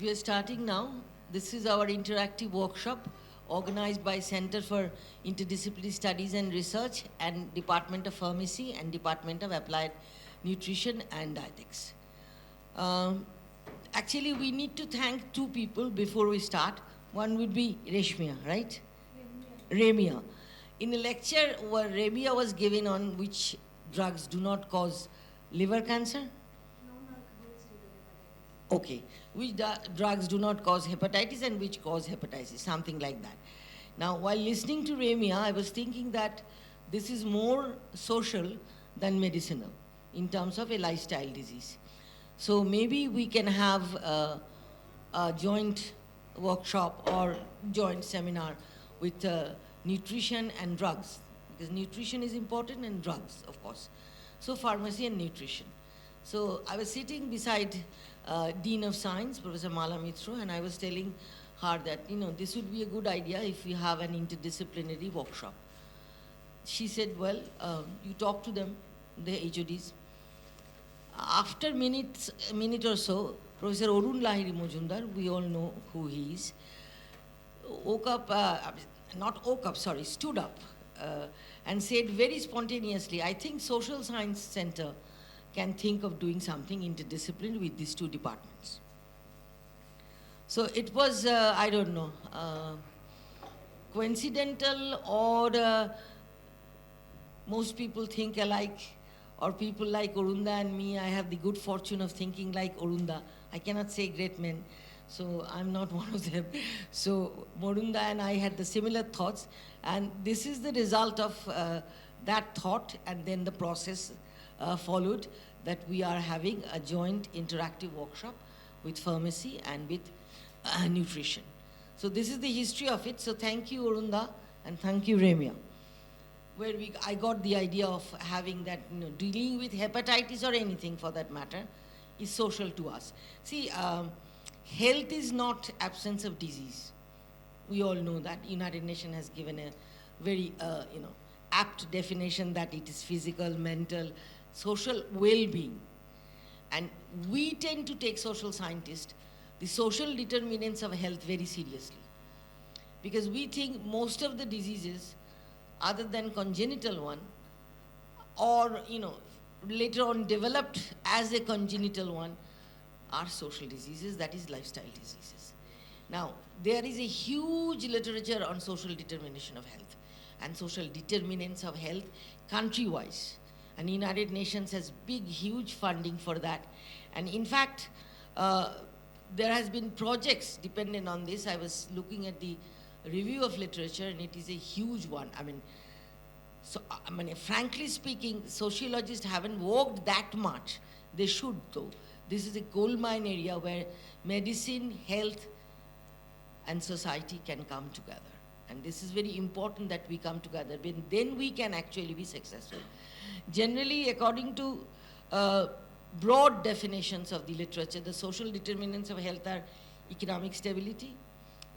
we are starting now. This is our interactive workshop organized by Center for Interdisciplinary Studies and Research and Department of Pharmacy and Department of Applied Nutrition and Dietetics. Actually, we need to thank two people before we start. One would be Reshmia, right? Remia. In a lecture where Remia was given on which drugs do not cause liver cancer? Okay, which drugs do not cause hepatitis and which cause hepatitis, something like that. Now, while listening to Remia, I was thinking that this is more social than medicinal in terms of a lifestyle disease. So maybe we can have a joint workshop or joint seminar with nutrition and drugs, because nutrition is important and drugs, of course. So pharmacy and nutrition. So I was sitting beside Dean of Science, Professor Mala Mitro, and I was telling her that, this would be a good idea if we have an interdisciplinary workshop. She said, well, you talk to them, the HODs. After a minute or so, Professor Arun Lahiri Mojumdar, we all know who he is, stood up and said very spontaneously, I think Social Science Center can think of doing something interdisciplinary with these two departments. So it was, I don't know, coincidental, or most people think alike, or people like Orunda and me, I have the good fortune of thinking like Orunda. I cannot say great men, so I'm not one of them. So Morunda and I had the similar thoughts, and this is the result of that thought, and then the process followed, that we are having a joint interactive workshop with pharmacy and with nutrition. So this is the history of it. So thank you, Orunda, and thank you, Remia. Where I got the idea of having that, dealing with hepatitis or anything for that matter is social to us. See, health is not absence of disease. We all know that. United Nations has given a very, apt definition that it is physical, mental, social well-being. And we tend to take social scientists, the social determinants of health, very seriously. Because we think most of the diseases, other than congenital one, or, later on developed as a congenital one, are social diseases, that is lifestyle diseases. Now, there is a huge literature on social determination of health and social determinants of health country-wise. And the United Nations has big, huge funding for that. And in fact, there has been projects dependent on this. I was looking at the review of literature, and it is a huge one. Frankly speaking, sociologists haven't worked that much. They should, though. This is a gold mine area where medicine, health, and society can come together. And this is very important that we come together. Then we can actually be successful. Generally, according to broad definitions of the literature, the social determinants of health are economic stability,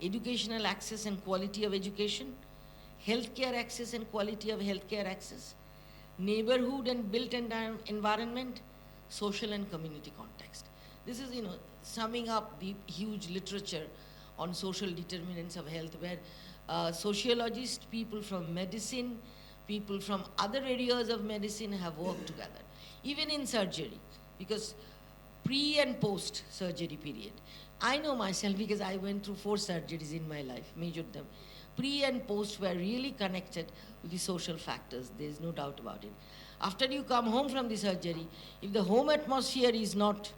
educational access and quality of education, healthcare access and quality of healthcare access, neighborhood and built environment, social and community context. This is, summing up the huge literature on social determinants of health, where sociologists, people from medicine, people from other areas of medicine have worked together. Even in surgery, because pre and post surgery period. I know myself because I went through 4 surgeries in my life, majored them. Pre and post were really connected with the social factors. There's no doubt about it. After you come home from the surgery, if the home atmosphere is not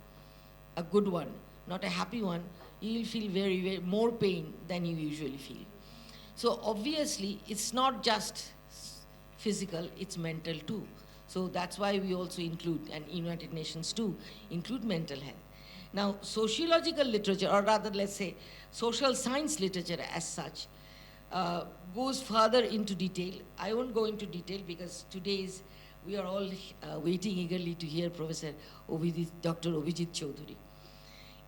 a good one, not a happy one, you will feel very, very more pain than you usually feel. So obviously, it's not just physical, it's mental too. So that's why we also include, and United Nations too, include mental health. Now, sociological literature, or rather let's say social science literature as such, goes further into detail. I won't go into detail because we are all waiting eagerly to hear Dr. Abhijit Chaudhary.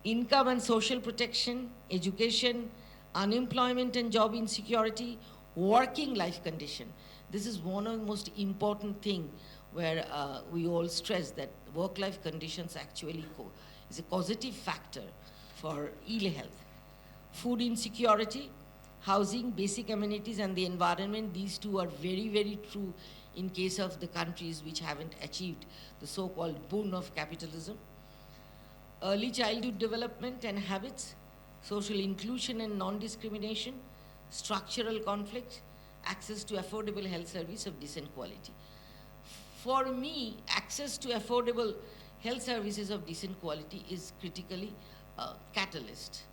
Income and social protection, education, unemployment and job insecurity, working life condition. This is one of the most important things where we all stress that work-life conditions actually is a causative factor for ill health. Food insecurity, housing, basic amenities, and the environment, these two are very, very true in case of the countries which haven't achieved the so-called boon of capitalism. Early childhood development and habits, social inclusion and non-discrimination, structural conflict, access to affordable health service of decent quality. For me, access to affordable health services of decent quality is critically a catalyst.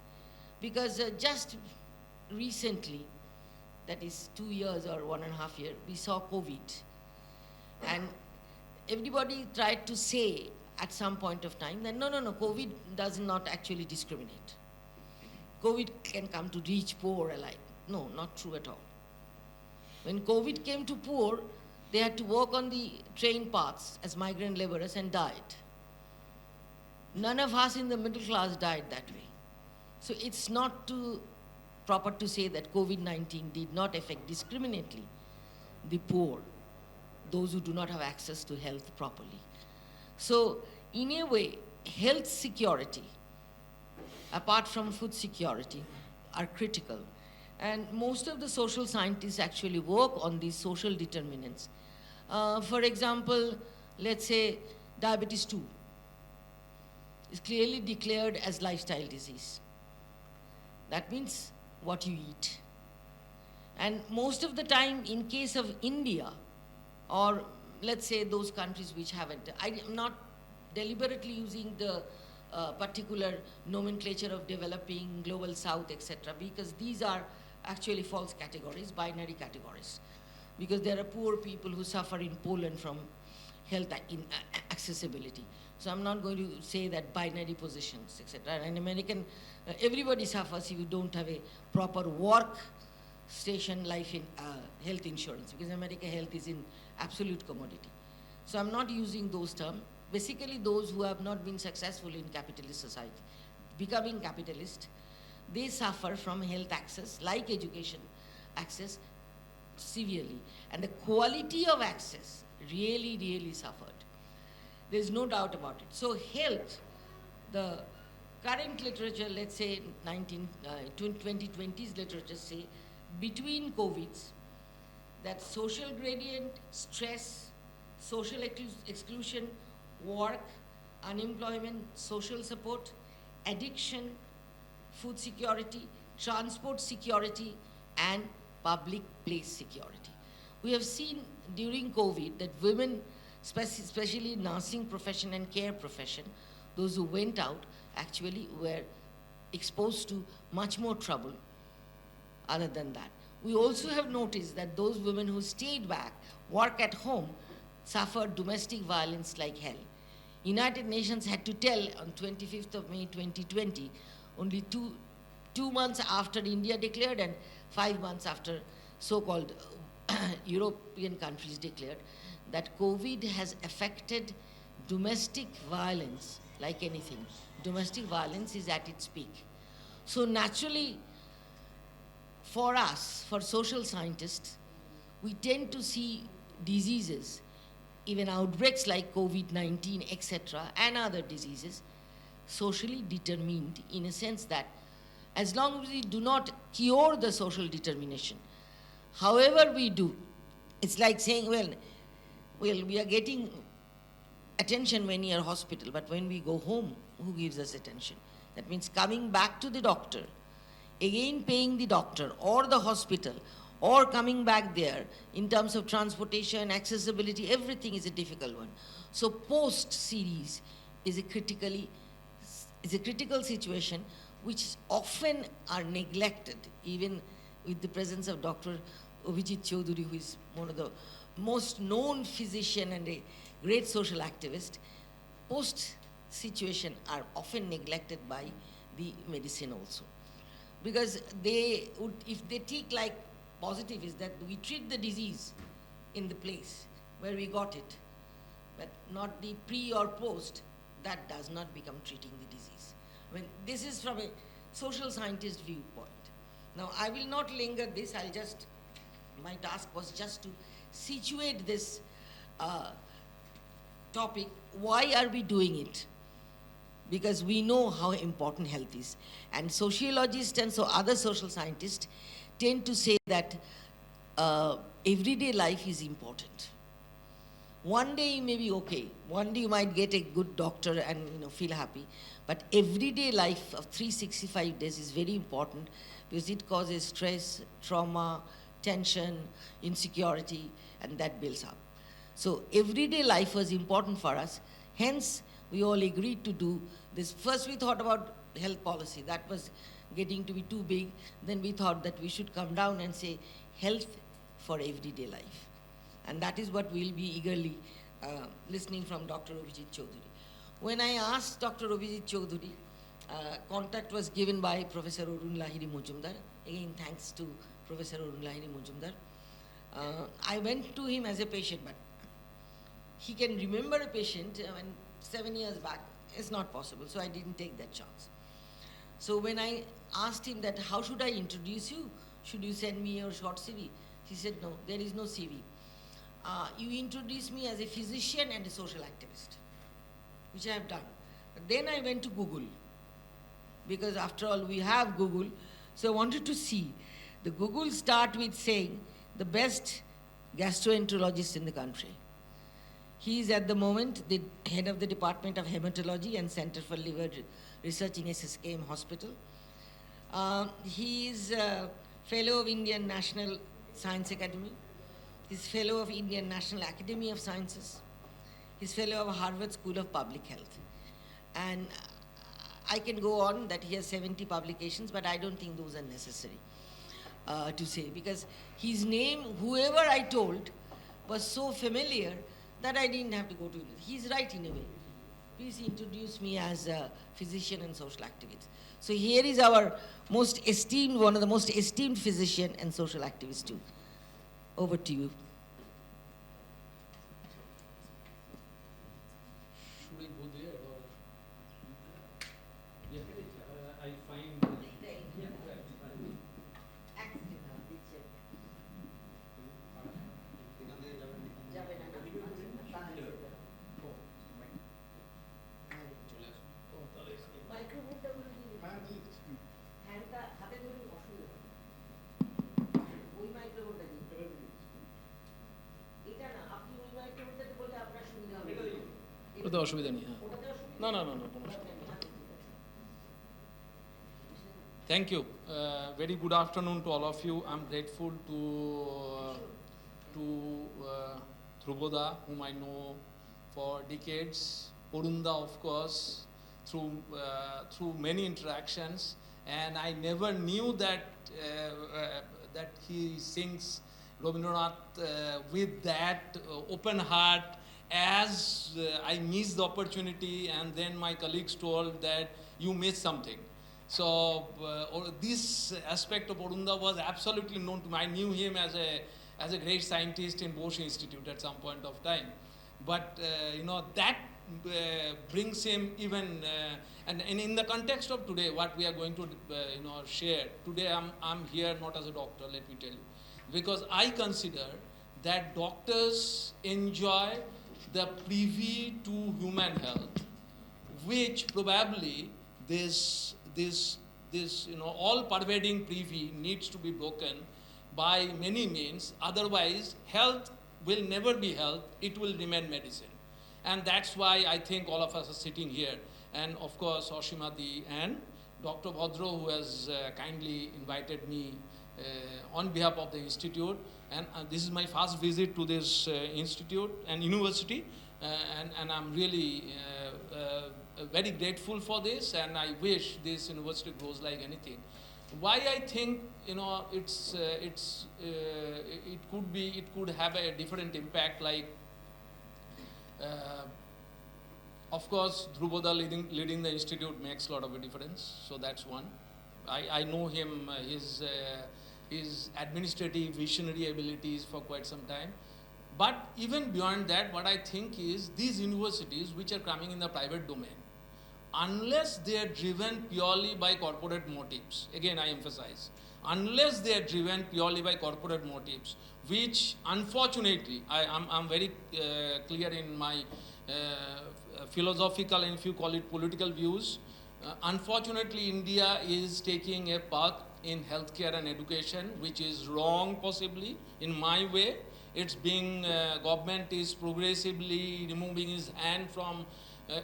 Because just recently, that is 2 years or 1.5 years, we saw COVID. And everybody tried to say at some point of time that no, COVID does not actually discriminate. COVID can come to rich, poor alike. No, not true at all. When COVID came to poor, they had to work on the train paths as migrant laborers and died. None of us in the middle class died that way. So it's not proper to say that COVID-19 did not affect discriminately the poor, those who do not have access to health properly. So in a way, health security, apart from food security, are critical. And most of the social scientists actually work on these social determinants. For example, let's say diabetes 2 is clearly declared as lifestyle disease. That means what you eat. And most of the time, in case of India, or let's say those countries which haven't, I'm not deliberately using the particular nomenclature of developing, global south, etc., because these are actually false categories, binary categories. Because there are poor people who suffer in Poland from health accessibility. So I'm not going to say that binary positions, etc. In American, everybody suffers if you don't have a proper work station life in health insurance, because American health is in absolute commodity. So I'm not using those terms. Basically, those who have not been successful in capitalist society, becoming capitalist, they suffer from health access, like education access, severely. And the quality of access really, really suffered. There's no doubt about it. So health, the current literature, let's say 2020s literature say, between COVIDs, that social gradient, stress, social exclusion, work, unemployment, social support, addiction, food security, transport security, and public place security. We have seen during COVID that women, especially nursing profession and care profession, those who went out actually were exposed to much more trouble other than that. We also have noticed that those women who stayed back, work at home, suffered domestic violence like hell. United Nations had to tell on 25th of May 2020, only two months after India declared and 5 months after so-called European countries declared, that COVID has affected domestic violence like anything. Domestic violence is at its peak. So naturally, for us, for social scientists, we tend to see diseases, even outbreaks like COVID-19, etc., and other diseases, socially determined in a sense that as long as we do not cure the social determination, however we do, it's like saying, well, we are getting attention when you're in hospital, but when we go home, who gives us attention? That means coming back to the doctor, again paying the doctor or the hospital, or coming back there in terms of transportation, accessibility, everything is a difficult one. So post-series is a critical situation which often are neglected, even with the presence of Dr. Abhijit Chaudhary, who is one of the most known physician and a great social activist. Post-situation are often neglected by the medicine also. Because they would, if they take like positive is that we treat the disease in the place where we got it, but not the pre or post, that does not become treating the disease. I mean, this is from a social scientist viewpoint. Now, I will not linger this, my task was just to situate this topic. Why are we doing it? because we know how important health is. And sociologists and so other social scientists tend to say that everyday life is important. One day you may be okay. One day you might get a good doctor and feel happy. But everyday life of 365 days is very important because it causes stress, trauma, tension, insecurity, and that builds up. So everyday life was important for us. Hence, we all agreed to do this. First, we thought about health policy. That was getting to be too big. Then we thought that we should come down and say health for everyday life. And that is what we'll be eagerly listening from Dr. Abhijit Choudhury. When I asked Dr. Abhijit Choudhury, contact was given by Professor Arun Lahiri Mujumdar. Again, thanks to Professor Arun Lahiri Mujumdar. I went to him as a patient, but he can remember a patient 7 years back. It's not possible, so I didn't take that chance. So when I asked him that, how should I introduce you? Should you send me your short CV? He said, no, there is no CV. You introduce me as a physician and a social activist, which I have done. But then I went to Google, because after all, we have Google. So I wanted to see. The Google start with saying, the best gastroenterologist in the country. He is at the moment the head of the Department of Hematology and Center for Liver Research in SSKM Hospital. He is a fellow of Indian National Science Academy. He's fellow of Indian National Academy of Sciences. He's fellow of Harvard School of Public Health. And I can go on that he has 70 publications, but I don't think those are necessary to say, because his name, whoever I told, was so familiar that I didn't have to go to him. He's right in a way. Please introduce me as a physician and social activist. So here is our most esteemed, one of the most esteemed physician and social activist too. Over to you. Should I go there or? Yeah, I find. ওটা অসুবিধা নেই হ্যাঁ না না না না কোনো Thank you. Very good afternoon to all of you. I'm grateful to Dhruboda, whom I know for decades, Orunda, of course, through many interactions, and I never knew that that he sings Rabindranath with that open heart. As I missed the opportunity, and then my colleagues told that you missed something. So this aspect of Orunda was absolutely known to me. I knew him as a great scientist in Bosch Institute at some point of time. But that brings him even, and in the context of today, what we are going to share today. I'm here not as a doctor, let me tell you, because I consider that doctors enjoy the privy to human health, which probably this all-pervading privy needs to be broken by many means. Otherwise, health will never be health; it will remain medicine, and that's why I think all of us are sitting here, and of course, Oshimadi and Dr. Bhadro, who has kindly invited me on behalf of the institute. And this is my first visit to this institute and university, and I'm really very grateful for this, and I wish this university grows like anything. Why I think it could have a different impact. Like, of course, Dhruboda leading the institute makes a lot of a difference. So that's one. I know him. His administrative visionary abilities for quite some time. But even beyond that, what I think is these universities which are coming in the private domain, unless they are driven purely by corporate motives, again I emphasize, unless they are driven purely by corporate motives, which unfortunately, I'm very clear in my philosophical and if you call it political views. Unfortunately, India is taking a path in healthcare and education which is wrong possibly in my way. It's being, government is progressively removing its hand from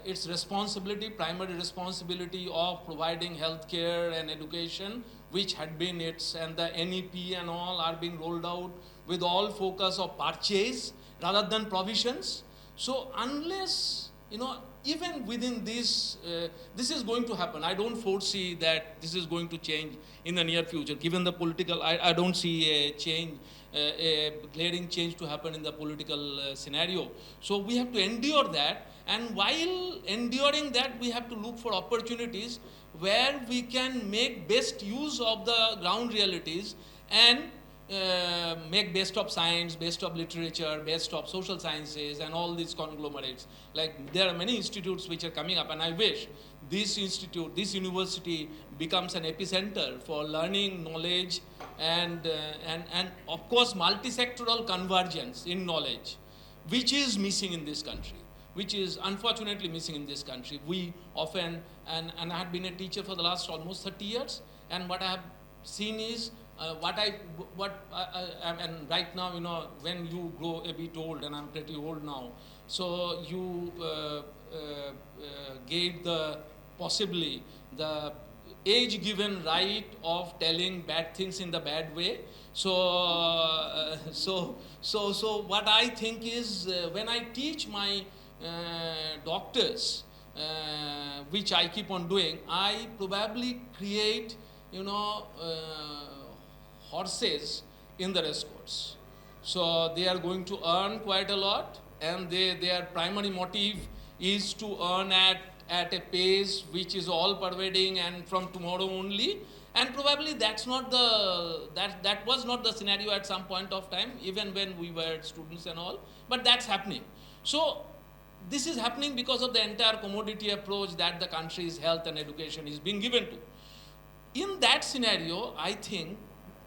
its responsibility, primary responsibility of providing healthcare and education, which had been its, and the NEP and all are being rolled out with all focus of purchase rather than provisions. So unless, even within this, this is going to happen. I don't foresee that this is going to change in the near future. Given the political, I don't see a change, a glaring change to happen in the political scenario. So we have to endure that. And while enduring that, we have to look for opportunities where we can make best use of the ground realities and make best of science, best of literature, best of social sciences, and all these conglomerates. Like there are many institutes which are coming up, and I wish this institute, this university becomes an epicenter for learning, knowledge, and of course multi-sectoral convergence in knowledge, which is missing in this country. Which is unfortunately missing in this country. We often, and I have been a teacher for the last almost 30 years, and what I have seen is, and right now, when you grow a bit old, and I'm pretty old now, so you get possibly the age-given right of telling bad things in the bad way. So what I think is, when I teach my doctors, which I keep on doing, I probably create, horses in the race course. So they are going to earn quite a lot, and their primary motive is to earn at a pace which is all pervading and from tomorrow only. And probably that was not the scenario at some point of time, even when we were students and all, but that's happening. So this is happening because of the entire commodity approach that the country's health and education is being given to. In that scenario, I think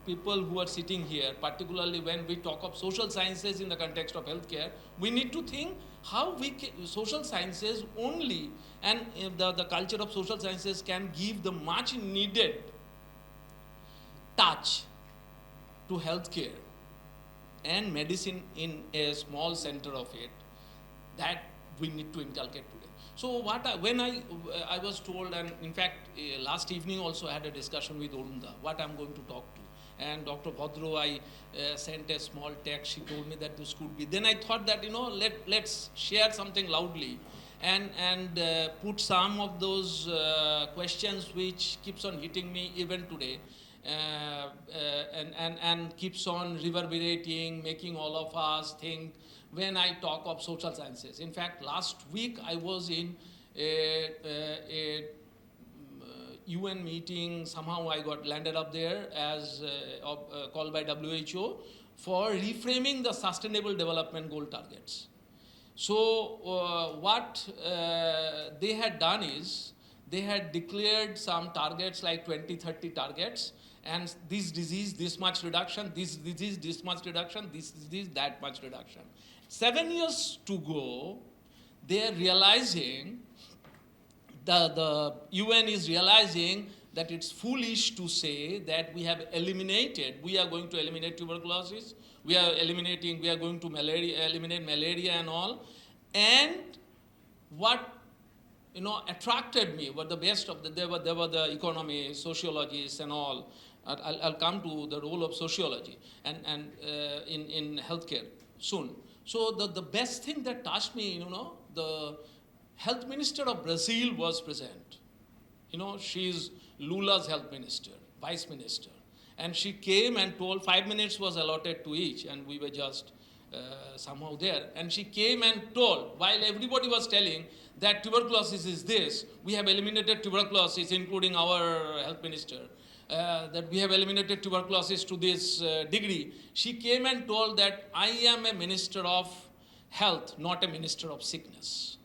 people who are sitting here, particularly when we talk of social sciences in the context of healthcare, we need to think how social sciences only, and the culture of social sciences can give the much needed touch to healthcare and medicine in a small center of it, that we need to inculcate today. So when I was told, and in fact last evening also I had a discussion with Orunda, what I'm going to talk to. And Dr. Bhadro, I sent a small text, she told me that this could be. Then I thought that, let's share something loudly and put some of those questions which keeps on hitting me even today. And keeps on reverberating, making all of us think when I talk of social sciences. In fact, last week I was in a UN meeting. Somehow I got landed up there as called by WHO for reframing the Sustainable Development Goal targets. So what they had done is, they had declared some targets like 2030 targets, and this disease, this much reduction, this disease, this much reduction, this disease, that much reduction. 7 years to go, they are realizing, the UN is realizing that it's foolish to say that we are going to eliminate tuberculosis, we are going to eliminate malaria and all. And what attracted me were the best of there were the economy, sociologists and all. I'll come to the role of sociology and in healthcare soon. So the best thing that touched me, the health minister of Brazil was present. She's Lula's health minister, vice minister. And she came and told, 5 minutes was allotted to each, and we were just somehow there. And she came and told, while everybody was telling that tuberculosis is this, we have eliminated tuberculosis, including our health minister, that we have eliminated tuberculosis to this degree. She came and told that I am a minister of health, not a minister of sickness.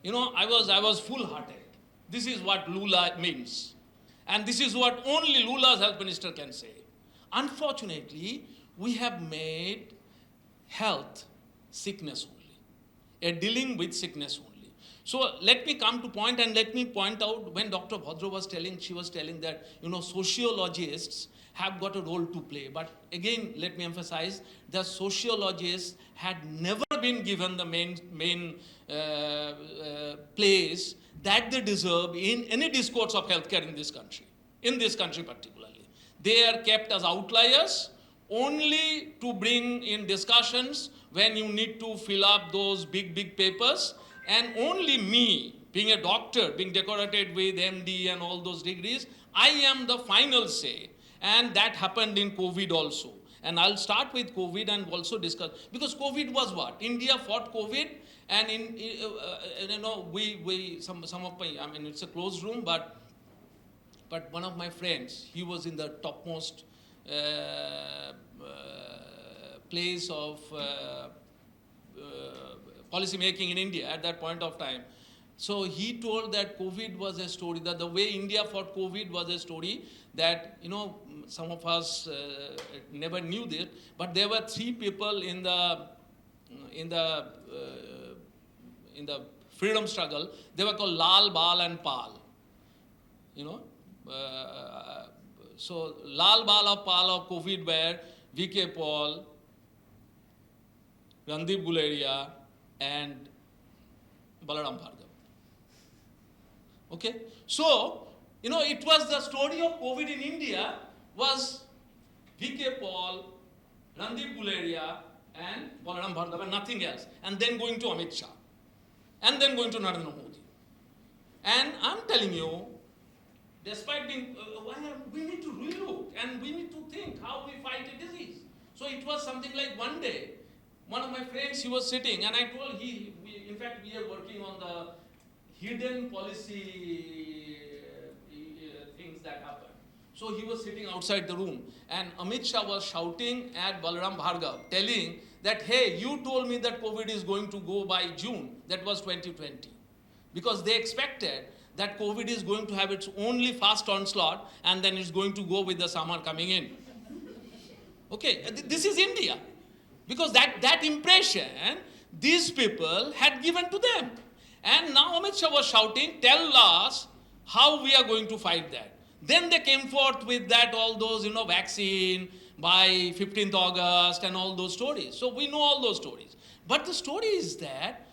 I was full-hearted. This is what Lula means. And this is what only Lula's health minister can say. Unfortunately, we have made health sickness only. dealing with sickness only. So let me come to point, and let me point out when Dr. Bhadra was telling, she was telling that, sociologists have got a role to play. But again, let me emphasize, the sociologists had never been given the main place that they deserve in any discourse of healthcare in this country particularly. They are kept as outliers only to bring in discussions when you need to fill up those big papers, and only me, being a doctor, being decorated with MD and all those degrees, I am the final say. And that happened in COVID also. And I'll start with COVID and also discuss, because COVID was what? India fought COVID, and some of my, it's a closed room, but one of my friends, he was in the topmost place of policy making in India at that point of time. So he told that COVID was a story, that the way India fought COVID was a story that, some of us never knew this, but there were 3 people in the freedom struggle. They were called Lal, Bal and Pal. So Lal, Bal or Pal of COVID were V.K. Paul, Randeep Guleria, and Balaram Bhargav. Okay, so it was the story of COVID in India was V.K. Paul, Randeep Guleria, and Balaram Bhargav, and nothing else, and then going to Amit Shah, and then going to Narendra Modi. And I'm telling you, despite being, we need to relook and we need to think how we fight a disease. So it was something like one day, one of my friends, he was sitting, and I told in fact, we are working on the hidden policy things that happen. So he was sitting outside the room, and Amit Shah was shouting at Balaram Bhargav, telling that, hey, you told me that COVID is going to go by June. That was 2020. Because they expected that COVID is going to have its only fast onslaught, and then it's going to go with the summer coming in. Okay, this is India. Because that impression, these people had given to them. And now Amit Shah was shouting, tell us how we are going to fight that. Then they came forth with that, all those, vaccine by 15th August and all those stories. So we know all those stories. But the story is that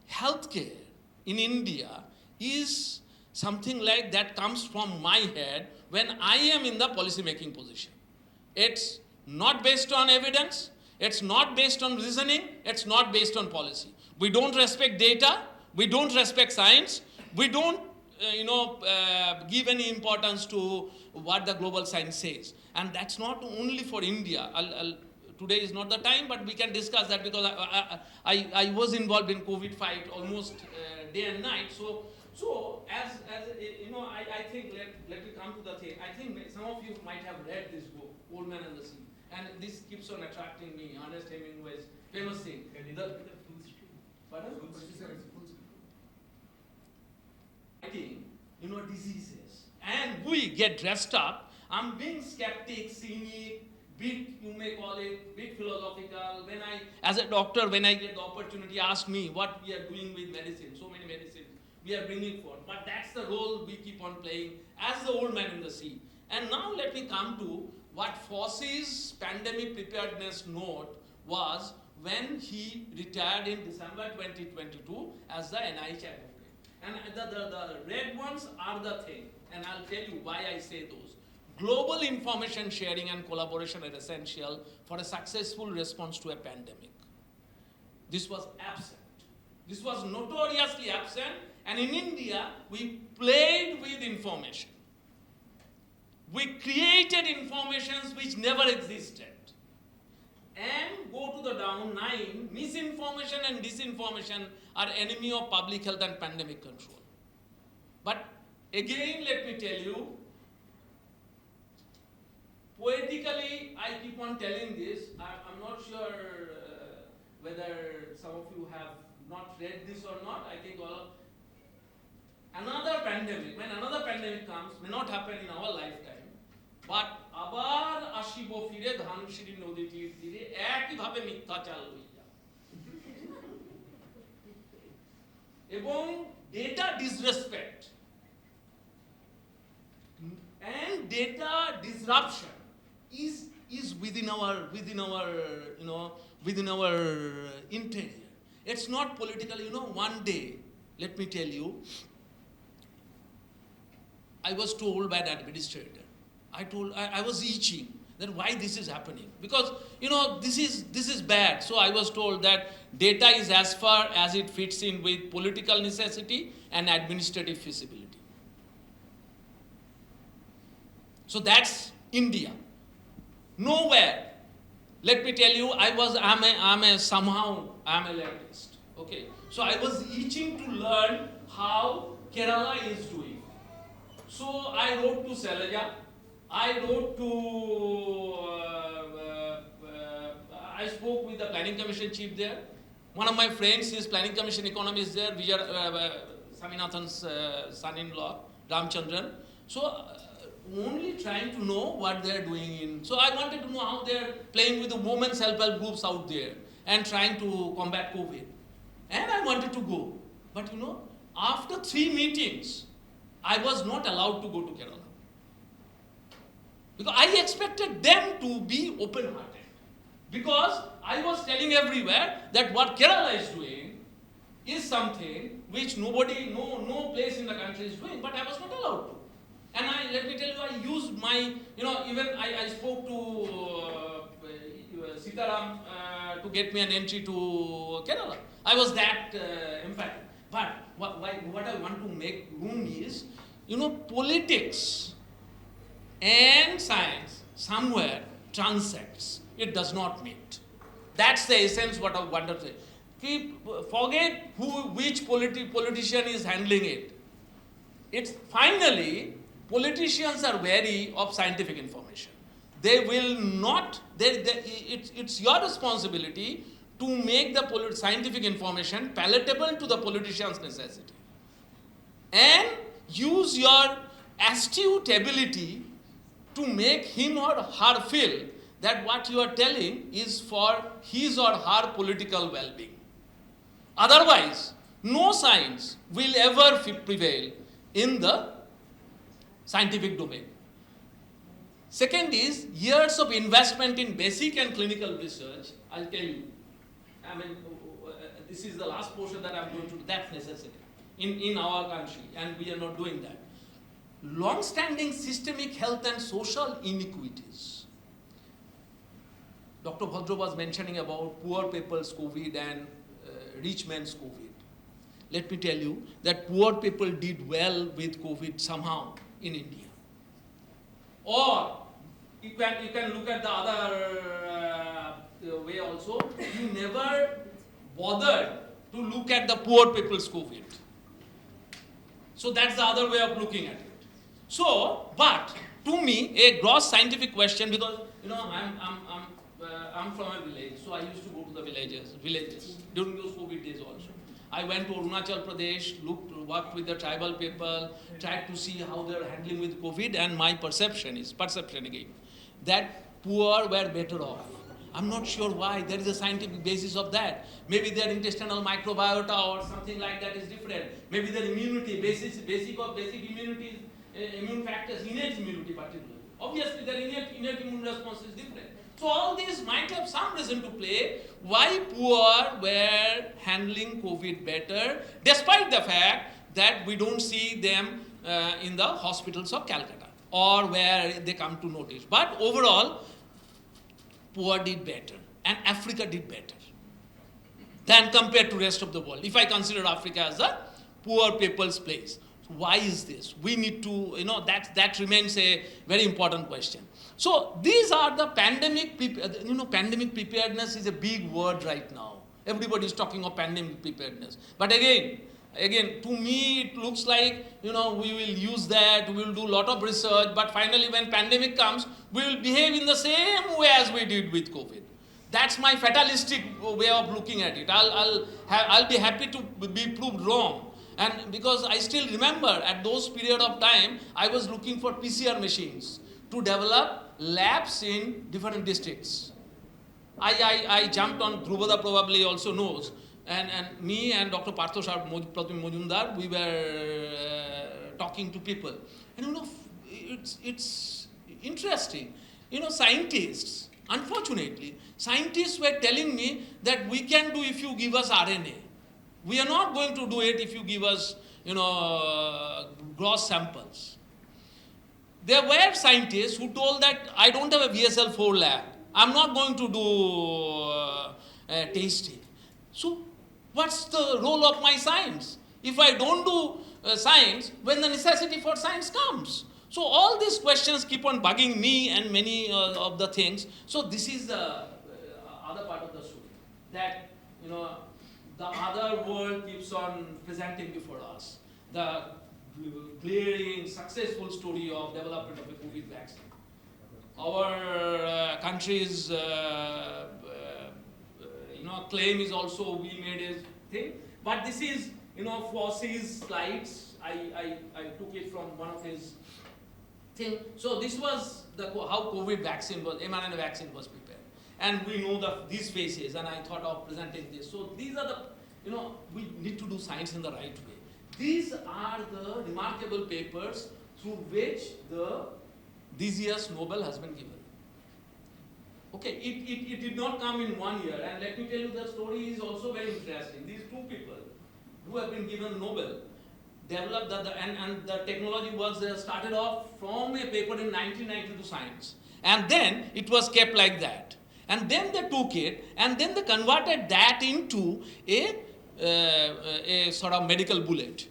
healthcare in India is something like that comes from my head when I am in the policy making position. It's not based on evidence, it's not based on reasoning, it's not based on policy. We don't respect data, we don't respect science, we don't give any importance to what the global science says. And that's not only for India. Today is not the time, but we can discuss that, because I was involved in COVID fight almost day and night. So as I think, let me come to the thing. I think some of you might have read this book, Old Man and the Sea. And this keeps on attracting me. Ernest Hemingway's famous thing. Pardon? Fighting, diseases. And we get dressed up. I'm being skeptic, cynic, bit, you may call it, bit philosophical. As a doctor, when I get the opportunity, ask me what we are doing with medicine. So many medicines we are bringing forth. But that's the role we keep on playing as the old man in the sea. And now let me come to what Fauci's pandemic preparedness note was when he retired in December 2022 as the NIH advocate. And the red ones are the thing, and I'll tell you why I say those. Global information sharing and collaboration are essential for a successful response to a pandemic. This was absent. This was notoriously absent, and in India, we played with information. We created informations which never existed. And go to the down 9, misinformation and disinformation are enemy of public health and pandemic control. But again, let me tell you, poetically, I keep on telling this. I'm not sure whether some of you have not read this or not. I think another pandemic, when another pandemic comes, may not happen in our lifetime. But আবার আসিব ফিরে ধানসিঁড়ি নদীটির তীরে একইভাবে মিথ্যাচার লইয়া এবং data disrespect and data disruption is within our interior. It's not political. One day, let me tell you, I was told by the administrator. I was itching that why this is happening, because this is bad. So I was told that data is as far as it fits in with political necessity and administrative feasibility. So that's India. Nowhere, let me tell you, I'm a leftist. Okay, so I was itching to learn how Kerala is doing. So I wrote to Selaja, I spoke with the planning commission chief there. One of my friends is planning commission economist there, Vijay Saminathan's son-in-law, Ramchandran. So only trying to know what they're doing so I wanted to know how they're playing with the women's self-help groups out there and trying to combat COVID. And I wanted to go. But after 3 meetings, I was not allowed to go to Kerala. Because I expected them to be open-hearted. Because I was telling everywhere that what Kerala is doing is something which no place in the country is doing, but I was not allowed to. And let me tell you, I used my, even I spoke to Sitaram to get me an entry to Kerala. I was that emphatic. But what I want to make room is, politics and science somewhere transects. It does not meet. That's the essence what I want to say. Forget which politician is handling it. It's finally, politicians are wary of scientific information. They will not, it's your responsibility to make the scientific information palatable to the politician's necessity. And use your astute ability to make him or her feel that what you are telling is for his or her political well-being. Otherwise, no science will ever prevail in the scientific domain. Second is years of investment in basic and clinical research. I'll tell you. This is the last portion that I'm going to do. That's necessary in our country, and we are not doing that. Long-standing systemic health and social inequities. Dr. Bhadra was mentioning about poor people's COVID and rich men's COVID. Let me tell you that poor people did well with COVID somehow in India. Or you can look at the other way also. You never bothered to look at the poor people's COVID. So that's the other way of looking at it. So, but to me, a gross scientific question, because I'm from a village, so I used to go to the villages during those COVID days also. I went to Arunachal Pradesh, worked with the tribal people, tried to see how they're handling with COVID, and my perception again, that poor were better off. I'm not sure why. There is a scientific basis of that. Maybe their intestinal microbiota or something like that is different. Maybe their immunity, basic immunity, immune factors, innate immunity particularly. Obviously, their innate immune response is different. So all these might have some reason to play why poor were handling COVID better, despite the fact that we don't see them in the hospitals of Calcutta or where they come to notice. But overall, poor did better and Africa did better than compared to rest of the world. If I consider Africa as a poor people's place. So why is this? We need to, that remains a very important question. So these are the pandemic preparedness is a big word right now. Everybody is talking of pandemic preparedness. But again, to me it looks like, we will use that, we will do a lot of research, but finally when pandemic comes, we will behave in the same way as we did with COVID. That's my fatalistic way of looking at it. I'll be happy to be proved wrong. And because I still remember at those period of time, I was looking for PCR machines to develop labs in different districts. I jumped on, Dhrubada probably also knows, and me and Dr. Partho Pratim Majumdar, we were talking to people. And it's interesting. Scientists, unfortunately, scientists were telling me that we can do if you give us RNA. We are not going to do it if you give us, gross samples. There were scientists who told that I don't have a VSL4 lab. I'm not going to do tasting. So what's the role of my science? If I don't do science, when the necessity for science comes. So all these questions keep on bugging me and many of the things. So this is the other part of the story. That, the other world keeps on presenting before us. The glaring, successful story of development of a COVID vaccine. Our country's claim is also we made a thing. But this is, Fossey's slides. I took it from one of his thing. So this was how COVID vaccine was, mRNA vaccine was prepared. And we know these phases, and I thought of presenting this. So these are we need to do science in the right way. These are the remarkable papers through which this year's Nobel has been given. Okay, it did not come in 1 year, and let me tell you the story is also very interesting. These two people who have been given Nobel developed and the technology was started off from a paper in 1992 Science, and then it was kept like that. And then they took it, and then they converted that into a sort of medical bullet.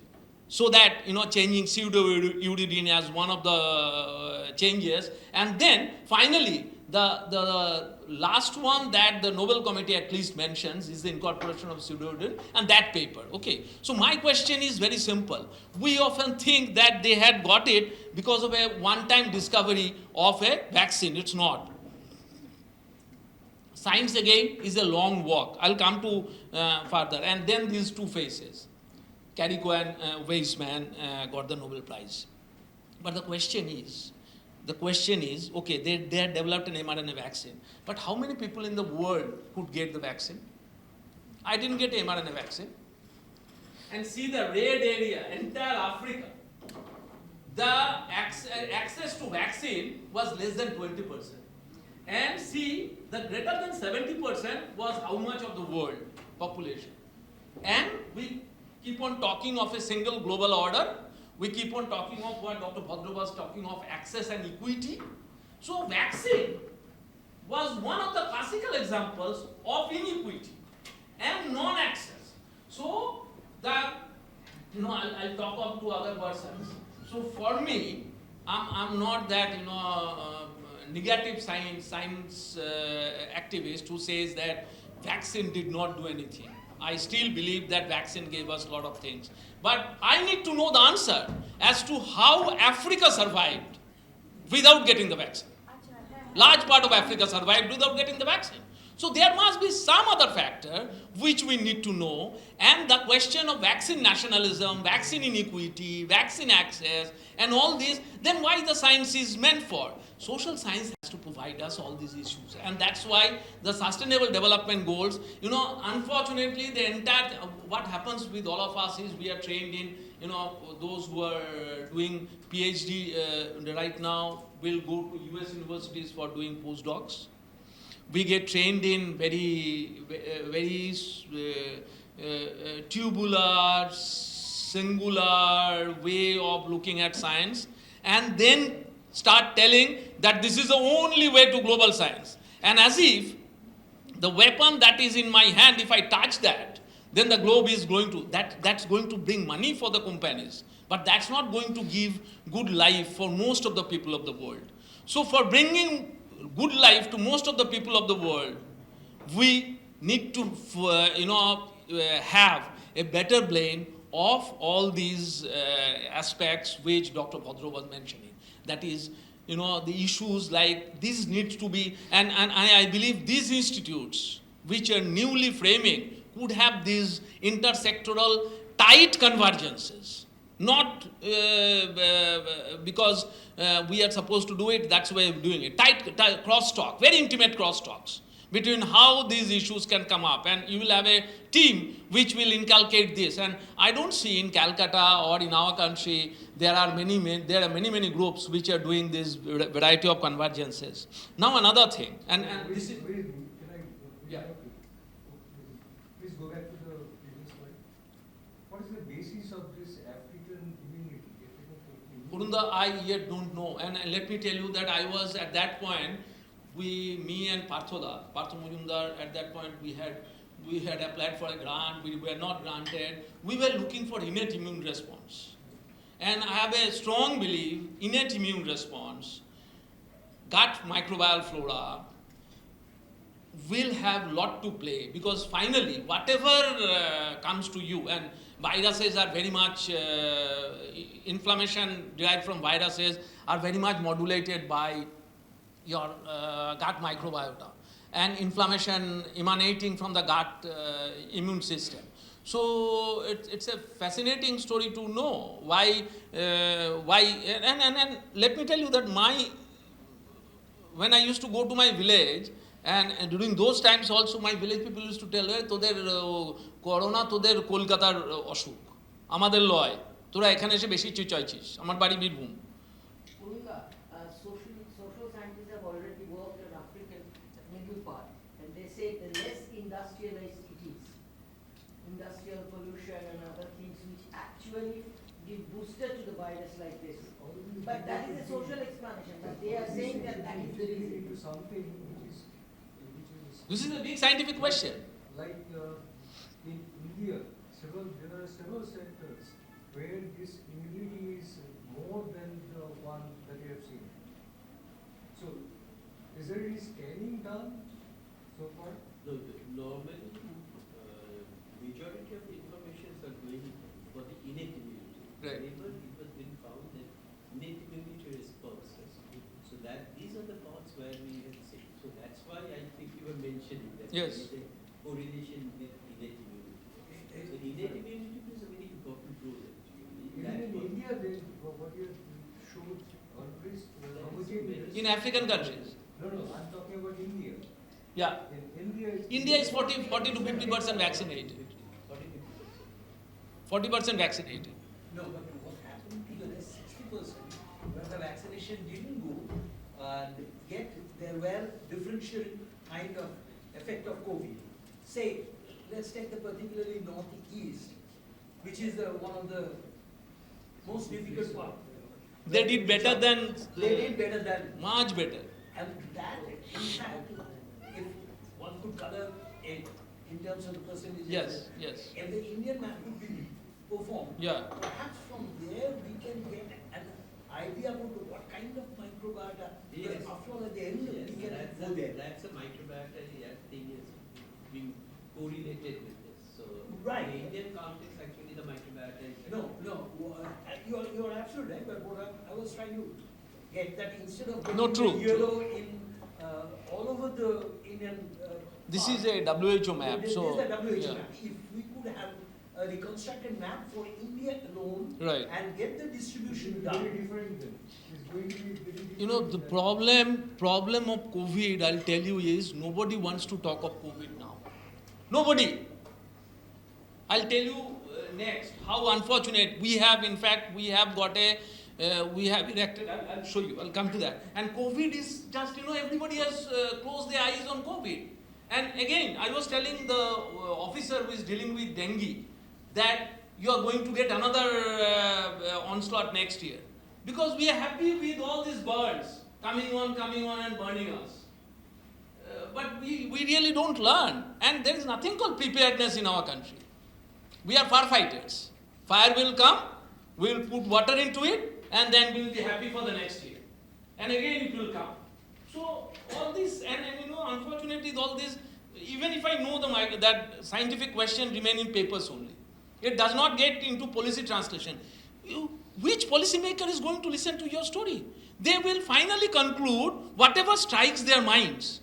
So that, changing pseudo-uridine as one of the changes. And then, finally, the last one that the Nobel Committee at least mentions is the incorporation of pseudo-uridine and that paper. Okay. So my question is very simple. We often think that they had got it because of a one-time discovery of a vaccine. It's not. Science, again, is a long walk. I'll come to further. And then these two phases. Carrico and Weizmann got the Nobel Prize. But the question is, okay, they had developed an mRNA vaccine. But how many people in the world could get the vaccine? I didn't get mRNA vaccine. And see the red area, entire Africa. The access to vaccine was less than 20%. And see, the greater than 70% was how much of the world population. And we keep on talking of a single global order. We keep on talking of what Dr. Bhadra was talking of, access and equity. So vaccine was one of the classical examples of inequity and non-access. So I'll talk of two other persons. So for me, I'm not that negative science activist who says that vaccine did not do anything. I still believe that vaccine gave us a lot of things. But I need to know the answer as to how Africa survived without getting the vaccine. Large part of Africa survived without getting the vaccine. So there must be some other factor which we need to know. And the question of vaccine nationalism, vaccine inequity, vaccine access, and all this, then why the science is meant for? Social science has to provide us all these issues. And that's why the Sustainable Development Goals, unfortunately, the entire, what happens with all of us is we are trained in, those who are doing PhD right now will go to US universities for doing postdocs. We get trained in very tubular, singular way of looking at science, and then start telling that this is the only way to global science. And as if the weapon that is in my hand, if I touch that, then the globe is going to, that's going to bring money for the companies. But that's not going to give good life for most of the people of the world. So for bringing good life to most of the people of the world, we need to, have a better blend of all these aspects which Dr. Bhadra was mentioning. That is, the issues like this needs to be, and I believe these institutes which are newly framing could have these intersectoral tight convergences. Not because we are supposed to do it, that's why we're doing it. Tight crosstalk, very intimate crosstalks. between how these issues can come up, and you will have a team which will inculcate this. And I don't see in Calcutta or in our country there are many groups which are doing this variety of convergences. Now another thing, and this is yeah. Please go back to the previous slide. What is the basis of this African immunity? Purunda, I yet don't know, and let me tell you that I was at that point. Me and Partho Majumdar, at that point we had applied for a grant. We were not granted. We were looking for innate immune response, and I have a strong belief innate immune response, gut microbial flora will have lot to play, because finally whatever comes to you, and viruses are very much inflammation derived from viruses are very much modulated by your gut microbiota, and inflammation emanating from the gut immune system. So it's a fascinating story to know why and let me tell you that when I used to go to my village, and during those times also my village people used to tell, তোদের corona তোদের কলকাতার অসুখ, আমাদের লয়, তোরা এখানে এসে বেশি চিচাইছিস, আমার বাড়ি Birbhum. Social scientists have already worked on African middle part, and they say the less industrialized it is, industrial pollution and other things which actually give booster to the virus like this. But that is a social explanation. But they are saying that that is the reason. Into something which is This is a big scientific question. like in India, there are several sectors where this immunity is more than the one that you have seen. So, is there any scanning done so far? No, normally, majority of the information are going for the innate immunity. Right. However, it has been found that innate immunity responses. So that these are the parts where we have seen. So that's why I think you were mentioning that Yes. there is a correlation with innate immunity. So innate immunity plays a very important role actually. Even in India, what you showed always homogeneous. In African countries. No, I'm talking about India. Yeah. In India, India is 40 to 50% vaccinated. 40% vaccinated. No, but what happened to the rest 60% when the vaccination didn't go, and yet there were differential kind of effect of COVID. Say, let's take the particularly northeast, which is one of the most difficult part. They did better than They did better than, much better. and that in fact, if one could color it in terms of the percentages. Yes, yes. If the Indian map could be performed, Yeah. perhaps from there we can get an idea about what kind of microbiota. Because Yes. after all, at the end, we can go there. That's a microbiota thing is being correlated with this. So Right. in the Indian context, actually the microbiota is No, you're absolutely right. But what I was trying to get that instead of No, getting true, the yellow in all over the Indian. This part, is a WHO map, This so is the WHO yeah. map. If we could have a reconstructed map for India alone, Right. and get the distribution very done. different then. It's going to be very different. You know, the problem of COVID, I'll tell you, is nobody wants to talk of COVID now. Nobody. I'll tell you next how unfortunate we have. In fact, we have erected. I'll show you. I'll come to that. And COVID is just, everybody has closed their eyes on COVID. And again, I was telling the officer who is dealing with dengue that you are going to get another onslaught next year. Because we are happy with all these birds coming on and burning us. But we really don't learn. And there is nothing called preparedness in our country. We are firefighters. Fire will come, we will put water into it, and then we will be happy for the next year. And again it will come. So all this, and unfortunately all this, even if I know that scientific question remain in papers only. It does not get into policy translation. Which policymaker is going to listen to your story? They will finally conclude whatever strikes their minds.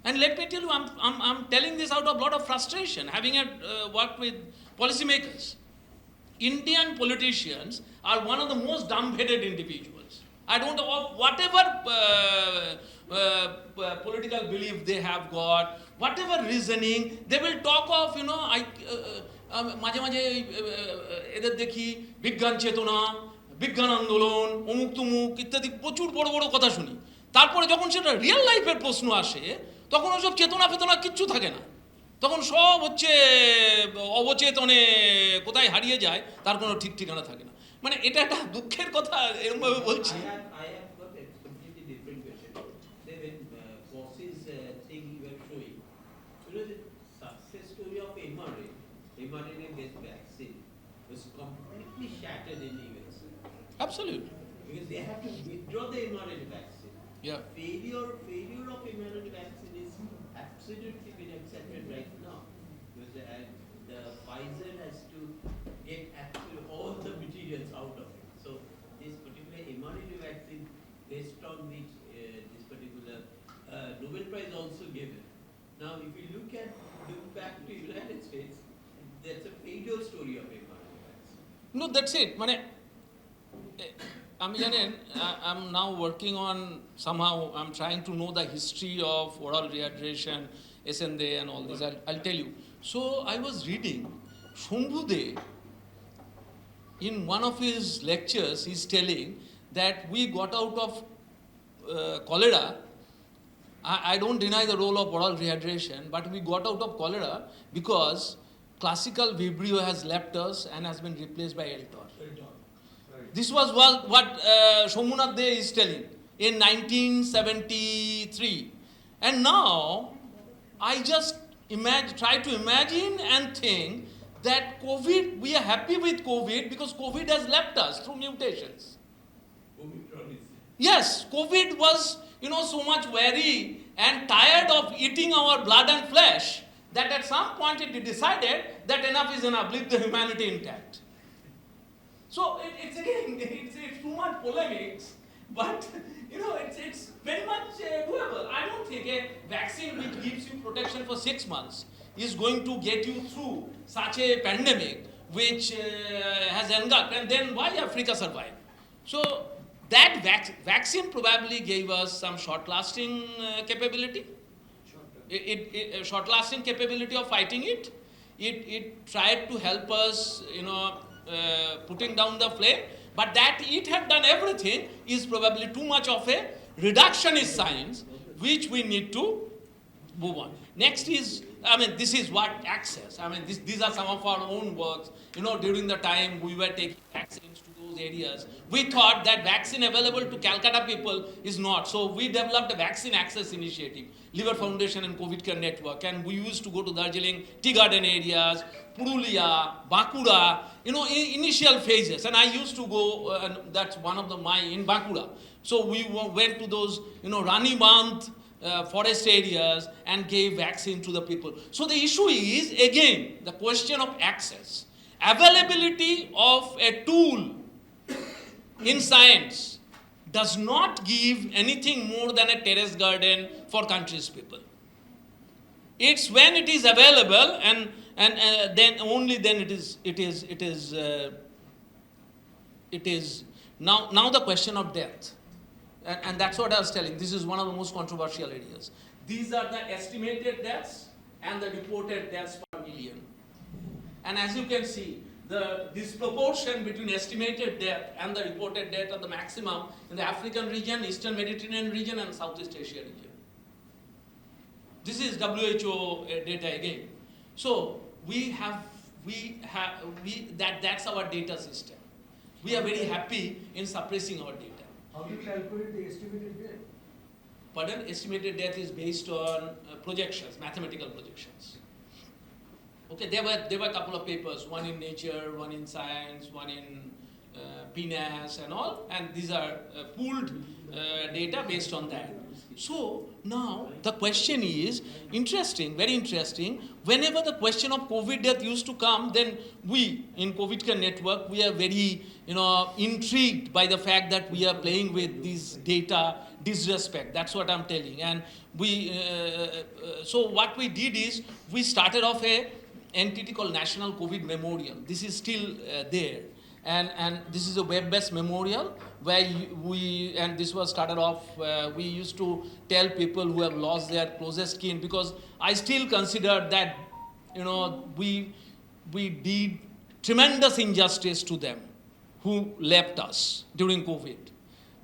And let me tell you, I'm telling this out of a lot of frustration, having worked with policymakers. Indian politicians are one of the most dumb-headed individuals. I don't know, whatever political belief they have got, whatever reasoning, they will talk of, মাঝে মাঝে এদের দেখি বিজ্ঞান চেতনা, বিজ্ঞান আন্দোলন, অমুক তুমুক ইত্যাদি প্রচুর বড় বড় কথা শুনি। তারপরে যখন সেটা রিয়েল লাইফের প্রশ্ন আসে, তখন ওসব চেতনা ফেতনা কিচ্ছু থাকে না। তখন সব হচ্ছে অবচেতনে কোথায় হারিয়ে যায়, তার কোনো ঠিক ঠিকানা থাকে না। মানে এটা একটা দুঃখের কথা, এরকমভাবে বলছি। I have got a completely different question. Say when Boss's thing you were showing, the success story of mRNA-based vaccine was completely shattered in the US. Absolutely. Because they have to withdraw the mRNA vaccine. Yeah. Failure of mRNA vaccine is absolutely been accepted right now. Because the Pfizer has to get actually all the materials out of it. So this particular mRNA vaccine, based on which this particular Nobel Prize also given. Now, if you look back to United States, that's a failure story of mRNA vaccine. No, that's it. মানে আমি জানেন, I'm now working on somehow, I'm trying to know the history of oral rehydration, SNDA and all this. I'll tell you. So I was reading, Shambhude, in one of his lectures, he's telling that we got out of cholera. I don't deny the role of oral rehydration, but we got out of cholera because classical Vibrio has left us and has been replaced by Eltor. This was what Somunath De is telling in 1973. And now, I just try to imagine and think that COVID, we are happy with COVID because COVID has left us through mutations. Omicron is. Yes, COVID was, so much weary and tired of eating our blood and flesh that at some point it decided that enough is enough, leave the humanity intact. So it's too much polemics, but it's very much doable. I don't think a vaccine which gives you protection for 6 months is going to get you through such a pandemic which has engulfed, and then why Africa survived? So that vaccine probably gave us some short-lasting capability. Short-lasting capability of fighting it. It tried to help us, putting down the flame, but that it had done everything is probably too much of a reductionist science, which we need to move on. Next is, this is what access. These are some of our own works. During the time we were taking vaccines to those areas, we thought that vaccine available to Calcutta people is not. So we developed a vaccine access initiative, Liver Foundation and COVID Care Network, and we used to go to Darjeeling, tea garden areas, Purulia, Bankura, initial phases. And I used to go, and that's one of in Bankura. So we went to those, Rani Bandh forest areas and gave vaccine to the people. So the issue is, again, the question of access. Availability of a tool in science does not give anything more than a terrace garden for country's people. It's when it is available and then only then it is now the question of death. And that's what I was telling. This is one of the most controversial areas. These are the estimated deaths and the reported deaths per million. And as you can see, the disproportion between estimated death and the reported death are the maximum in the African region, Eastern Mediterranean region, and Southeast Asia region. This is WHO data again. So that's our data system. We are very happy in suppressing our data. How do you calculate the estimated death? Pardon? Estimated death is based on projections, mathematical projections. Okay, there were a couple of papers, one in Nature, one in Science, one in PNAS and all, and these are pooled data based on that. So now the question is interesting, very interesting. Whenever the question of COVID death used to come, then we in COVID Care Network, we are very intrigued by the fact that we are playing with these data disrespect. That's what I'm telling. And so what we did is we started off a entity called National COVID Memorial. This is still there. And this is a web-based memorial where and this was started off, we used to tell people who have lost their closest kin, because I still consider that, we did tremendous injustice to them who left us during COVID.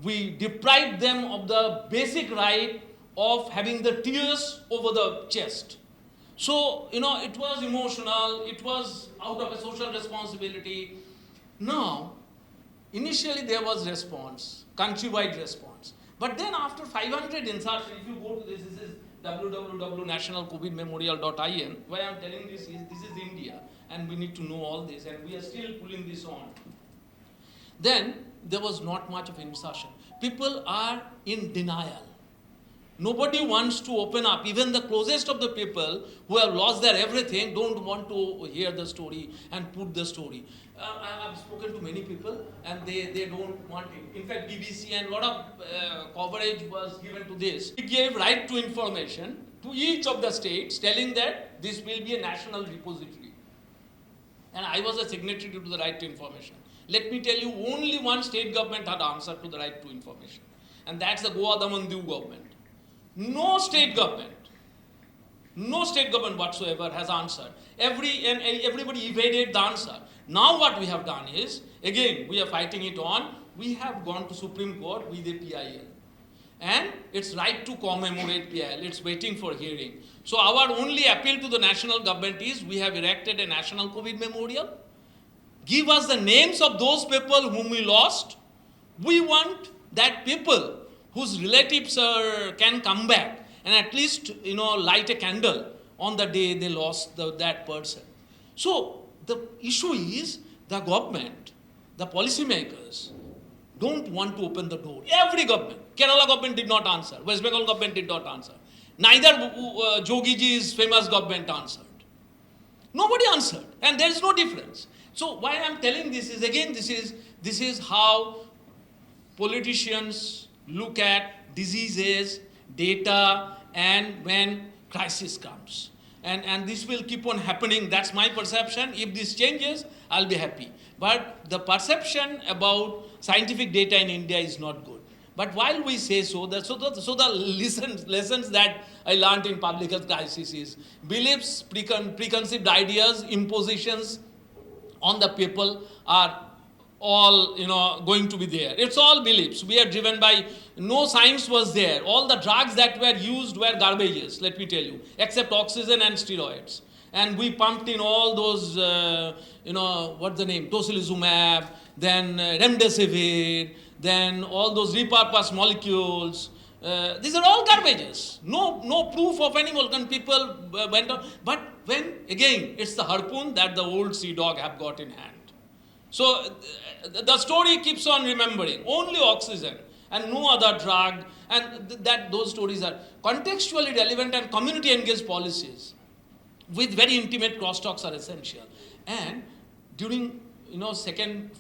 We deprived them of the basic right of having the tears over the chest. So, it was emotional, it was out of a social responsibility. Now, initially there was response, countrywide response. But then after 500 insertion, if you go to this is www.nationalcovidmemorial.in, why I'm telling this is India, and we need to know all this, and we are still pulling this on. Then there was not much of insertion. People are in denial. Nobody wants to open up. Even the closest of the people who have lost their everything don't want to hear the story and put the story. I've spoken to many people and they don't want it. In fact, BBC and a lot of coverage was given to this. We gave right to information to each of the states, telling that this will be a national repository. And I was a signatory to the right to information. Let me tell you, only one state government had answered to the right to information. And that's the Goa Daman Diu government. No state government whatsoever has answered. Everybody evaded the answer. Now what we have done is, again, we are fighting it on. We have gone to Supreme Court with a PIL. And it's right to commemorate PIL. It's waiting for hearing. So our only appeal to the national government is, we have erected a national COVID memorial. Give us the names of those people whom we lost. We want that people whose relatives can come back and at least, light a candle on the day they lost that person. So the issue is, the government, the policymakers don't want to open the door. Every government, Kerala government did not answer, West Bengal government did not answer. Neither Jogiji's famous government answered. Nobody answered, and there is no difference. So why I'm telling this is, again, this is how politicians look at diseases, data, and when crisis comes. And this will keep on happening. That's my perception. If this changes, I'll be happy. But the perception about scientific data in India is not good. But while we say so, the lessons that I learned in public health crisis is, beliefs, preconceived ideas, impositions on the people are all, going to be there. It's all beliefs. We are driven by, no science was there. All the drugs that were used were garbages, let me tell you, except oxygen and steroids. And we pumped in all those, what's the name, tocilizumab, then remdesivir, then all those repurposed molecules. These are all garbages. No proof of any volcan. People went on. But when, again, it's the harpoon that the old sea dog have got in hand. So the story keeps on remembering, only oxygen and no other drug, and those stories are contextually relevant, and community engaged policies with very intimate crosstalks are essential. And during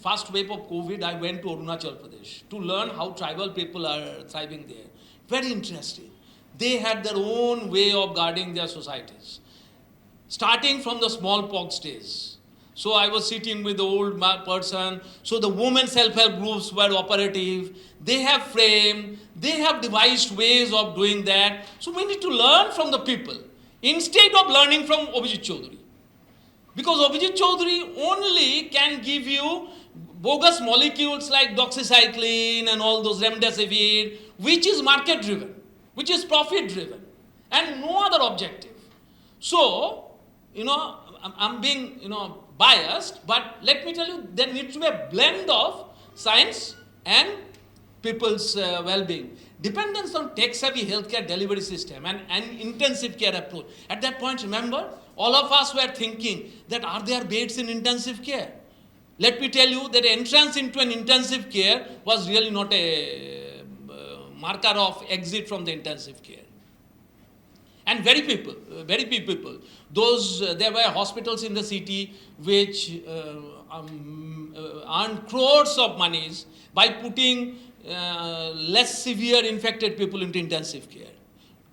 first wave of COVID, I went to Arunachal Pradesh to learn how tribal people are thriving there. Very interesting. They had their own way of guarding their societies, starting from the smallpox days. So I was sitting with the old person. So the women self-help groups were operative. They have framed. They have devised ways of doing that. So we need to learn from the people instead of learning from Abhijit Chaudhary. Because Abhijit Chaudhary only can give you bogus molecules like doxycycline and all those remdesivir, which is market-driven, which is profit-driven, and no other objective. So, I'm being, biased, but let me tell you, there needs to be a blend of science and people's well-being. Dependence on tech-savvy healthcare delivery system and intensive care approach. At that point, remember, all of us were thinking that, are there beds in intensive care? Let me tell you that entrance into an intensive care was really not a marker of exit from the intensive care. And very few people. There were hospitals in the city which earned crores of monies by putting less severe infected people into intensive care.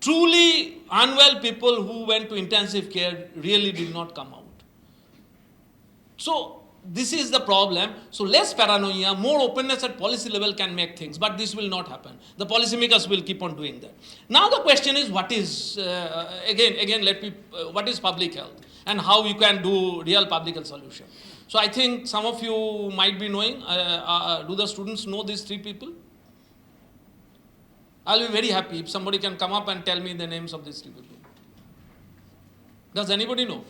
Truly unwell people who went to intensive care really did not come out. So this is the problem. So less paranoia, more openness at policy level can make things, but this will not happen. The policymakers will keep on doing that. Now the question is, what is, what is public health and how you can do real public health solution? So I think some of you might be knowing, do the students know these three people? I'll be very happy if somebody can come up and tell me the names of these three people. Does anybody know?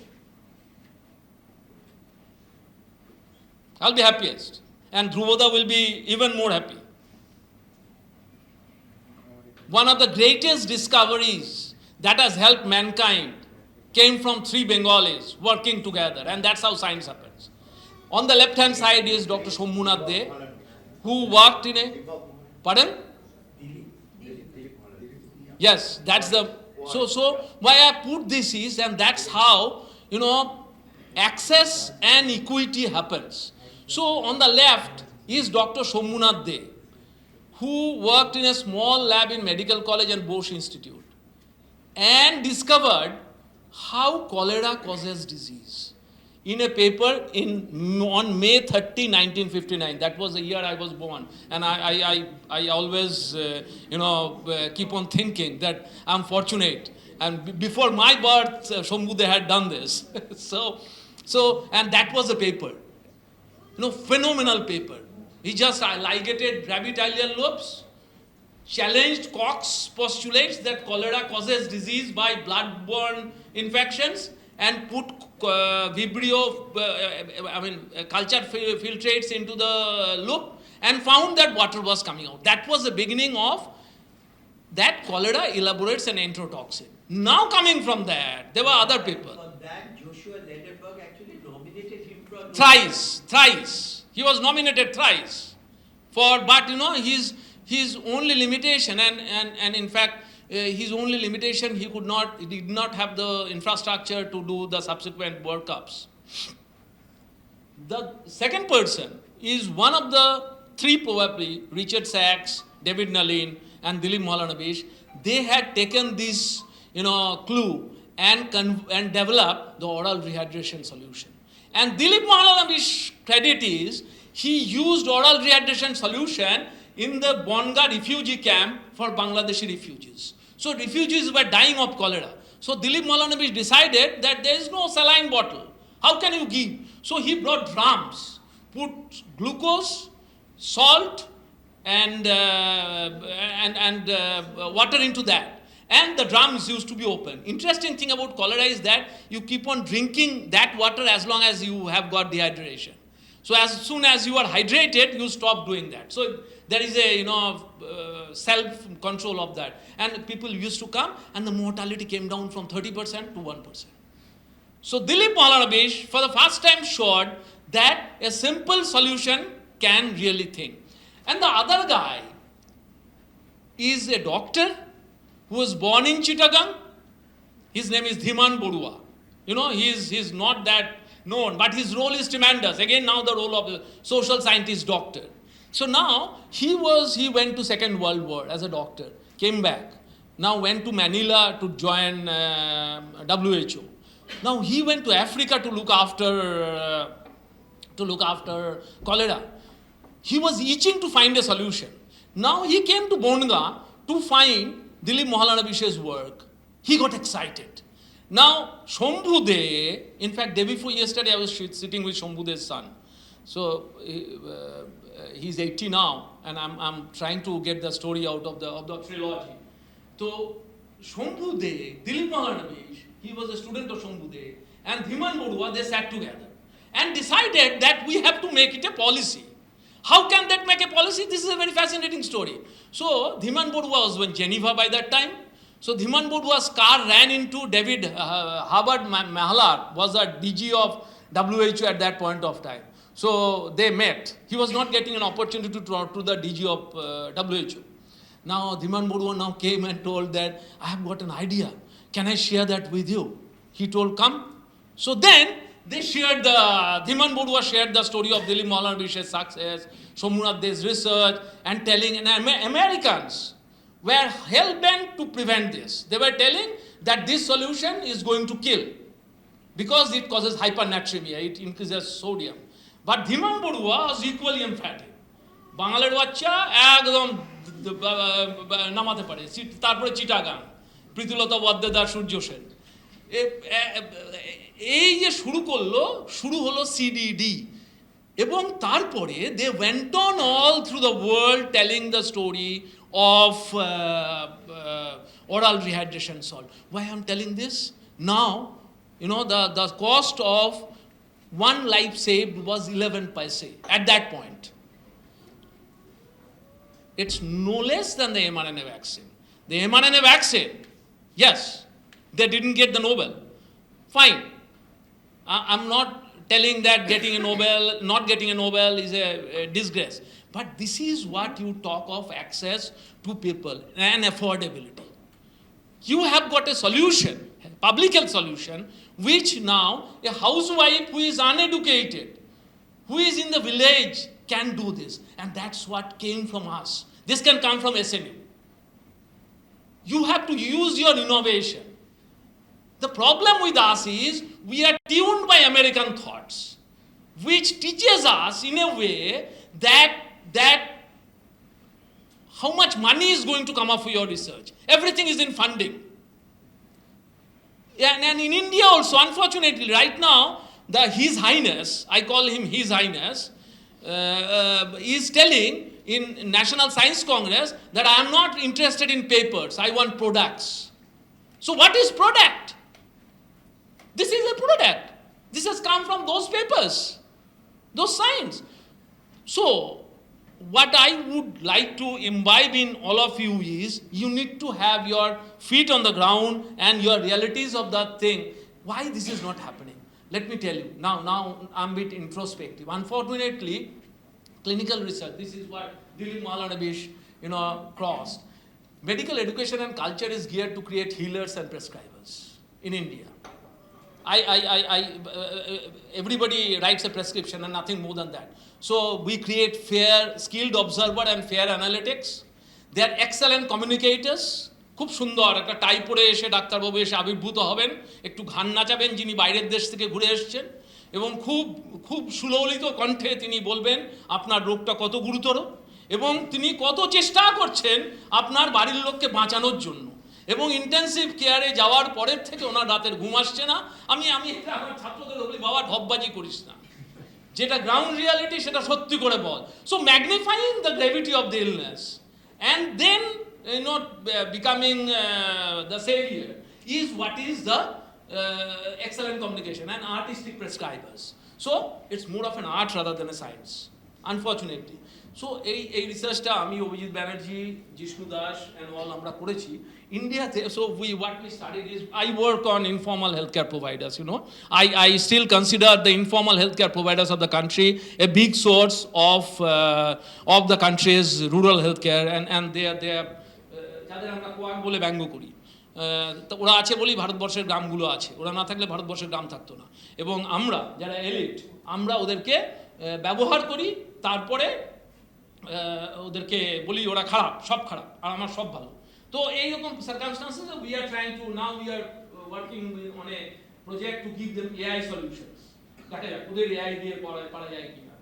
I'll be happiest. And Dhruvoda will be even more happy. One of the greatest discoveries that has helped mankind came from three Bengalis working together, and that's how science happens. On the left hand side is Dr. Shambhunath De, who worked in a, pardon? Yes, that's the, so why I put this is, and that's how, access and equity happens. So on the left is Dr. Shambhunath De, who worked in a small lab in Medical College and Bosch Institute and discovered how cholera causes disease in a paper on May 30, 1959. That was the year I was born. And I always, keep on thinking that I'm fortunate. And before my birth, Shambhu De had done this. And that was a paper. Phenomenal paper. He just ligated rabbit lobes, challenged Koch's postulates that cholera causes disease by blood-borne infections, and put Vibrio, culture filtrates into the loop, and found that water was coming out. That was the beginning of that cholera elaborates an enterotoxin. Now coming from that, there were other people. For that, Joshua Lederberg actually nominated him for... Thrice. He was nominated thrice. But his only limitation, and in fact, his only limitation, he did not have the infrastructure to do the subsequent World Cups. The second person is one of the three probably, Richard Sachs, David Nalin, and Dilip Maulanabish. They had taken this, clue and developed the oral rehydration solution. And Dilip Maulanabish credit is, he used oral rehydration solution in the Bonga refugee camp for Bangladeshi refugees. So refugees were dying of cholera. So Dilip Maulanabish decided that there is no saline bottle. How can you give? So he brought drums, put glucose, salt, and water into that. And the drums used to be open. Interesting thing about cholera is that you keep on drinking that water as long as you have got dehydration. So as soon as you are hydrated, you stop doing that. So there is a self-control of that. And people used to come, and the mortality came down from 30% to 1%. So Dilip Maulanabish, for the first time, showed that a simple solution can really think. And the other guy is a doctor who was born in Chittagong. His name is Dhiman Borua. He's not that known, but his role is tremendous. Again, now the role of the social scientist doctor. So now he went to Second World War as a doctor, came back, now went to Manila to join WHO. Now he went to Africa to look after cholera. He was itching to find a solution. Now he came to Bonga to find Dilip Maulanabish work. He got excited. Now Shambhu De, in fact, day before yesterday I was sitting with Shambhu De's son. So he's 80 now, and I'm trying to get the story out of the trilogy. So Shambhu De, Dilip Maulanabish, he was a student of Shambhu De, and Dhiman Borua, they sat together and decided that we have to make it a policy. How can that make a policy? This is a very fascinating story. So Dhiman Borua was in Geneva by that time. So Dhiman Borua's car ran into David Hubbard Mahlar, was a DG of WHO at that point of time. So they met. He was not getting an opportunity to talk to the DG of WHO. Now Dhiman Borua now came and told that, I have got an idea. Can I share that with you? He told, come. So then they shared Dhiman Borua shared the story of Dilip Maulanabish's success, Shambhunath De's research, and telling, and Americans were hell-bent to prevent this. They were telling that this solution is going to kill because it causes hypernatremia, it increases sodium. But Dhimam Borua was equally emphatic. বাঙালের বাচ্চা একদম নামাতে পারে, তারপরে চিটাগাং, প্রীতিলতা ওয়াদ্দেদার, সূর্য সেন, এই যে শুরু হলো CDD, এবং তারপরে they went on all through the world telling the story of oral rehydration salt. Why I'm telling this? Now, you know, the cost of one life saved was 11 paise at that point. It's no less than the mRNA vaccine. The mRNA vaccine, yes, they didn't get the Nobel. Fine. I'm not telling that not getting a Nobel is a disgrace. But this is what you talk of access to people and affordability. You have got a solution, a public health solution, which now a housewife who is uneducated, who is in the village, can do this. And that's what came from us. This can come from SNU. You have to use your innovation. The problem with us is we are tuned by American thoughts, which teaches us in a way that how much money is going to come up for your research. Everything is in funding. And in India also, unfortunately, right now, His Highness, I call him His Highness, is telling in National Science Congress that I am not interested in papers, I want products. So what is product? This is a product. This has come from those papers, those science. So, what I would like to imbibe in all of you is, you need to have your feet on the ground and your realities of the thing. Why this is not happening? Let me tell you. Now I'm a bit introspective. Unfortunately, clinical research, this is what Dilip Malanabish, crossed. Medical education and culture is geared to create healers and prescribers in India. Everybody writes a prescription and nothing more than that. So we create fair, skilled observer and fair analytics. They are excellent communicators. খুব সুন্দর একটা টাই পরে এসে ডাক্তারবাবু এসে আবির্ভূত হবেন, একটু ঘান নাচাবেন যিনি বাইরের দেশ থেকে ঘুরে এসছেন, এবং খুব সুললিত কণ্ঠে তিনি বলবেন আপনার রোগটা কত গুরুতর এবং তিনি কত চেষ্টা করছেন আপনার বাড়ির লোককে বাঁচানোর জন্য। এবং ইন্টেন্সিভ কেয়ারে যাওয়ার পরের থেকে ওনার রাতের ঘুম আসছে না। আমি এটা আমার ছাত্রদের বলি, বাবা ঢপবাজি করিস না, যেটা গ্রাউন্ড রিয়ালিটি সেটা সত্যি করে বল। So magnifying the gravity of the illness and then becoming the savior is what is the excellent communication and artistic prescribers. So it's more of an art rather than a science, unfortunately. So এই রিসার্চটা আমি Abhijit Banerjee, Jishnu Das and all আমরা করেছি ইন্ডিয়াতে। So what we studied is, I work on informal healthcare providers, I still consider the informal healthcare providers of the country a big source of the country's rural healthcare, and they are যাদের আমরা quack বলে ব্যঙ্গ করি, তো ওরা আছে বলেই ভারতবর্ষের গ্রামগুলো আছে, ওরা না থাকলে ভারতবর্ষের গ্রাম থাকতো না। এবং আমরা যারা এলিট, আমরা ওদেরকে ব্যবহার করি, তারপরে ওদেরকে বলি ওরা খারাপ, সব খারাপ আর আমার সব ভালো। তো এইরকম circumstances we are trying to, now we are working on a project to give them AI solutions. কাটে যাক ওদের এআই দিয়ে পারা যায় কিনা,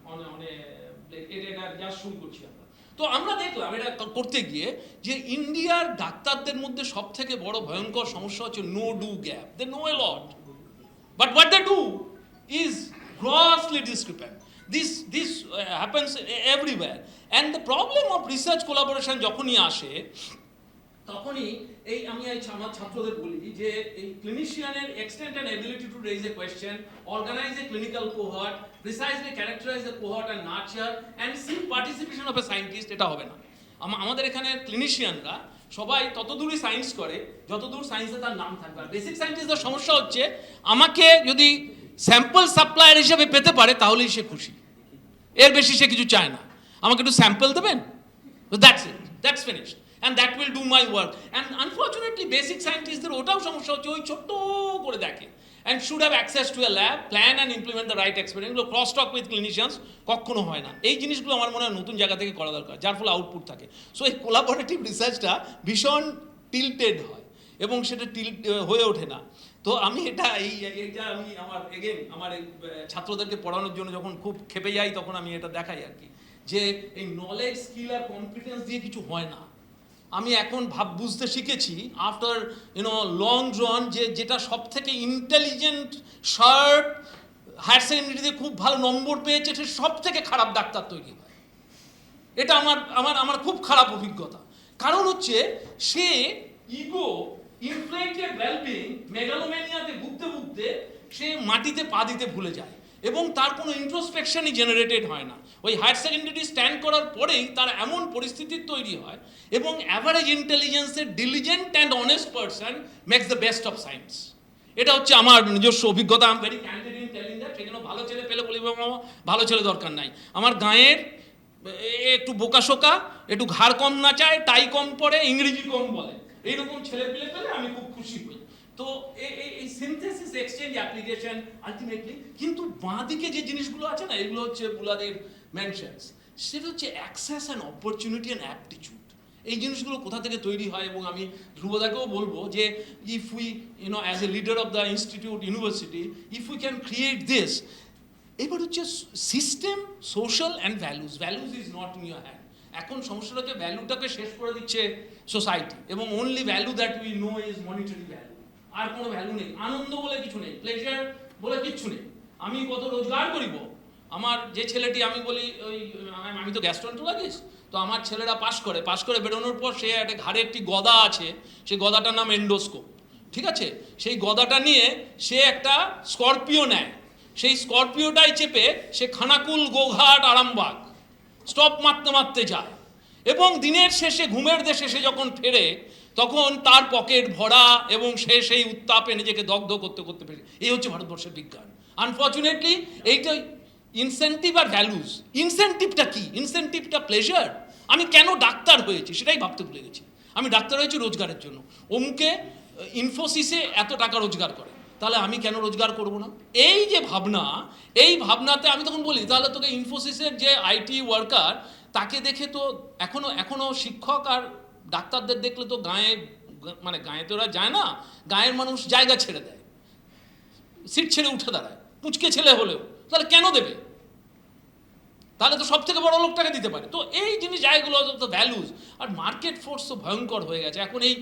এটা যা শুরু করছি আমরা। তো আমরা দেখলাম এটা করতে গিয়ে যে ইন্ডিয়ার ডাক্তারদের মধ্যে সব থেকে বড় ভয়ঙ্কর সমস্যা হচ্ছে know do gap. They know a lot, but what they do is grossly discrepant. This happens everywhere, and the problem of research collaboration যখনই আসে তখনই আমি আমার ছাত্রদের বলি যে এই ক্লিনিশিয়ানের extent and ability to raise a question, organize a clinical cohort, precisely characterize a cohort and nurture and see participation of a scientist, এটা হবে না। আমাদের এখানে ক্লিনিশিয়ানরা সবাই ততদূরই সায়েন্স করে যতদূর সায়েন্সে তার নাম থাকবে। আর বেসিক সায়েন্টিস্টদের সমস্যা হচ্ছে আমাকে যদি স্যাম্পল সাপ্লায়ার হিসেবে পেতে পারে তাহলেই সে খুশি, এর বেশি সে কিছু চায় না। আমাকে একটু স্যাম্পল দেবেন, that's it, that's finished, and that will do my work. And unfortunately basic scientistদের ওটাও সমস্যা হচ্ছে, ওই ছোট্ট করে দেখে, and should have access to a lab, plan and implement the right experiment. Cross talk with clinicians কখনো হয় না। এই জিনিসগুলো আমার মনে হয় নতুন জায়গা থেকে করা দরকার, যার ফলে আউটপুট থাকে। সো এই কোলাবোরেটিভ রিসার্চটা ভীষণ টিল্টেড হয় এবং সেটা হয়ে ওঠে না। তো আমি এইটা আমি আমার এই ছাত্রদেরকে পড়ানোর জন্য যখন খুব খেপে যাই তখন আমি এটা দেখাই আর কি, যে এই নলেজ, স্কিল আর কম্পিটেন্স দিয়ে কিছু হয় না। আমি এখন বুঝতে শিখেছি আফটার লং ড্রন, যেটা সব থেকে ইন্টেলিজেন্ট, শার্প, হায়ার সেকেন্ডারিতে খুব ভালো নম্বর পেয়েছে, সে সব থেকে খারাপ ডাক্তার তৈরি হয়। এটা আমার খুব খারাপ অভিজ্ঞতা। কারণ হচ্ছে সে ইগো, ইনফ্লেটেড ওয়েলবিং, মেগালোম্যানিয়াতে ভুগতে ভুগতে সে মাটিতে পা দিতে ভুলে যায় এবং তার কোনো ইন্ট্রোস্পেকশনই জেনারেটেড হয় না। ওই হায়ার সেকেন্ডারি স্ট্যান্ড করার পরেই তার এমন পরিস্থিতির তৈরি হয়, এবং অ্যাভারেজ ইন্টেলিজেন্সের diligent and honest person makes the best of science. এটা হচ্ছে আমার নিজস্ব অভিজ্ঞতা। I am very candid in telling that. সেই জন্য ভালো ছেলে পেলে বলি বাবা ভালো ছেলে দরকার নাই। আমার গাঁয়ের একটু বোকাশোকা, একটু ঘাড় কম নাচায়, টাই কম পরে, ইংরেজি কম বলে, এইরকম ছেলে পেলে পেলে আমি খুব খুশি হই। তো এই সিনথেসিস, এক্সচেঞ্জ, অ্যাপ্লিকেশন আলটিমেটলি। কিন্তু বাঁ দিকে যে জিনিসগুলো আছে না, এগুলো হচ্ছে বুলাদের মেনশনস, সেটা হচ্ছে access and opportunity and aptitude. এই জিনিসগুলো কোথা থেকে তৈরি হয়, এবং আমি ধ্রুবদাকেও বলবো যে if we as a leader of the institute, university, if we can create this. এবার হচ্ছে system, social and values. Values is not in your hand. এখন সমস্যাটাকে, ভ্যালুটাকে শেষ করে দিচ্ছে সোসাইটি, এবং only value that we know is monetary value. আর কোনো ভ্যালু নেই, আনন্দ বলে কিছু নেই, প্লেজার বলে কিচ্ছু নেই। আমি কত রোজগার করিব, আমার যে ছেলেটি, আমি বলি আমি তো গ্যাস্ট্রোএন্টারোলজিস্ট, তো আমার ছেলেরা পাশ করে বেরোনোর পর সে একটা ঘাড়ে একটি গদা আছে, সেই গদাটার নাম এন্ডোস্কোপ, ঠিক আছে? সেই গদাটা নিয়ে সে একটা স্করপিও নেয়, সেই স্করপিওটাই চেপে সে খানাকুল, গোঘাট, আরামবাগ স্টপ মারতে মারতে যায়, এবং দিনের শেষে ঘুমের দেশে সে যখন ফেরে তখন তার পকেট ভরা, এবং সে সেই উত্তাপে নিজেকে দগ্ধ করতে করতে পেরে। এই হচ্ছে ভারতবর্ষের বিজ্ঞান। আনফর্চুনেটলি এইটাই ইনসেন্টিভ আর ভ্যালুজ। ইনসেন্টিভটা কি? ইনসেন্টিভটা প্লেজার। আমি কেন ডাক্তার হয়েছি সেটাই ভাবতে ভুলে গেছি। আমি ডাক্তার হয়েছি রোজগারের জন্য। অমুকে ইনফোসিসে এত টাকা রোজগার করে, তাহলে আমি কেন রোজগার করব না? এই যে ভাবনা, এই ভাবনাতে আমি তখন বলি, তাহলে তোকে ইনফোসিসের যে আইটি ওয়ার্কার, তাকে দেখে তো এখনো শিক্ষক আর ডাক্তারদের দেখলে তো গাঁয়ে তো ওরা যায় না, গাঁয়ের মানুষ জায়গা ছেড়ে দেয়, সিট ছেড়ে উঠে দাঁড়ায়, পুচকে ছেলে হলেও। তাহলে কেন দেবে? তাহলে তো সব থেকে বড় লোকটাকে দিতে পারে। তো এই জিনিস জায়গাগুলো তো ভ্যালুজ। আর মার্কেট ফোর্স তো ভয়ঙ্কর হয়ে গেছে এখন। এই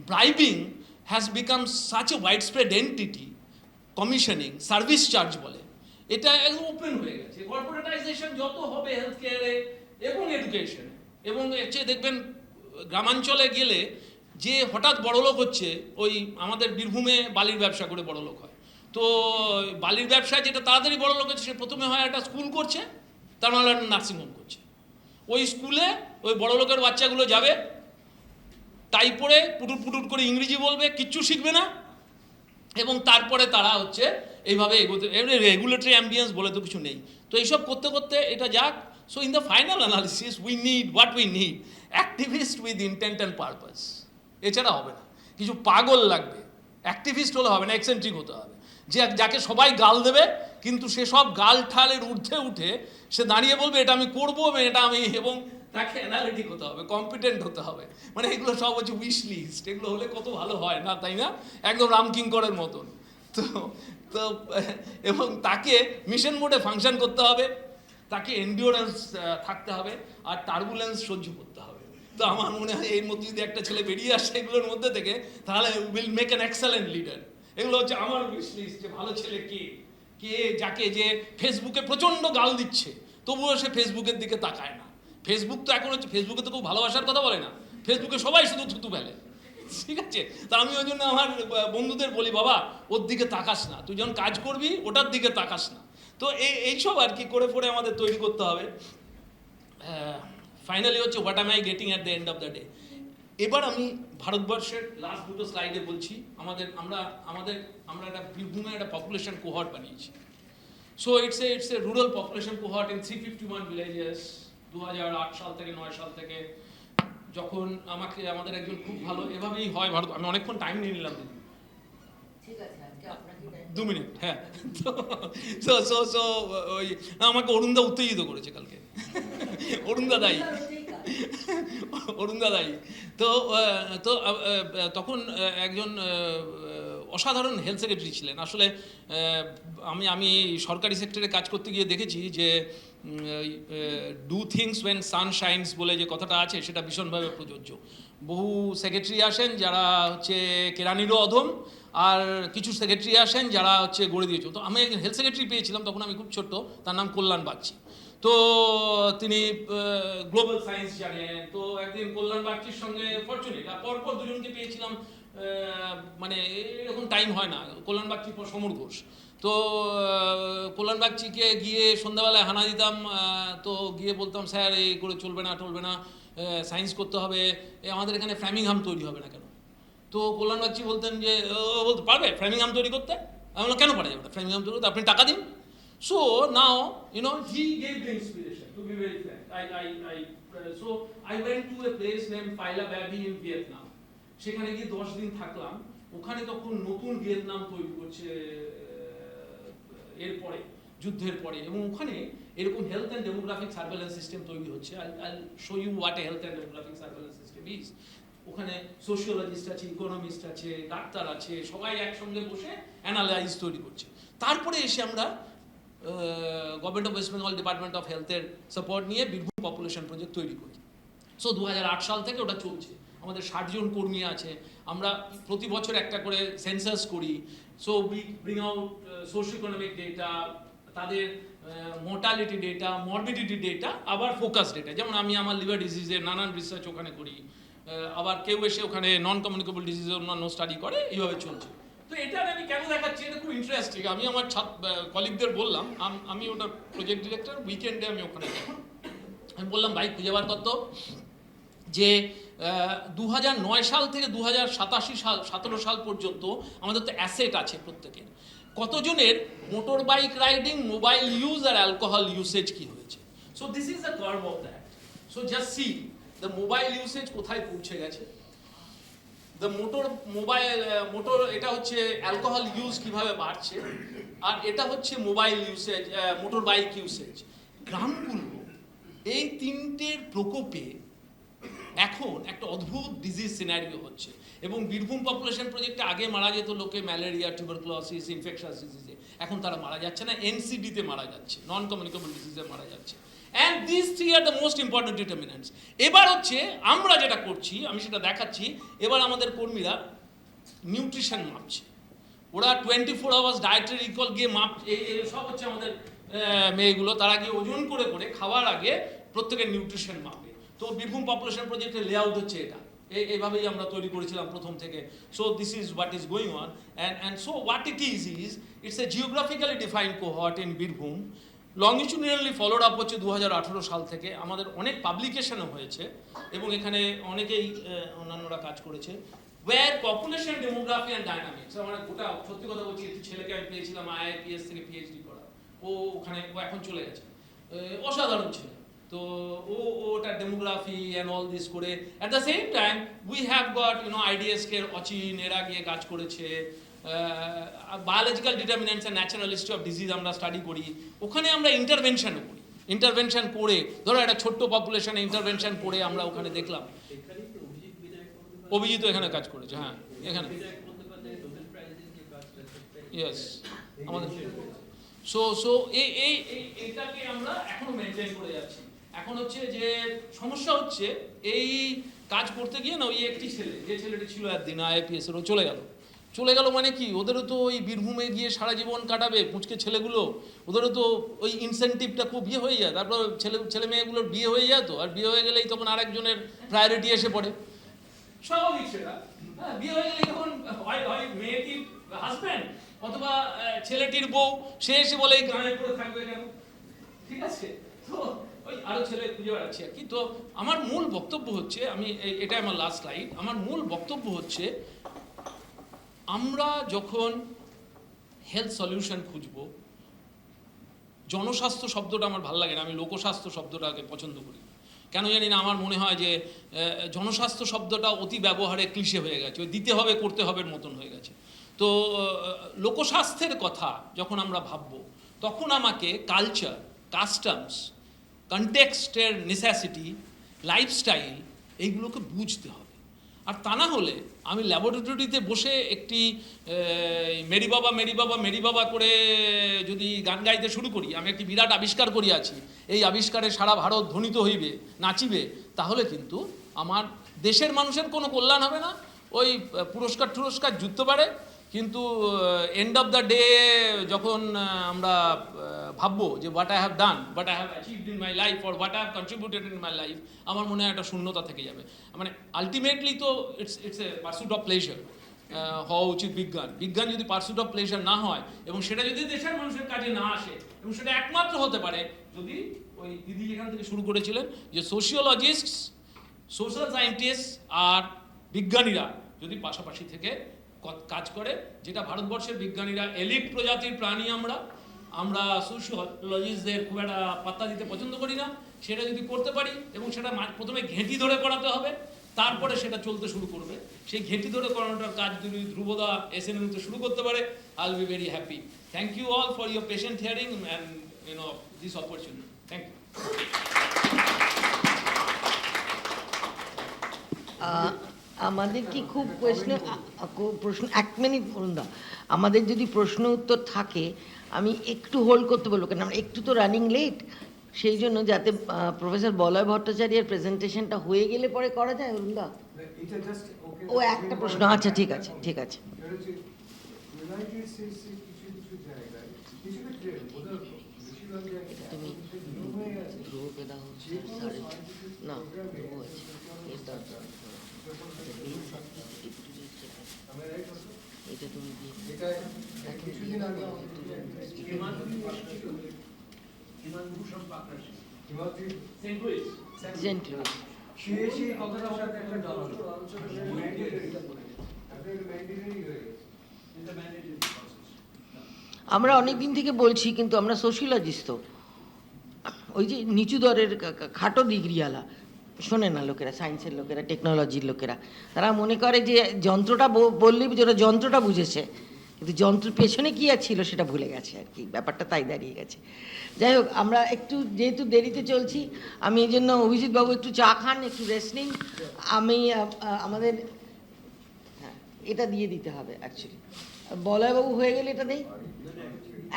bribing has become such a widespread entity. Commissioning, service charge বলে, এটা একদম ওপেন হয়ে গেছে। কর্পোরেটাইজেশন যত হবে হেলথ কেয়ারে এবং এডুকেশনে, এবং দেখবেন গ্রামাঞ্চলে গেলে যে হঠাৎ বড়লোক হচ্ছে, ওই আমাদের বীরভূমে বালির ব্যবসা করে বড়লোক হয়। তো বালির ব্যবসায় যেটা তাড়াতাড়ি বড়লোক হচ্ছে, সে প্রথমে হয় একটা স্কুল করছে, তার মানে একটা নার্সিংহোম করছে। ওই স্কুলে ওই বড়লোকের বাচ্চাগুলো যাবে, টাই পরে পুটুট করে ইংরেজি বলবে, কিচ্ছু শিখবে না, এবং তারপরে তারা হচ্ছে এইভাবে এগোতে। রেগুলেটরি অ্যাম্বিয়েন্স বলে তো কিছু নেই। তো এইসব করতে করতে এটা যাক। So in the final analysis we need activist with intent and purpose. এছাড়া হবে না। কিছু পাগল লাগবে। অ্যাক্টিভিস্ট হলে হবে না, এক্সেন্ট্রিক হতে হবে, যাকে সবাই গাল দেবে, কিন্তু সে সব গাল ঠালের ঊর্ধ্বে উঠে সে দাঁড়িয়ে বলবে এটা আমি করবো, এবং তাকে অ্যানালিটিক হতে হবে, কম্পিটেন্ট হতে হবে। মানে এগুলো সব হচ্ছে উইশ লিস্ট। এগুলো হলে কত ভালো হয় না, তাই না? একদম রামকিঙ্করের মতন। তো তো এবং তাকে মিশন মোডে ফাংশন করতে হবে, তাকে এন্ডিওরেন্স থাকতে হবে, আর টার্বুলেন্স সহ্য করতে হবে। তো আমার মনে হয় এর মধ্যে যদি একটা ছেলে বেরিয়ে আসে এগুলোর মধ্যে থেকে, তাহলে will make an excellent leader. এগুলো হচ্ছে আমার উইশ লিস্ট, যে ভালো ছেলে কে যাকে যে ফেসবুকে প্রচণ্ড গাল দিচ্ছে তবুও সে ফেসবুকের দিকে তাকায় না। ফেসবুক তো এখন হচ্ছে, ফেসবুকে তো খুব ভালোবাসার কথা বলে না, ফেসবুকে সবাই শুধু থুতু ফেলে, ঠিক আছে? তা আমি ওই জন্য আমার বন্ধুদের বলি, বাবা ওর দিকে তাকাস না, তুই যখন কাজ করবি ওটার দিকে তাকাস না। তো এইসব আর কি করে পরে আমাদের তৈরি করতে হবে। ফাইনালি হচ্ছে what M I getting at the end of the day. এবার আমি ভারতবর্ষের লাস্ট দুটো স্লাইডে বলছি, আমরা একটা বীরভূমে একটা পপুলেশন কোহর্ট বানিয়েছি। So it's a rural population cohort in 351 villages. 2008 সাল থেকে 9 সাল থেকে, যখন আমাদের একজন খুব ভালো, এভাবেই হয় ভারত। আমি অনেকক্ষণ টাইম নিয়ে নিলাম, ঠিক আছে, আজকে আপনাকে 2 মিনিট। হ্যাঁ, তো ওই আমাকে অরুণদা উত্তেজিত করেছে কালকে। অরুণদা দায়ী। তো তখন একজন অসাধারণ হেলথ সেক্রেটারি ছিলেন। আসলে আমি সরকারি সেক্টরে কাজ করতে গিয়ে দেখেছি যে do things when sun shines বলে যে কথাটা আছে সেটা ভীষণভাবে প্রযোজ্য। বহু সেক্রেটারি আসেন যারা হচ্ছে কেরানিরও অধম, আর কিছু সেক্রেটারি আসেন যারা হচ্ছে গড়ে দিয়েছে। তো আমি একজন হেলথ সেক্রেটারি পেয়েছিলাম, তখন আমি খুব ছোট্ট, তার নাম কল্যাণ বাগচি। তো তিনি গ্লোবাল সায়েন্স জানেন। তো একদিন কল্যাণ বাগচির সঙ্গে ফরচুনেট পরপর দুজনকে পেয়েছিলাম, মানে এরকম টাইম হয় না। কল্যাণ বাগচির পর সমর ঘোষ। তো কল্যাণ বাগচিকে গিয়ে সন্ধ্যাবেলায় হানা দিতাম, তো গিয়ে বলতাম স্যার এই করে চলবে না, সায়েন্স করতে হবে, আমাদের এখানে ফ্র্যামিংহাম তৈরি হবে না কেন? তো কল্যাণ বাগচি বলতেন যে বলতে পারবে ফ্র্যামিংহাম তৈরি করতে? আমি বললাম কেন পারা যাবে না ফ্র্যামিংহাম তৈরি করতে, আপনি টাকা দিন। So now, he gave the inspiration, to be very frank. So I went to a place named Phaila Babi in Vietnam. সেখানে গিয়ে 10 দিন থাকলাম। ওখানে তখন নতুন ভিয়েতনাম তৈরি করছে এরপরে, যুদ্ধের পরে, এবং ওখানে এরকম health and demographic surveillance system তৈরি হচ্ছে। I'll show you what a health and demographic surveillance system is. ওখানে সোশিওলজিস্ট আছে, ইকোনমিস্ট আছে, ডাক্তার আছে, সবাই একসঙ্গে বসে অ্যানালাইজ তৈরি করছে। তারপরে এসে আমরা government of West Bengal department of হেলথের সাপোর্ট নিয়ে বীরভূম পপুলেশন প্রজেক্ট তৈরি করি। সো 2008 সাল থেকে ওটা চলছে। আমাদের 60 জন কর্মী আছে। আমরা প্রতি বছর একটা করে সেন্সাস করি। So we bring out socio economic data, তাদের মোর্টালিটি ডেটা, মরবিডিটি ডেটা, আবার ফোকাস ডেটা। যেমন আমি আমার লিভার ডিজিজের নানান রিসার্চ ওখানে করি, আবার কেউ এসে ওখানে নন কমিউনিকেবল ডিজিজের অন্যান্য স্টাডি করে, এইভাবে চলছে। তো এটা আমি কেন দেখাচ্ছি, এটা খুব ইন্টারেস্টিং। আমি আমার কলিগদের বললাম, আমি ওটা প্রজেক্ট ডিরেক্টর, উইকেন্ডে আমি ওখানে যাই। আমি বললাম ভাই খুঁজে বার করতো যে 2009 সাল থেকে 2017 সাল পর্যন্ত আমাদের তো অ্যাসেট আছে প্রত্যেকের, কতজনের motor bike riding, mobile use আর অ্যালকোহল ইউসেজ কি হয়েছে। So this is the curve of that. So just see the mobile usage কোথায় পৌঁছে গেছে, দ্য মোটর এটা হচ্ছে অ্যালকোহল ইউজ কিভাবে বাড়ছে, আর এটা হচ্ছে mobile usage, motor bike usage. গ্রামগুলো এই তিনটের প্রকোপে এখন একটা অদ্ভুত ডিজিজ সিনারিও হচ্ছে। এবং বীরভূম পপুলেশন প্রজেক্টে আগে মারা যেত লোকে ম্যালেরিয়া, টিউবারকুলোসিস, ইনফেকশাস ডিজিজে, এখন তারা মারা যাচ্ছে না, এনসিডিতে মারা যাচ্ছে, নন কমিউনিকেবল ডিজিজে মারা যাচ্ছে। And this three are the most important determinants. এবার হচ্ছে আমরা যেটা করছি, আমি সেটা দেখাচ্ছি। এবার আমাদের কর্মীরা নিউট্রিশন মাপছে, ওরা 24 আওয়ার্স ডায়েটারি রিকল গিয়ে সব হচ্ছে আমাদের মেয়েগুলো, তারা গিয়ে ওজন করে করে খাওয়ার আগে প্রত্যেকের নিউট্রিশন মাপে। তো বীরভূম পপুলেশন প্রজেক্টের লেআউট হচ্ছে এটা, এইভাবেই আমরা তৈরি করেছিলাম প্রথম থেকে। So this is what is going on, and so what it is it's a geographically defined cohort in Birbhum. Longitudinally followed up হচ্ছে 2018 সাল থেকে। আমাদের অনেক পাবলিকেশনও হয়েছে এবং এখানে অনেকেই অন্যান্যরা কাজ করেছে। War population, demography and dynamics. আমার গোটা সত্যি কথা বলছি, একটি ছেলেকে আমি পেয়েছিলাম IIPS থেকে PhD করা, ও এখন চলে গেছে, অসাধারণ ছেলে। তো ওটা ডেমোগ্রাফি অ্যান্ড অল দিস করে, at the same time we have got IDSK অচিন, এরা গিয়ে কাজ করেছে। Biological determinants and natural history of disease আমরা স্টাডি করি। ওখানে আমরা ইন্টারভেনশনও করি। ইন্টারভেনশন করে, ধরো একটা ছোট্ট পপুলেশনে ইন্টারভেনশন করে আমরা ওখানে দেখলাম। অভিজিৎ এখানে কাজ করেছে, হ্যাঁ এখানে, ইয়েস আমাদের। সো এইটাকে আমরা এখনো মেনটেন করে যাচ্ছি। এখন হচ্ছে যে সমস্যা হচ্ছে, এই কাজ করতে গিয়ে না, ওই একটি ছেলে, যে ছেলেটি ছিল একদিন IIPS এর, ও চলে গেল মানে কি, ওদেরও তো ওই বীরভূমে গিয়ে সারা জীবন কাটাবে, পুঁচকে ছেলেগুলো, ওদেরও তো ওই ইনসেন্টিভটা খুব হয়ে যায়। তারপর ছেলে মেয়েগুলোর বিয়ে হয়ে যায়, তো আর বিয়ে হয়ে গেলেই তখন আরেকজনের প্রায়োরিটি এসে পড়ে, স্বাভাবিক সেটা। হ্যাঁ, বিয়ে হয়ে গেলেই তখন হয় মেয়েটির হাজব্যান্ড অথবা ছেলেটির বউ, সে এসে বলে এই গানে পড়ে থাকবে কেন, ঠিক আছে। তো ওই আরো ছেলে খুঁজে বেড়াচ্ছি আর কি। তো আমার মূল বক্তব্য হচ্ছে, আমি এটা আমার লাস্ট স্লাইড, আমার মূল বক্তব্য হচ্ছে, আমরা যখন হেলথ সলিউশন খুঁজব, জনস্বাস্থ্য শব্দটা আমার ভালো লাগে না, আমি লোকস্বাস্থ্য শব্দটাকে পছন্দ করি। কেন জানি না, আমার মনে হয় যে জনস্বাস্থ্য শব্দটা অতি ব্যবহারে ক্লিশে হয়ে গেছে, ওই দিতে হবে করতে হবে মতন হয়ে গেছে। তো লোকস্বাস্থ্যের কথা যখন আমরা ভাববো, তখন আমাকে কালচার, কাস্টমস, কনটেক্সটের নেসেসিটি, লাইফস্টাইল, এইগুলোকে বুঝতে হবে। আর তা না হলে আমি ল্যাবরেটরিতে বসে একটি মেরি বাবা মেরি বাবা মেরি বাবা করে যদি গান গাইতে শুরু করি, আমি একটি বিরাট আবিষ্কার করিয়াছি, এই আবিষ্কারে সারা ভারত ধ্বনিত হইবে, নাচিবে, তাহলে কিন্তু আমার দেশের মানুষের কোনো কল্যাণ হবে না। ওই পুরস্কার জুটতে পারে, কিন্তু এন্ড অফ দ্য ডে যখন আমরা ভাববো যে what I have done, what I have achieved in my life, or what I have contributed in my life, আমার মনে হয় একটা শূন্যতা থেকে যাবে। মানে আলটিমেটলি তো it's a pursuit of pleasure হওয়া উচিত বিজ্ঞান। বিজ্ঞান যদি পারসুট অফ প্লেজার না হয় এবং সেটা যদি দেশের মানুষের কাজে না আসে, এবং সেটা একমাত্র হতে পারে যদি ওই দিদি যেখান থেকে শুরু করেছিলেন যে সোশিওলজিস্টস, সোশ্যাল সায়েন্টিস্ট আর বিজ্ঞানীরা যদি পাশাপাশি থেকে কাজ করে, যেটা ভারতবর্ষের বিজ্ঞানীরা এলিট প্রজাতির প্রাণী, আমরা সোশিওলজিস্টদের খুব একটা পাত্তা দিতে পছন্দ করি না, সেটা যদি করতে পারি এবং সেটা প্রথমে ঘেঁটি ধরে করাতে হবে, তারপরে সেটা চলতে শুরু করবে, সেই ঘেঁটি ধরে করানোটার কাজ যদি ধ্রুবদা এসএনএমতে শুরু করতে পারে, I will be very happy. Thank you all for your patient hearing and this opportunity. Thank you. আমাদের কি খুব প্রশ্ন 1 মিনিট বলুন, আমাদের যদি প্রশ্ন উত্তর থাকে আমি একটু হোল্ড করতে বলবো, কারণ আমরা একটু তো রানিং লেট, সেই জন্য যাতে প্রফেসর বলয় ভট্টাচার্যের প্রেজেন্টেশনটা হয়ে গেলে পরে করা যায়। অরুণদা, ও একটা প্রশ্ন, আচ্ছা ঠিক আছে ঠিক আছে। তুমি ধ্রুবকে দাও না, ধ্রুব আছে এর দরকার, এটা তুমি দিয়ে আমরা অনেকদিন থেকে বলছি, কিন্তু আমরা সোশিওলজিস্ট তো ওই যে নিচু দরের খাটো ডিগ্রিওয়ালা শোনে না লোকেরা, সায়েন্সের লোকেরা, টেকনোলজির লোকেরা, তারা মনে করে যে যন্ত্রটা বললেই ওরা যন্ত্রটা বুঝেছে, কিন্তু যন্ত্রের পেছনে কী আর ছিল সেটা ভুলে গেছে আর কি, ব্যাপারটা তাই দাঁড়িয়ে গেছে। যাই হোক, আমরা একটু যেহেতু দেরিতে চলছি, আমি এই জন্য অভিজিৎবাবু একটু চা খান, একটু রেস্ট নিন। আমি আমাদের হ্যাঁ এটা দিয়ে দিতে হবে অ্যাকচুয়ালি, বলয়বাবু হয়ে গেলে এটা নেই,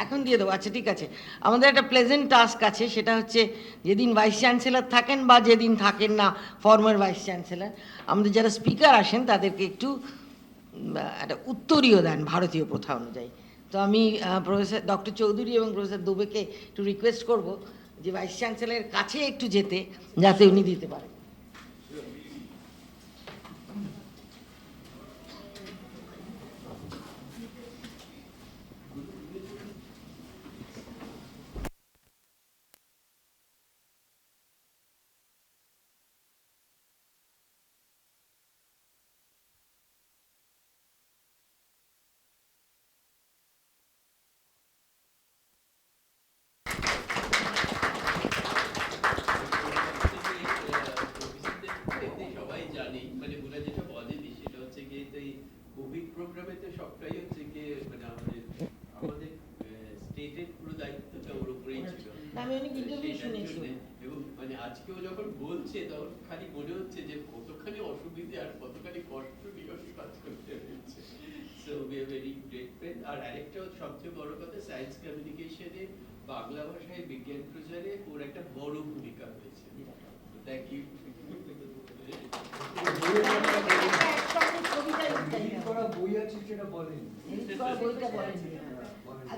এখন দিয়ে দেবো। আচ্ছা ঠিক আছে, আমাদের একটা প্লেজেন্ট টাস্ক আছে, সেটা হচ্ছে যেদিন ভাইস চ্যান্সেলর থাকেন বা যেদিন থাকেন না ফর্মার ভাইস চ্যান্সেলর, আমাদের যারা স্পিকার আসেন তাদেরকে একটু একটা উত্তরীয় দেন ভারতীয় প্রথা অনুযায়ী। তো আমি প্রফেসর ডক্টর চৌধুরী এবং প্রফেসর দুবেকে একটু রিকোয়েস্ট করব যে ভাইস চ্যান্সেলরের কাছে একটু যেতে, যাতে উনি দিতে পারেন। কোভিড প্রোগ্রামে তো সবটাই হচ্ছে গিয়ে মানে আমাদের স্টেটের পুরো দায়িত্বটা ওর উপরেই ছিল। আমি অনেক ইন্টারভিউ শুনেছি, এবং মানে আজকেও যখন বলছে তখন খালি মনে হচ্ছে যে কতখানি অসুবিধে আর কতখানি কষ্ট নিয়ে কাজ করতে হচ্ছে। So we are very grateful. আর আরেকটা সবচেয়ে বড় কথা, সায়েন্স কমিউনিকেশনে বাংলা ভাষায় বিজ্ঞান প্রচারে ওর একটা বড় ভূমিকা রয়েছে। Thank you.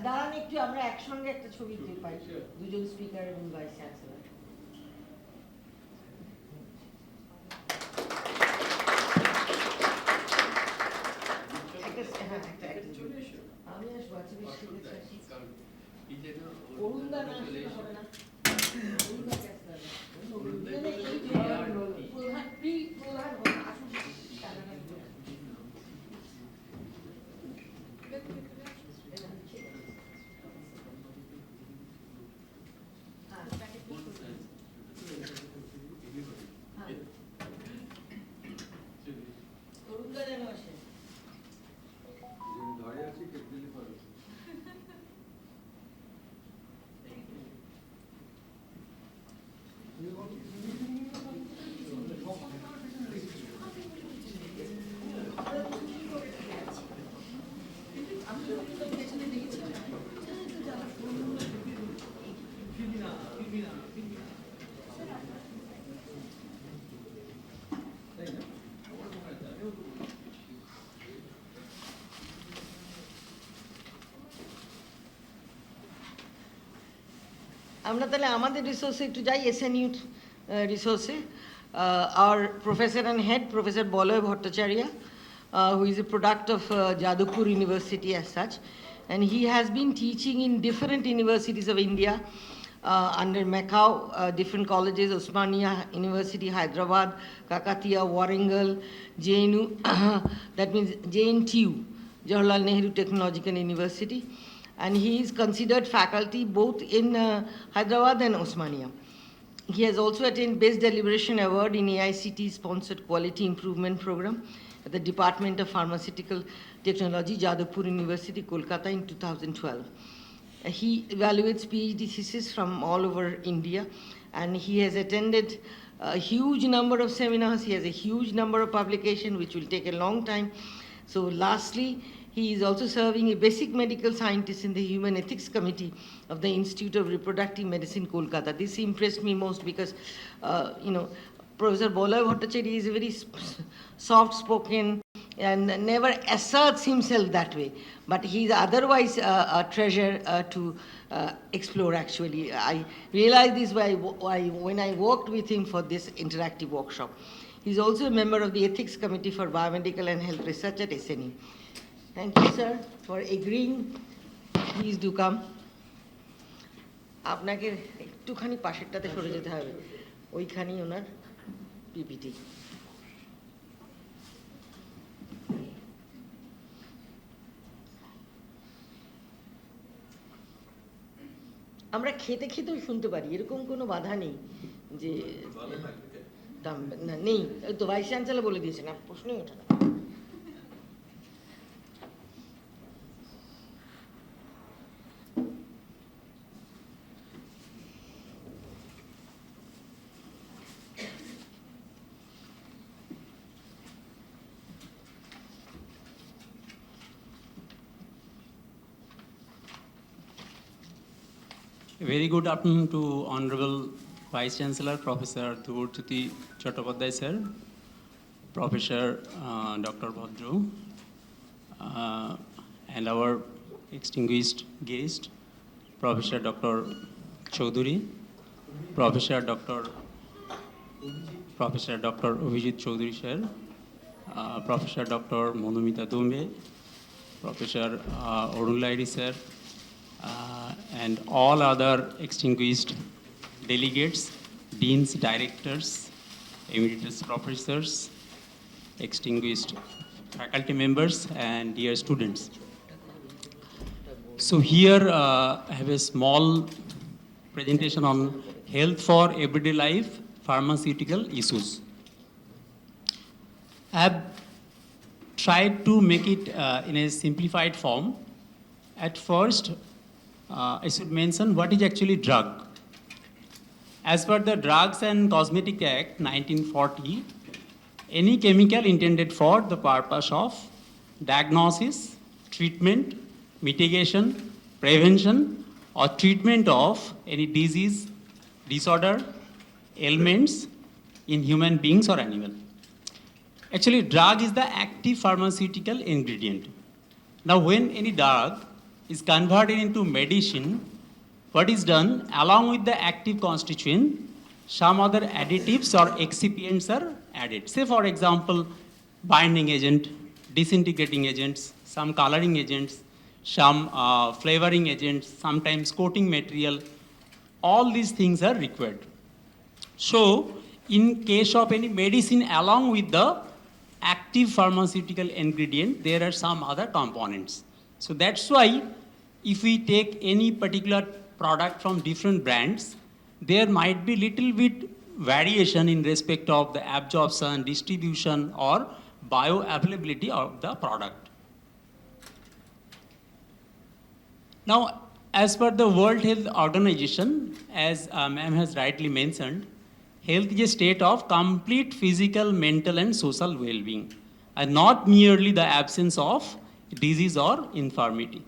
দাঁড়ান একটু, আমরা একসঙ্গে একটা ছবি পাই, দুজন স্পিকার এবং ভাইস চ্যান্সেলর। আমি আসবো, আচ্ছা বেশ ঠিক আছে। অরুণদা না আসলে হবে না, অরুণদা ক্যান্সেল হবে, এই প্রধান প্রধান আসুন। আমরা তাহলে আমাদের রিসোর্সে একটু যাই, এসএনইউ রিসোর্সে। Our professor and head, Professor Boloy Bhattacharya, who is a product of Jadavpur University as such, and he has been teaching in different universities of India under Macau, different colleges, Osmania University, Hyderabad, Kakatiya, Warangal, JNU, that means JNTU, Jawaharlal Nehru Technological University, and he is considered faculty both in Hyderabad and Osmania. He has also attained Best Deliberation Award in AICT-sponsored Quality Improvement Program at the Department of Pharmaceutical Technology, Jadavpur University, Kolkata in 2012. He evaluates PhD theses from all over India, and he has attended a huge number of seminars. He has a huge number of publications, which will take a long time. So lastly, he is also serving a basic medical scientist in the Human Ethics Committee of the Institute of Reproductive Medicine, Kolkata. This impressed me most because, Professor Boloy Bhattacharya is a very soft-spoken and never asserts himself that way. But he is otherwise a treasure to explore, actually. I realized this when I worked with him for this interactive workshop. He's also a member of the Ethics Committee for Biomedical and Health Research at SNE. Thank you, sir, for agreeing. Please do come. আপনাকে একটুখানি পাশেরটাতে সরে যেতে হবে, ওইখানেই ওনার PPT. আমরা খেতে খেতেও শুনতে পারি, এরকম কোনো বাধা নেই যে নেই। তো ভাইস চ্যান্সেলর বলে দিয়েছেন, প্রশ্নই ওঠে না। Very good afternoon to Honorable Vice Chancellor, Professor Dhurjyoti Chattopadhyay sir, Professor Dr. Bhadro, and our distinguished guest, Professor Dr. Chaudhary, Professor Dr. Abhijit Chaudhary sir, Professor Dr. Monumita Dumbe, Professor Arun Lairi sir, and all other extinguished delegates, deans, directors, emeritus professors, extinguished faculty members, and dear students. So here I have a small presentation on health for everyday life, pharmaceutical issues. I have tried to make it in a simplified form. At first, I should mention what is actually drug. As per the Drugs and Cosmetic Act 1940, any chemical intended for the purpose of diagnosis, treatment, mitigation, prevention, or treatment of any disease, disorder, ailments in human beings or animal. Actually, drug is the active pharmaceutical ingredient. Now, when any drug is converted into medicine, what is done, along with the active constituent, some other additives or excipients are added. Say, for example, binding agent, disintegrating agents, some coloring agents, some flavoring agents, sometimes coating material. All these things are required. So, in case of any medicine, along with the active pharmaceutical ingredient, there are some other components. So that's why if we take any particular product from different brands, there might be little bit variation in respect of the absorption, distribution, or bioavailability of the product. Now, as per the World Health Organization, as ma'am has rightly mentioned, health is a state of complete physical, mental, and social well-being, and not merely the absence of disease or infirmity.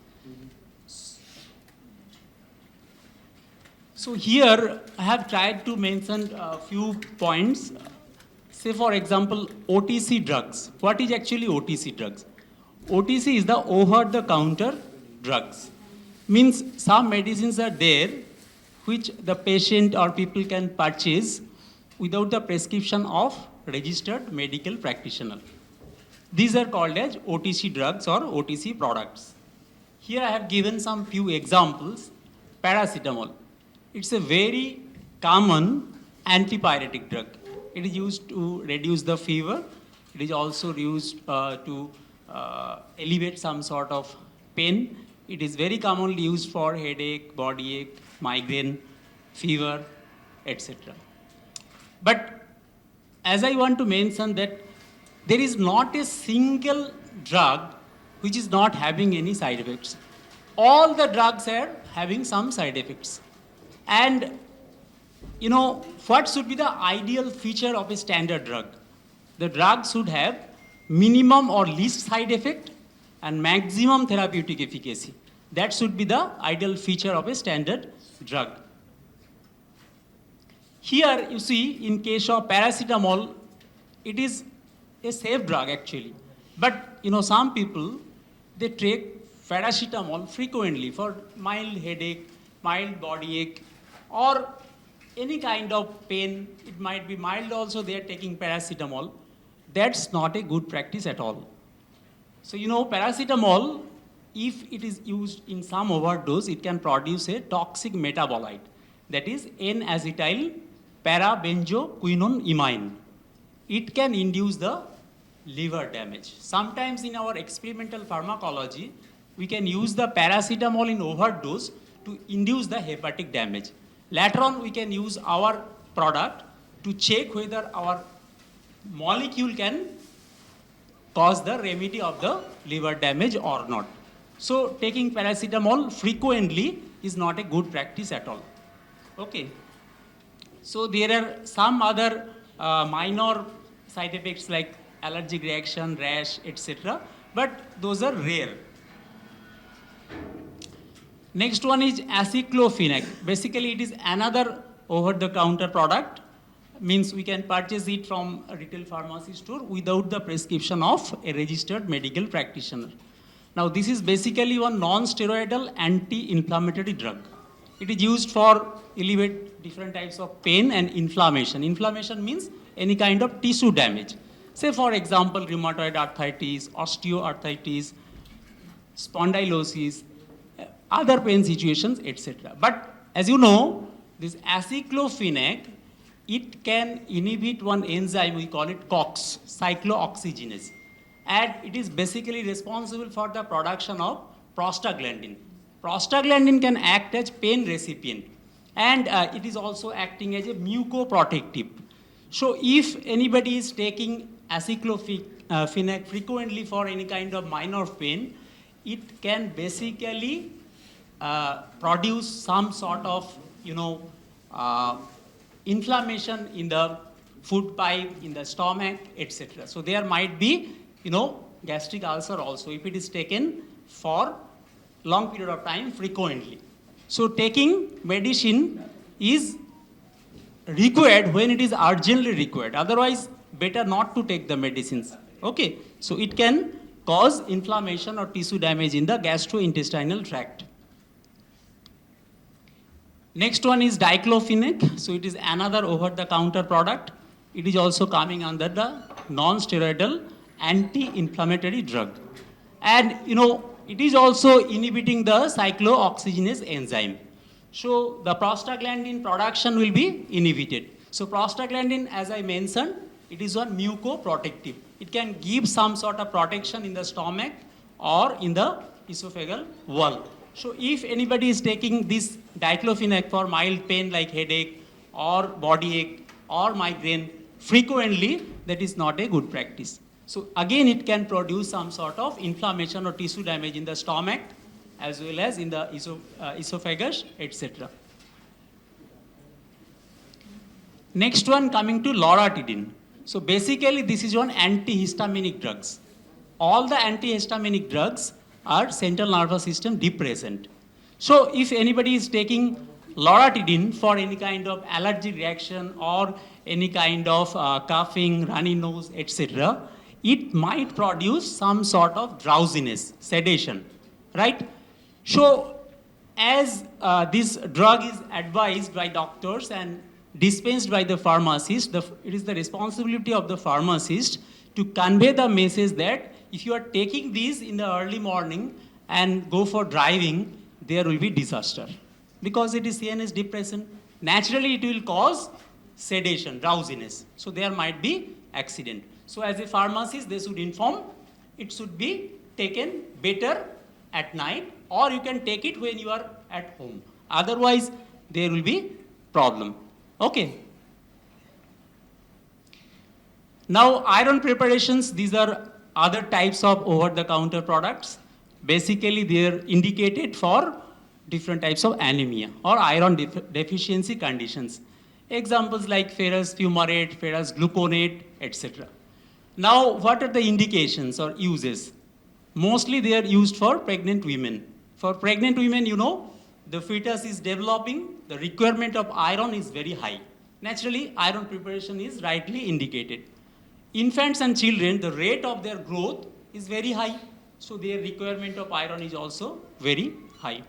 So here I have tried to mention a few points. Say, for example, OTC drugs. What is actually OTC drugs? OTC is the over-the-counter drugs. Means some medicines are there which the patient or people can purchase without the prescription of registered medical practitioner. These are called as OTC drugs or OTC products. Here I have given some few examples. Paracetamol. It's a very common antipyretic drug. It is used to reduce the fever. It is also used to alleviate some sort of pain. It is very commonly used for headache, body ache, migraine, fever, etc. But as I want to mention that there is not a single drug which is not having any side effects. All the drugs are having some side effects. And you know, what should be the ideal feature of a standard drug? The drug should have minimum or least side effect and maximum therapeutic efficacy. That should be the ideal feature of a standard drug. Here you see, in case of paracetamol, it is a safe drug actually. But you know, some people, they take paracetamol frequently for mild headache, mild body ache, or any kind of pain. It might be mild also, they are taking paracetamol. That's not a good practice at all. So you know, paracetamol, if it is used in some overdose, it can produce a toxic metabolite, that is N-acetyl parabenzoquinone. It can induce the liver damage. Sometimes in our experimental pharmacology, we can use the paracetamol in overdose to induce the hepatic damage. Later on, we can use our product to check whether our molecule can cause the remedy of the liver damage or not. So taking paracetamol frequently is not a good practice at all. Okay. So there are some other minor side effects like allergic reaction, rash, etc. But those are rare. Next one is aceclofenac. Basically, it is another over-the-counter product. Means we can purchase it from a retail pharmacy store without the prescription of a registered medical practitioner. Now, this is basically one non-steroidal anti-inflammatory drug. It is used for alleviate different types of pain and inflammation. Inflammation means any kind of tissue damage. Say, for example, rheumatoid arthritis, osteoarthritis, spondylosis, other pain situations, etc. But as you know, this aceclofenac, it can inhibit one enzyme, we call it COX, cyclooxygenase. And it is basically responsible for the production of prostaglandin. Prostaglandin can act as pain recipient. And it is also acting as a mucoprotective. So if anybody is taking aceclofenac frequently for any kind of minor pain, it can basically produce some sort of, inflammation in the food pipe, in the stomach, etc. So there might be, gastric ulcer also if it is taken for long period of time frequently. So taking medicine is required when it is urgently required. Otherwise, better not to take the medicines. Okay, so it can cause inflammation or tissue damage in the gastrointestinal tract. Next one is diclofenac. So it is another over-the-counter product. It is also coming under the non-steroidal anti-inflammatory drug. And it is also inhibiting the cyclooxygenase enzyme. So the prostaglandin production will be inhibited. So prostaglandin, as I mentioned, it is one mucoprotective. It can give some sort of protection in the stomach or in the esophageal wall. So if anybody is taking this diclofenac for mild pain like headache or body ache or migraine frequently, that is not a good practice. So again, it can produce some sort of inflammation or tissue damage in the stomach as well as in the esophagus, etc. Next one, coming to loratadine. So basically, this is one antihistaminic drugs. All the antihistaminic drugs are central nervous system depressant. So if anybody is taking loratadine for any kind of allergic reaction or any kind of coughing, runny nose, etc., it might produce some sort of drowsiness, sedation, right? So as this drug is advised by doctors and dispensed by the pharmacist, it is the responsibility of the pharmacist to convey the message that if you are taking these in the early morning and go for driving, there will be disaster. Because it is CNS depression, naturally it will cause sedation, drowsiness. So there might be accident. So as a pharmacist, they should inform it should be taken better at night, or you can take it when you are at home. Otherwise, there will be problem. Okay. Now, iron preparations, these are other types of over-the-counter products. Basically, they are indicated for different types of anemia or iron deficiency conditions. Examples like ferrous fumarate, ferrous gluconate, etc. Now, what are the indications or uses? Mostly they are used for pregnant women. For pregnant women, you know, the fetus is developing, the requirement of iron is very high. Naturally, iron preparation is rightly indicated. Infants and children, the rate of their growth is very high, so their requirement of iron is also very high.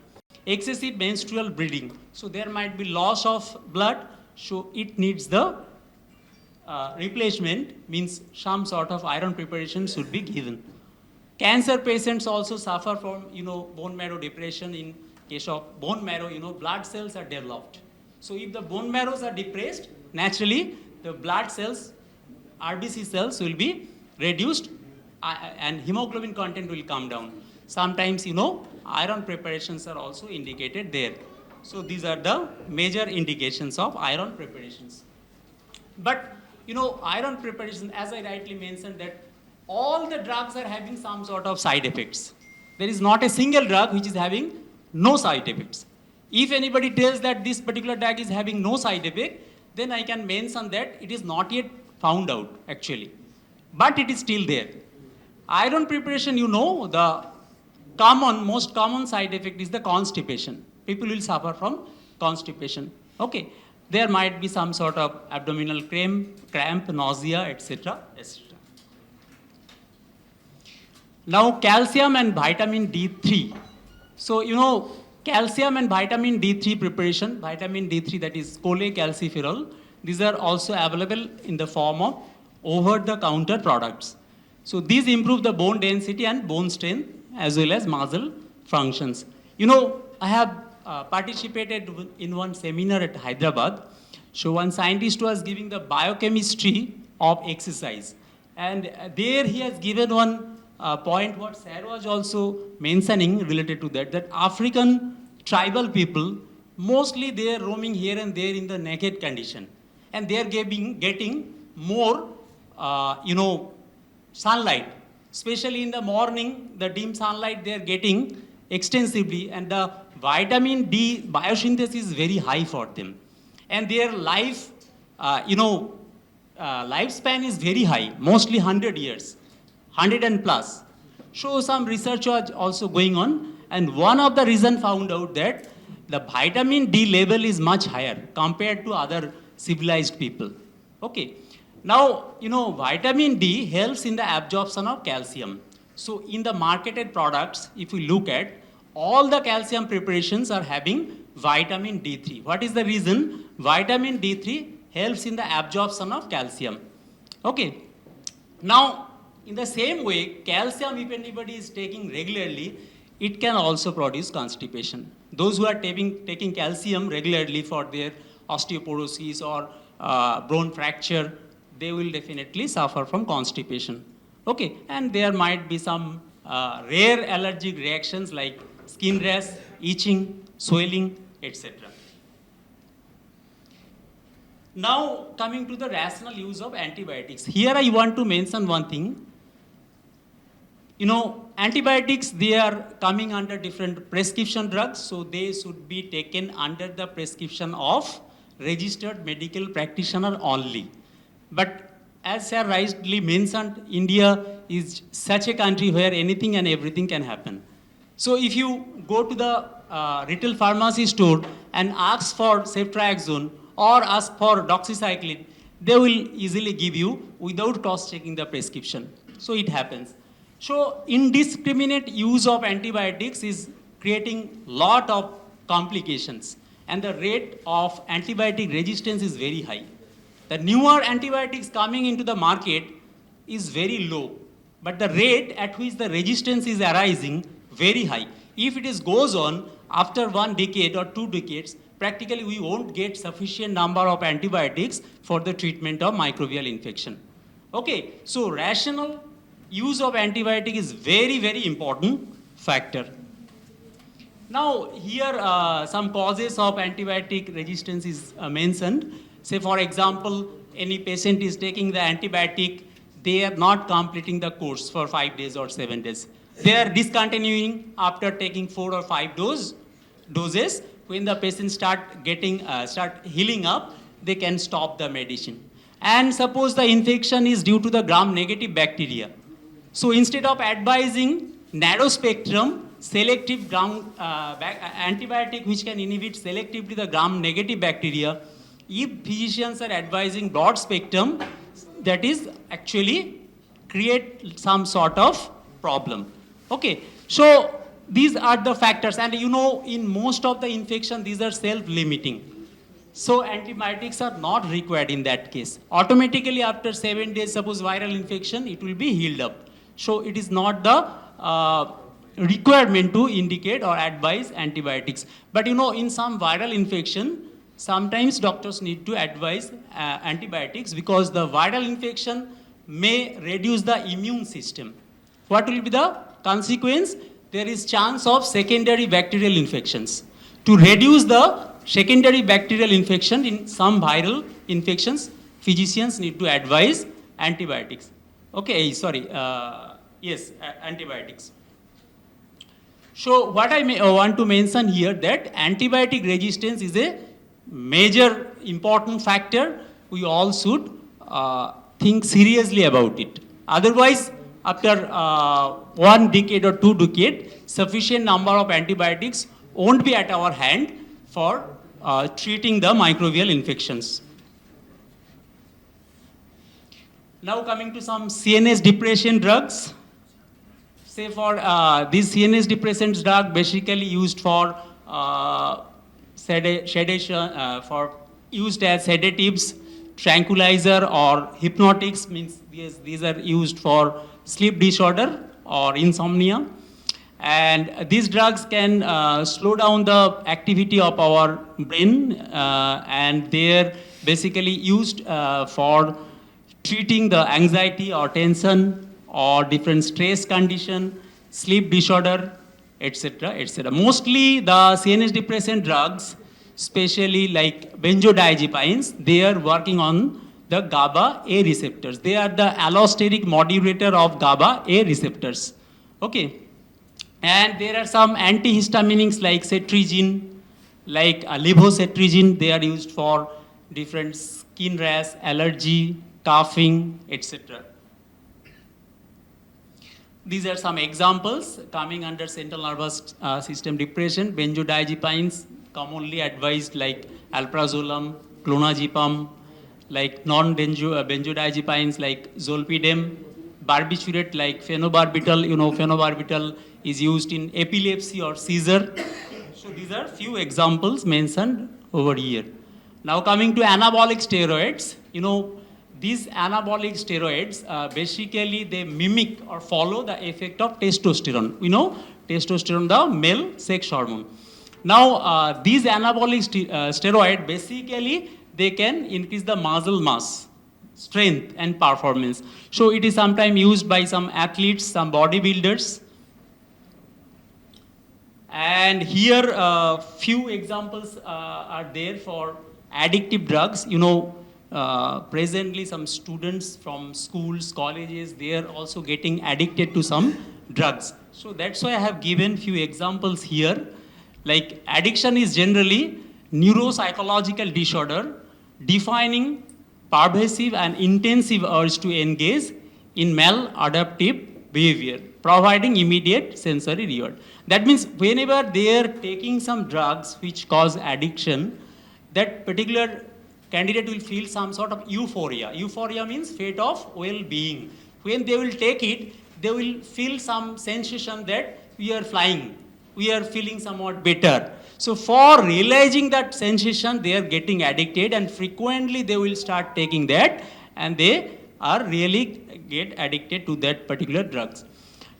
Excessive menstrual bleeding, so there might be loss of blood, so it needs the replacement, means some sort of iron preparation should be given. Cancer patients also suffer from, bone marrow depression. In case of bone marrow, blood cells are developed. So if the bone marrows are depressed, naturally the blood cells, RBC cells will be reduced and hemoglobin content will come down. Sometimes, iron preparations are also indicated there. So these are the major indications of iron preparations. But, iron preparation, as I rightly mentioned, that all the drugs are having some sort of side effects. There is not a single drug which is having no side effects. If anybody tells that this particular drug is having no side effect, then I can mention that it is not yet found out actually. But it is still there. Iron preparation, the most common side effect is the constipation. People will suffer from constipation. Okay. There might be some sort of abdominal cramp, nausea, etc., etc. Now, calcium and vitamin D3. So, calcium and vitamin D3 preparation, vitamin D3 that is cholecalciferol, these are also available in the form of over-the-counter products. So these improve the bone density and bone strength as well as muscle functions. I have participated in one seminar at Hyderabad. So one scientist was giving the biochemistry of exercise. And there he has given one point what Sir was also mentioning related to that African tribal people, mostly they are roaming here and there in the naked condition. And they are getting more, sunlight. Especially in the morning, the dim sunlight they are getting extensively, and the vitamin D biosynthesis is very high for them. And their lifespan is very high, mostly 100 years, 100 and plus. So some research was also going on, and one of the reasons found out that the vitamin D level is much higher compared to other civilized people. Okay. Now, vitamin D helps in the absorption of calcium. So in the marketed products, if we look at, all the calcium preparations are having vitamin D3. What is the reason? Vitamin D3 helps in the absorption of calcium. Okay. Now, in the same way, calcium, if anybody is taking regularly, it can also produce constipation. Those who are taking calcium regularly for their osteoporosis or bone fracture, they will definitely suffer from constipation. Okay, and there might be some rare allergic reactions like skin rash, itching, swelling, etc. Now, coming to the rational use of antibiotics. Here I want to mention one thing. Antibiotics, they are coming under different prescription drugs, so they should be taken under the prescription of registered medical practitioner only. But as Sir rightly mentioned, India is such a country where anything and everything can happen. So if you go to the retail pharmacy store and ask for ceftriaxone or ask for doxycycline, they will easily give you without cross-checking the prescription. So it happens. So indiscriminate use of antibiotics is creating lot of complications. And the rate of antibiotic resistance is very high. The newer antibiotics coming into the market is very low, but the rate at which the resistance is arising very high. If it goes on after 1 decade or 2 decades, practically we won't get sufficient number of antibiotics for the treatment of microbial infection. Okay, so rational use of antibiotic is very, very important factor. Now here some causes of antibiotic resistance is mentioned. Say for example, any patient is taking the antibiotic, they are not completing the course for 5 days or 7 days. They are discontinuing after taking 4 or 5 doses. When the patient start healing up, they can stop the medicine. And suppose the infection is due to the gram-negative bacteria. So instead of advising narrow spectrum, selective antibiotic which can inhibit selectively the gram-negative bacteria, if physicians are advising broad spectrum, that is actually create some sort of problem. Okay, so these are the factors, and you know in most of the infection these are self-limiting. So antibiotics are not required in that case. Automatically after 7 days, suppose viral infection, it will be healed up. So it is not the requirement to indicate or advise antibiotics. But you know, in some viral infection, sometimes doctors need to advise antibiotics because the viral infection may reduce the immune system. What will be the consequence? There is chance of secondary bacterial infections. To reduce the secondary bacterial infection in some viral infections, physicians need to advise antibiotics. Okay, sorry, yes, antibiotics. So what I want to mention here that antibiotic resistance is a major important factor. We all should think seriously about it. Otherwise, after 1 decade or 2 decades, sufficient number of antibiotics won't be at our hand for treating the microbial infections. Now coming to some CNS depression drugs. Say for these CNS depressant drug basically used for sedation, for used as sedatives, tranquilizer or hypnotics, means these are used for sleep disorder or insomnia. And these drugs can slow down the activity of our brain and they're basically used for treating the anxiety or tension or different stress condition, sleep disorder, etc., etc. Mostly the CNS depressant drugs, especially like benzodiazepines, they are working on the GABA A receptors. They are the allosteric modulator of GABA A receptors. Okay. And there are some antihistaminics like cetirizine, like levocetirizine. They are used for different skin rash, allergy, coughing, etc. These are some examples coming under central nervous system depression. Benzodiazepines commonly advised like alprazolam, clonazepam, like non-benzodiazepines like zolpidem, barbiturate like phenobarbital. You know, phenobarbital is used in epilepsy or seizure. So these are few examples mentioned over here. Now coming to anabolic steroids, you know, these anabolic steroids, basically they mimic or follow the effect of testosterone. We know testosterone, the male sex hormone. Now these anabolic steroids, basically they can increase the muscle mass, strength and performance. So it is sometimes used by some athletes, some bodybuilders. And here few examples are there for addictive drugs. You know, presently some students from schools, colleges, they are also getting addicted to some drugs. So that's why I have given few examples here. Like addiction is generally neuropsychological disorder defining pervasive and intensive urge to engage in maladaptive behavior, providing immediate sensory reward. That means whenever they are taking some drugs which cause addiction, that particular candidate will feel some sort of euphoria. Euphoria means state of well-being. When they will take it, they will feel some sensation that we are flying, we are feeling somewhat better. So for realizing that sensation, they are getting addicted, and frequently they will start taking that, and they are really get addicted to that particular drugs.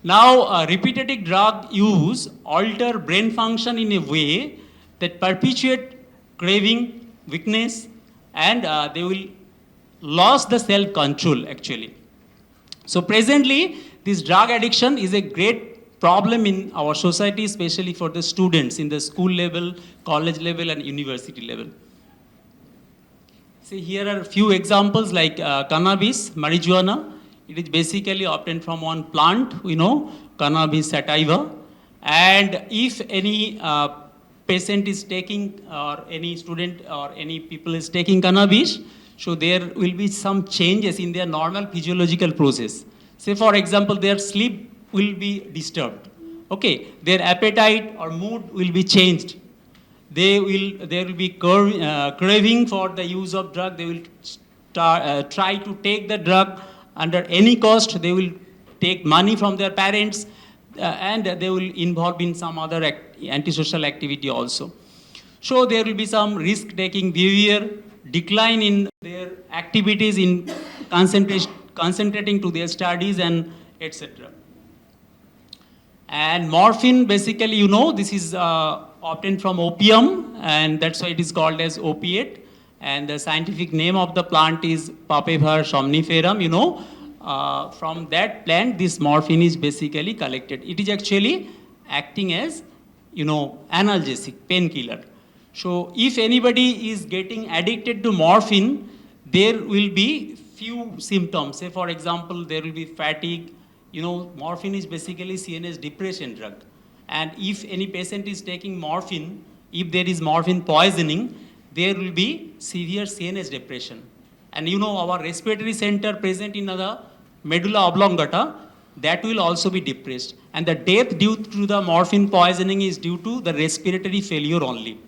Now, repetitive drug use alter brain function in a way that perpetuate craving, weakness, and they will lose the self-control actually. So presently, this drug addiction is a great problem in our society, especially for the students in the school level, college level, and university level. See, here are a few examples like cannabis, marijuana. It is basically obtained from one plant, we know, cannabis sativa. And if any patient is taking, or any student or any people is taking cannabis, so there will be some changes in their normal physiological process. Say, for example, their sleep will be disturbed. Okay, their appetite or mood will be changed. There will be craving for the use of drug. They will try to take the drug under any cost. They will take money from their parents, and they will involve in some other antisocial activity also. So there will be some risk-taking behavior, decline in their activities, in concentrating to their studies, and etc. And morphine, basically, you know, this is obtained from opium, and that's why it is called as opiate. And the scientific name of the plant is Papaver somniferum, you know. From that plant, this morphine is basically collected. It is actually acting as, you know, analgesic, painkiller. So if anybody is getting addicted to morphine, there will be few symptoms. Say, for example, there will be fatigue. You know, morphine is basically seen as depression drug. And if any patient is taking morphine, if there is morphine poisoning, there will be severe CNS depression. And you know, our respiratory center present in the medulla oblongata, that will also be depressed. And the death due to the morphine poisoning is due to the respiratory failure only.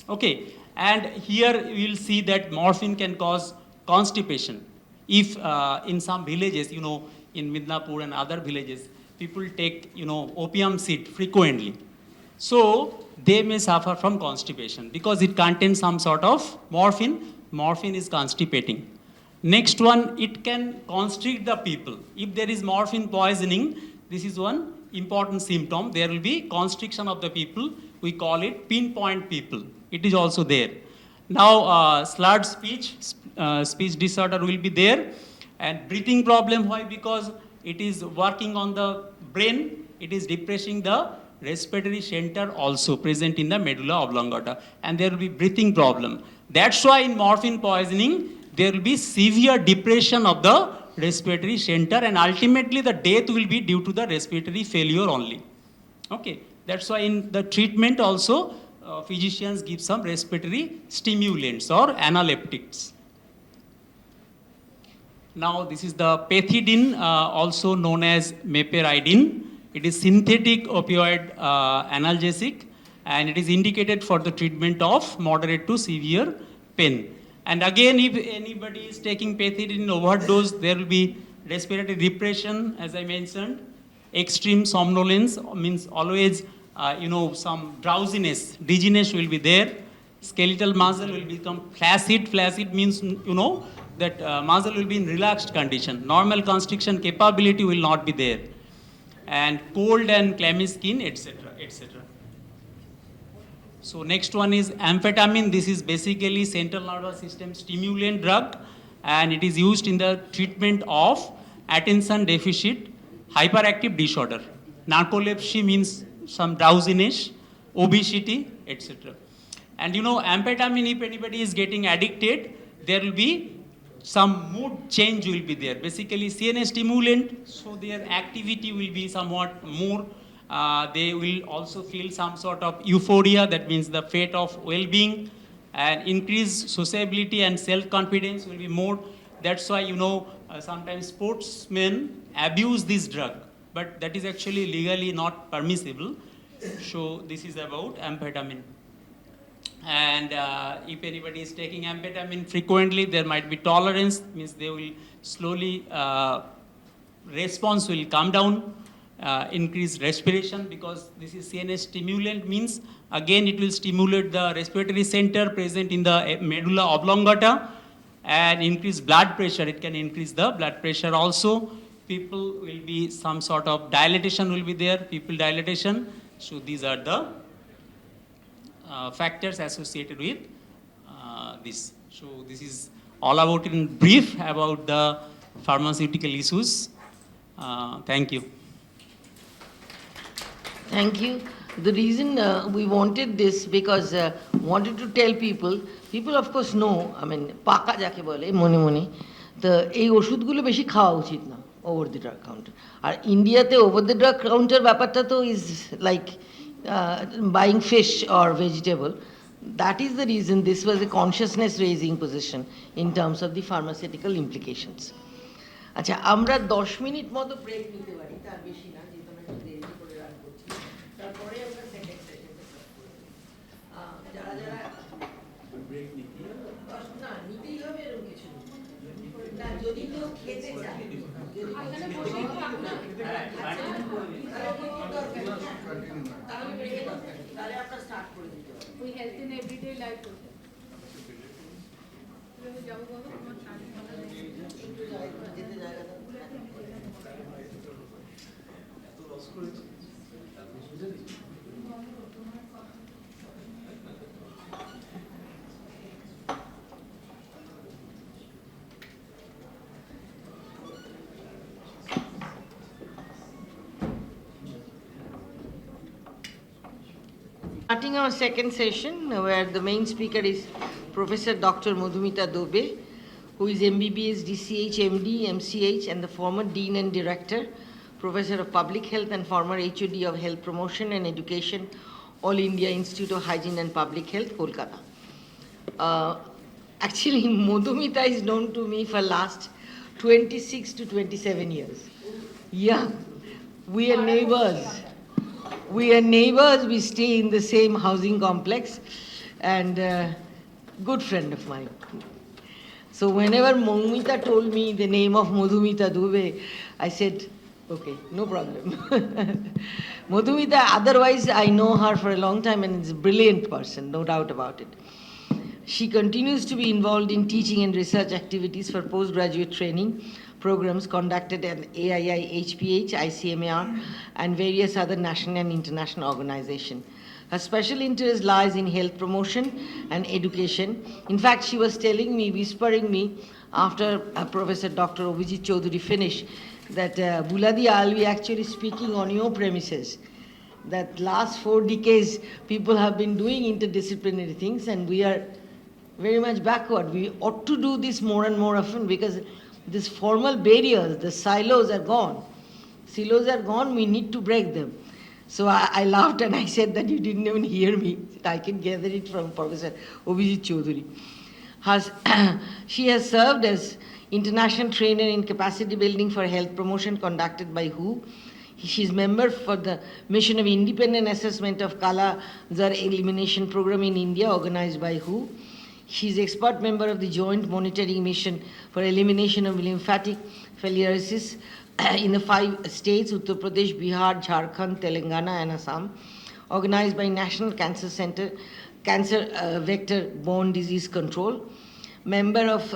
Okay, and here we will see that morphine can cause constipation. If in some villages, you know, in Midnapur and other villages, people take, you know, opium seed frequently. So they may suffer from constipation because it contains some sort of morphine. Morphine is constipating. Next one, it can constrict the people. If there is morphine poisoning, this is one important symptom. There will be constriction of the people. We call it pinpoint people. It is also there. Now, slurred speech, speech disorder will be there. And breathing problem, why? Because it is working on the brain. It is depressing the respiratory center also present in the medulla oblongata. And there will be breathing problem. That's why in morphine poisoning, there will be severe depression of the respiratory center, and ultimately the death will be due to the respiratory failure only. Okay, that's why in the treatment also, physicians give some respiratory stimulants or analeptics. Now this is the pethidine, also known as meperidine. It is synthetic opioid analgesic, and it is indicated for the treatment of moderate to severe pain. And again, if anybody is taking pethidine overdose, there will be respiratory depression, as I mentioned. Extreme somnolence means always, you know, some drowsiness, dizziness will be there. Skeletal muscle will become flaccid. Flaccid means, you know, that muscle will be in relaxed condition. Normal constriction capability will not be there. And cold and clammy skin, etc., etc. So next one is amphetamine. This is basically central nervous system stimulant drug, and it is used in the treatment of attention deficit hyperactive disorder. Narcolepsy means some drowsiness, obesity, etc. And you know, amphetamine, if anybody is getting addicted, there will be some mood change will be there. Basically CNS stimulant, so their activity will be somewhat more. They will also feel some sort of euphoria, that means the fate of well-being, and increased sociability and self-confidence will be more. That's why, you know, sometimes sportsmen abuse this drug, but that is actually legally not permissible. So this is about amphetamine. And if anybody is taking amphetamine frequently, there might be tolerance, means they will slowly, response will come down. increase respiration, because this is CNS stimulant, means again it will stimulate the respiratory center present in the medulla oblongata, and increase blood pressure. It can increase the blood pressure also. People will be some sort of dilatation will be there, pupil dilatation. So these are the factors associated with this. So this is all about it in brief about the pharmaceutical issues. Thank you. Thank you. The reason we wanted this because wanted to tell people of course know, I mean, paka jake bole, mone mone, the ei oshudgulo beshi খাওয়া উচিত না over the drug counter. আর ইন্ডিয়াতে over the drug counter ব্যাপারটা তো is like buying fish or vegetable. That is the reason this was a consciousness raising position in terms of the pharmaceutical implications. আচ্ছা আমরা 10 minute মতো break নিতে পারি, তার বেশি না, যেহেতু আমরা একটু দেরি করে রান করছি। তারপরে আমরা সেকেন্ড সেশনটা স্টার্ট করব। যারা যারা ব্রেক নিতে না নিতেই হবে এরকম কিছু না, যদি কেউ খেতে চায় এখানে বসে তাহলে ব্রেক তাহলে আমরা স্টার্ট করে দিতে হবে। We help in everyday life also. যাবো বলো তোমার সাথে কথা বলতে। একটু যেতে জায়গা দাও। Starting our second session, where the main speaker is Professor Dr. Madhumita Dubey, who is MBBS, DCH, MD, MCH, and the former Dean and Director, Professor of Public Health and former HOD of Health Promotion and Education, All India Institute of Hygiene and Public Health, Kolkata. Actually, Madhumita is known to me for last 26 to 27 years. Yeah, we are neighbors. We stay in the same housing complex, and good friend of mine. So whenever Madhumita told me the name of Madhumita Dubey, I said, okay, no problem. Madhumita, otherwise I know her for a long time and is a brilliant person, no doubt about it. She continues to be involved in teaching and research activities for postgraduate training programs conducted at AII, HPH, ICMAR, and various other national and international organizations. Her special interest lies in health promotion and education. In fact, she was telling me, whispering me, after Professor Dr. Obhijit Chaudhary finished, that Buladi, I'll be actually speaking on your premises. That last 4 decades, people have been doing interdisciplinary things, and we are very much backward. We ought to do this more and more often, because these formal barriers, the silos are gone. Silos are gone, we need to break them. So I laughed and I said that you didn't even hear me. I can gather it from Professor Obhijit Chaudhary. She has served as international trainer in capacity building for health promotion conducted by WHO. She is member for the mission of independent assessment of Kala Zar elimination program in India organized by WHO. She is expert member of the joint monitoring mission for elimination of lymphatic filariasis in the 5 states, Uttar Pradesh, Bihar, Jharkhand, Telangana, and Assam, organized by National Cancer Center, Cancer Vector-Borne Disease Control.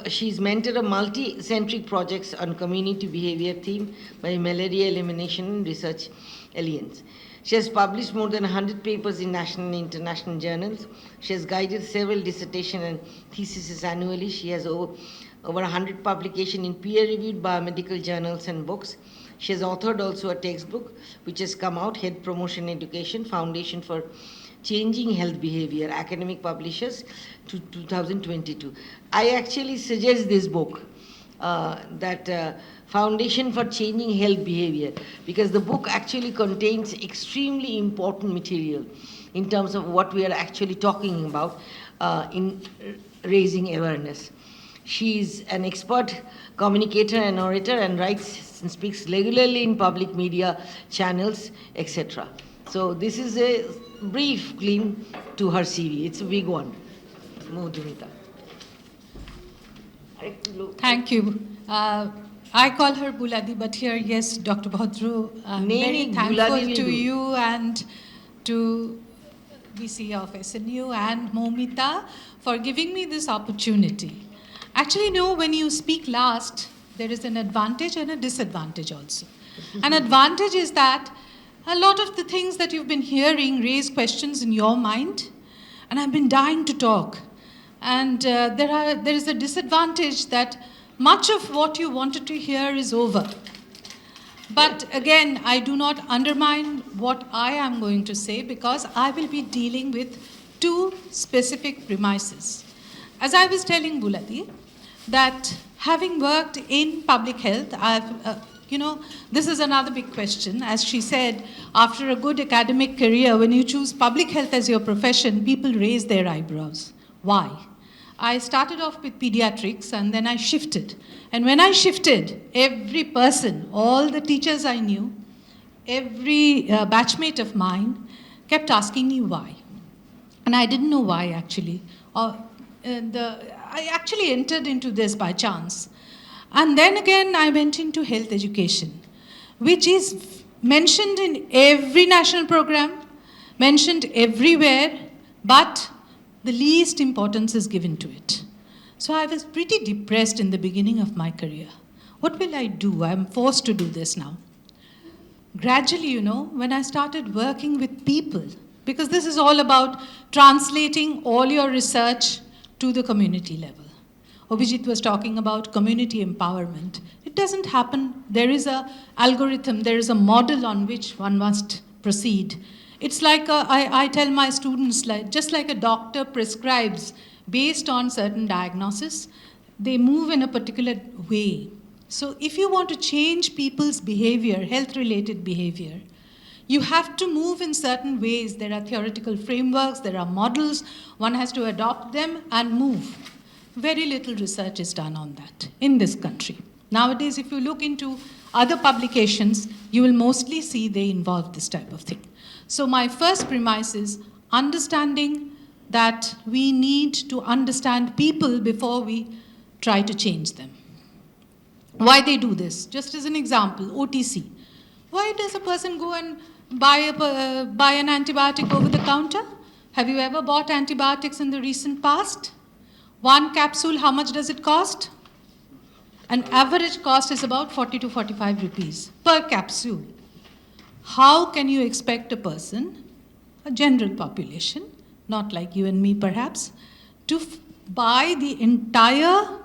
She is mentor of multi-centric projects on community behavior theme by Malaria Elimination and Research Alliance. She has published more than 100 papers in national and international journals. She has guided several dissertations and theses annually. She has over 100 publications in peer-reviewed biomedical journals and books. She has authored also a textbook which has come out, Health Promotion Education, Foundation for Changing Health Behavior, Academic Publishers, 2022. I actually suggest this book, that Foundation for Changing Health Behavior, because the book actually contains extremely important material in terms of what we are actually talking about in raising awareness. She is an expert communicator and orator and writes and speaks regularly in public media channels, etc. So this is a brief glimpse to her CV. It's a big one. Madhumita. Thank you. I call her Buladi, but here, yes, Dr. Bhadru, I'm Nahi, very nahi, thankful Buladi will to do. you and to VC of SNU and Momita for giving me this opportunity. Actually, no, when you speak last, there is an advantage and a disadvantage also. An advantage is that a lot of the things that you've been hearing raise questions in your mind, and I've been dying to talk. And there is a disadvantage that much of what you wanted to hear is over. But again, I do not undermine what I am going to say because I will be dealing with two specific premises. As I was telling Buladi, that having worked in public health, this is another big question. As she said, after a good academic career, when you choose public health as your profession, people raise their eyebrows. Why? I started off with pediatrics and then I shifted. And when I shifted, every person, all the teachers I knew, every batchmate of mine kept asking me why. And I didn't know why actually. I actually entered into this by chance. And then again, I went into health education, which is mentioned in every national program, mentioned everywhere, but the least importance is given to it. So I was pretty depressed in the beginning of my career. What will I do? I'm forced to do this now. Gradually, when I started working with people, because this is all about translating all your research to the community level. Abhijit was talking about community empowerment. It doesn't happen. There is an algorithm, there is a model on which one must proceed. It's like I tell my students, just like a doctor prescribes based on certain diagnosis, they move in a particular way. So if you want to change people's behavior, health-related behavior, you have to move in certain ways. There are theoretical frameworks, there are models, one has to adopt them and move. Very little research is done on that in this country. Nowadays, if you look into other publications, you will mostly see they involve this type of thing. So my first premise is understanding that we need to understand people before we try to change them. Why they do this? Just as an example, OTC. Why does a person go and buy an antibiotic over the counter? Have you ever bought antibiotics in the recent past? One capsule, how much does it cost? An average cost is about 40 to 45 rupees per capsule. How can you expect a person, a general population, not like you and me perhaps, to buy the entire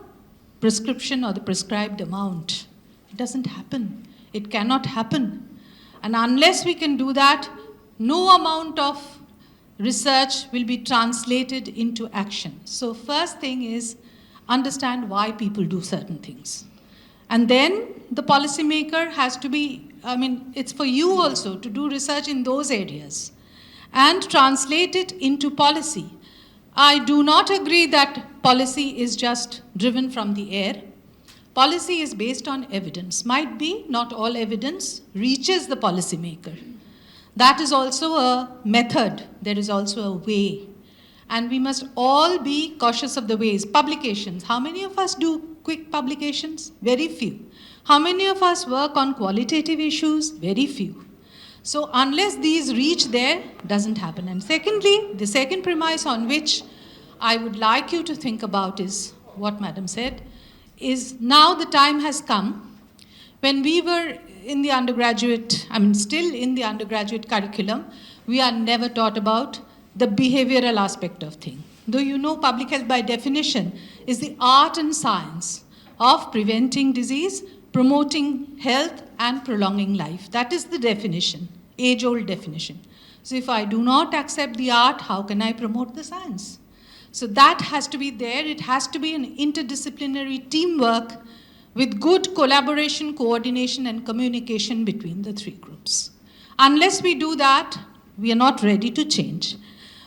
prescription or the prescribed amount? It doesn't happen. It cannot happen. And unless we can do that, no amount of research will be translated into action. So first thing is understand why people do certain things. And then the policymaker has to be, it's for you also to do research in those areas and translate it into policy. I do not agree that policy is just driven from the air. Policy is based on evidence. Might be not all evidence reaches the policymaker. That is also a method. There is also a way. And we must all be cautious of the ways. Publications. How many of us do quick publications? Very few. How many of us work on qualitative issues? Very few. So unless these reach there, doesn't happen. And secondly, the second premise on which I would like you to think about is what Madam said, is now the time has come when we were in the undergraduate, still in the undergraduate curriculum, we are never taught about the behavioral aspect of things. Though public health by definition is the art and science of preventing disease, promoting health and prolonging life. That is the definition, age-old definition. So if I do not accept the art, how can I promote the science? So that has to be there. It has to be an interdisciplinary teamwork with good collaboration, coordination, and communication between the three groups. Unless we do that, we are not ready to change.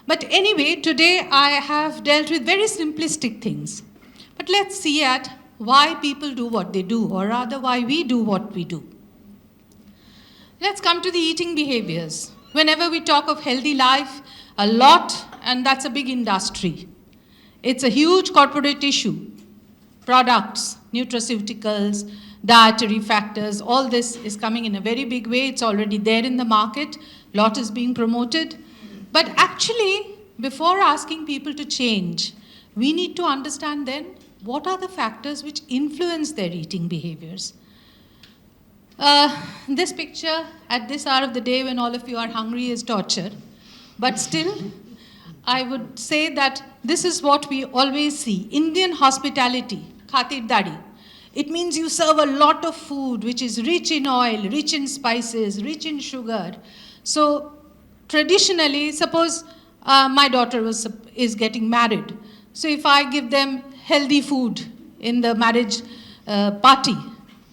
But anyway, today I have dealt with very simplistic things. But let's see at why people do what they do, or rather why we do what we do. Let's come to the eating behaviors. Whenever we talk of healthy life, a lot, and that's a big industry. It's a huge corporate issue. Products, nutraceuticals, dietary factors, all this is coming in a very big way. It's already there in the market. Lot is being promoted. But actually, before asking people to change, we need to understand then what are the factors which influence their eating behaviors. This picture at this hour of the day when all of you are hungry is torture. But still, I would say that this is what we always see. Indian hospitality, khatirdari. It means you serve a lot of food which is rich in oil, rich in spices, rich in sugar. So traditionally, suppose my daughter is getting married. So if I give them healthy food in the marriage party,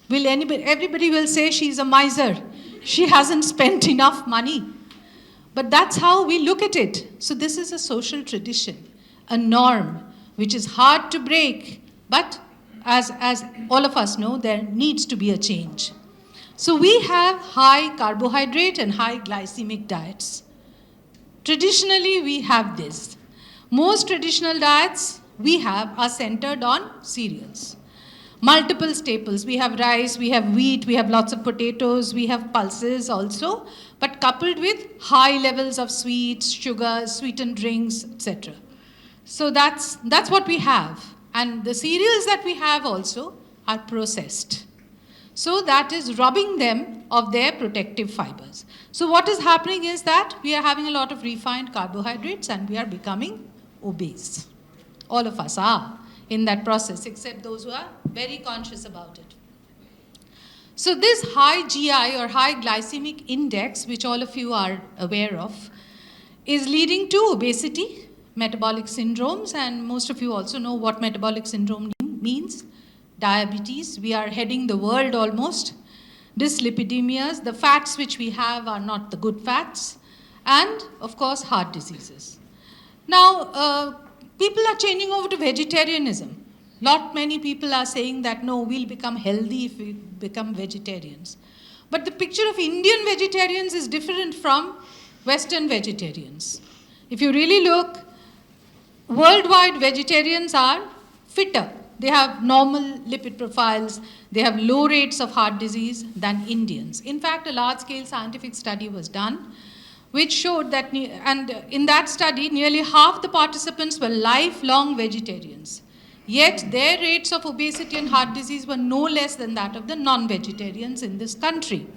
everybody will say she's a miser. She hasn't spent enough money. But that's how we look at it. So this is a social tradition, a norm, which is hard to break. But as all of us know, there needs to be a change. So we have high carbohydrate and high glycemic diets. Traditionally, we have this. Most traditional diets we have are centered on cereals. Multiple staples. We have rice, we have wheat, we have lots of potatoes, we have pulses also, but coupled with high levels of sweets, sugars, sweetened drinks, etc. So that's what we have. And the cereals that we have also are processed. So that is robbing them of their protective fibers. So what is happening is that we are having a lot of refined carbohydrates and we are becoming obese. All of us are in that process, except those who are very conscious about it. So this high GI or high glycemic index, which all of you are aware of, is leading to obesity, metabolic syndromes, and most of you also know what metabolic syndrome means. Diabetes, we are heading the world almost. Dyslipidemias, the fats which we have are not the good fats, and of course heart diseases. Now, people are changing over to vegetarianism. Not many people are saying that, no, we'll become healthy if we become vegetarians. But the picture of Indian vegetarians is different from Western vegetarians. If you really look, worldwide vegetarians are fitter. They have normal lipid profiles. They have low rates of heart disease than Indians. In fact, a large-scale scientific study was done which showed that, and in that study, nearly half the participants were lifelong vegetarians. Yet their rates of obesity and heart disease were no less than that of the non-vegetarians in this country.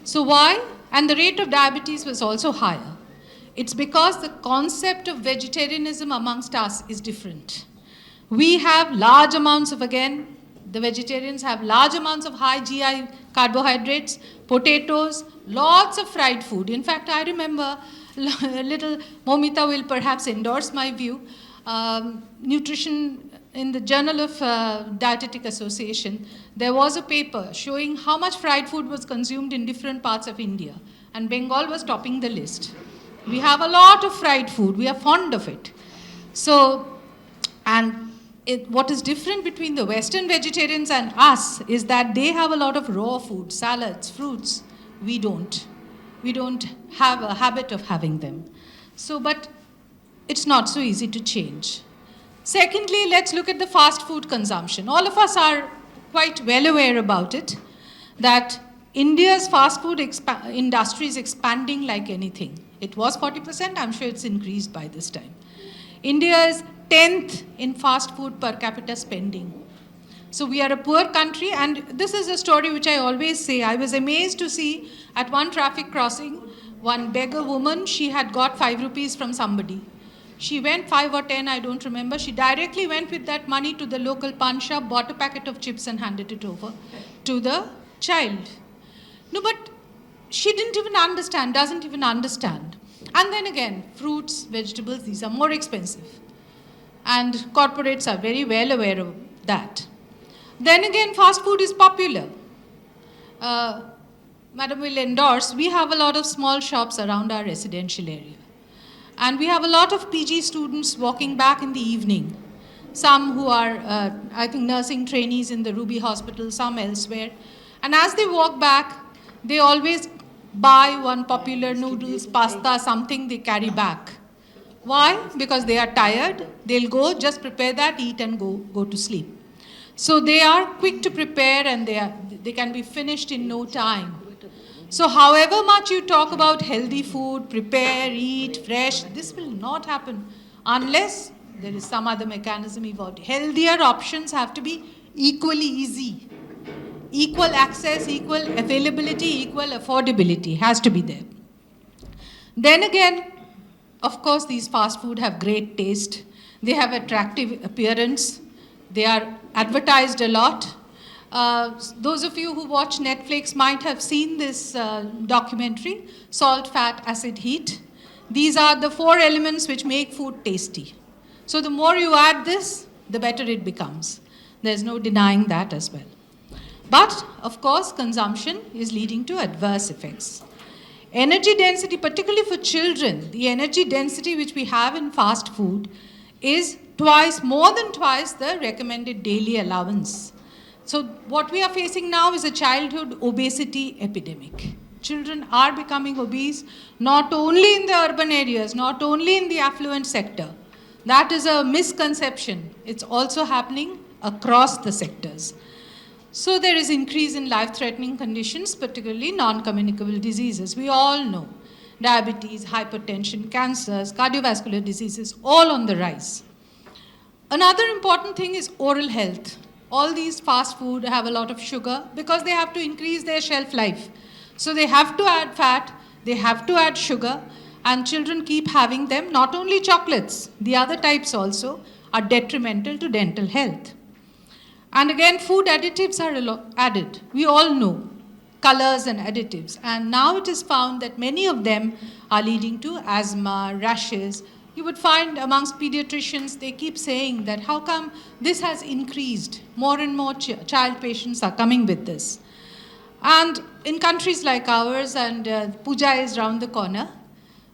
So why? And the rate of diabetes was also higher. It's because the concept of vegetarianism amongst us is different. We have large amounts of, again, the vegetarians have large amounts of high GI carbohydrates, potatoes, lots of fried food. In fact, I remember, little Momita will perhaps endorse my view, Nutrition, in the Journal of Dietetic Association, there was a paper showing how much fried food was consumed in different parts of India. And Bengal was topping the list. We have a lot of fried food. We are fond of it. So, and what is different between the Western vegetarians and us is that they have a lot of raw food, salads, fruits. We don't. We don't have a habit of having them. So, but it's not so easy to change. Secondly, let's look at the fast food consumption. All of us are quite well aware about it, that India's fast food industry is expanding like anything. It was 40%, I'm sure it's increased by this time. India is 10th in fast food per capita spending. So we are a poor country, and this is a story which I always say. I was amazed to see at one traffic crossing, one beggar woman, she had got 5 rupees from somebody. She went 5 or 10, I don't remember. She directly went with that money to the local pawn shop, bought a packet of chips and handed it over to the child. No, but she didn't even understand, doesn't even understand. And then again, fruits, vegetables, these are more expensive. And corporates are very well aware of that. Then again, fast food is popular. Madam will endorse, we have a lot of small shops around our residential area. And we have a lot of PG students walking back in the evening. Some who are, I think, nursing trainees in the Ruby Hospital, some elsewhere. And as they walk back, they always buy one popular noodles, pasta, something they carry back. Why? Because they are tired. They'll go, just prepare that, eat and go to sleep. So they are quick to prepare and they can be finished in no time. So however much you talk about healthy food, prepare, eat, fresh, this will not happen unless there is some other mechanism involved. Healthier options have to be equally easy. Equal access, equal availability, equal affordability has to be there. Then again, of course, these fast food have great taste. They have attractive appearance. They are advertised a lot. Those of you who watch Netflix might have seen this documentary, Salt, Fat, Acid, Heat. These are the 4 elements which make food tasty. So the more you add this, the better it becomes. There's no denying that as well. But, of course, consumption is leading to adverse effects. Energy density, particularly for children, the energy density which we have in fast food is more than twice the recommended daily allowance. So what we are facing now is a childhood obesity epidemic. Children are becoming obese, not only in the urban areas, not only in the affluent sector. That is a misconception. It's also happening across the sectors. So there is increase in life-threatening conditions, particularly non-communicable diseases. We all know diabetes, hypertension, cancers, cardiovascular diseases, all on the rise. Another important thing is oral health. All these fast food have a lot of sugar because they have to increase their shelf life. So they have to add fat, they have to add sugar, and children keep having them. Not only chocolates, the other types also are detrimental to dental health. And again, food additives are added. We all know colors and additives. And now it is found that many of them are leading to asthma, rashes. You would find amongst pediatricians, they keep saying that how come this has increased? More and more child patients are coming with this. And in countries like ours, and puja is round the corner,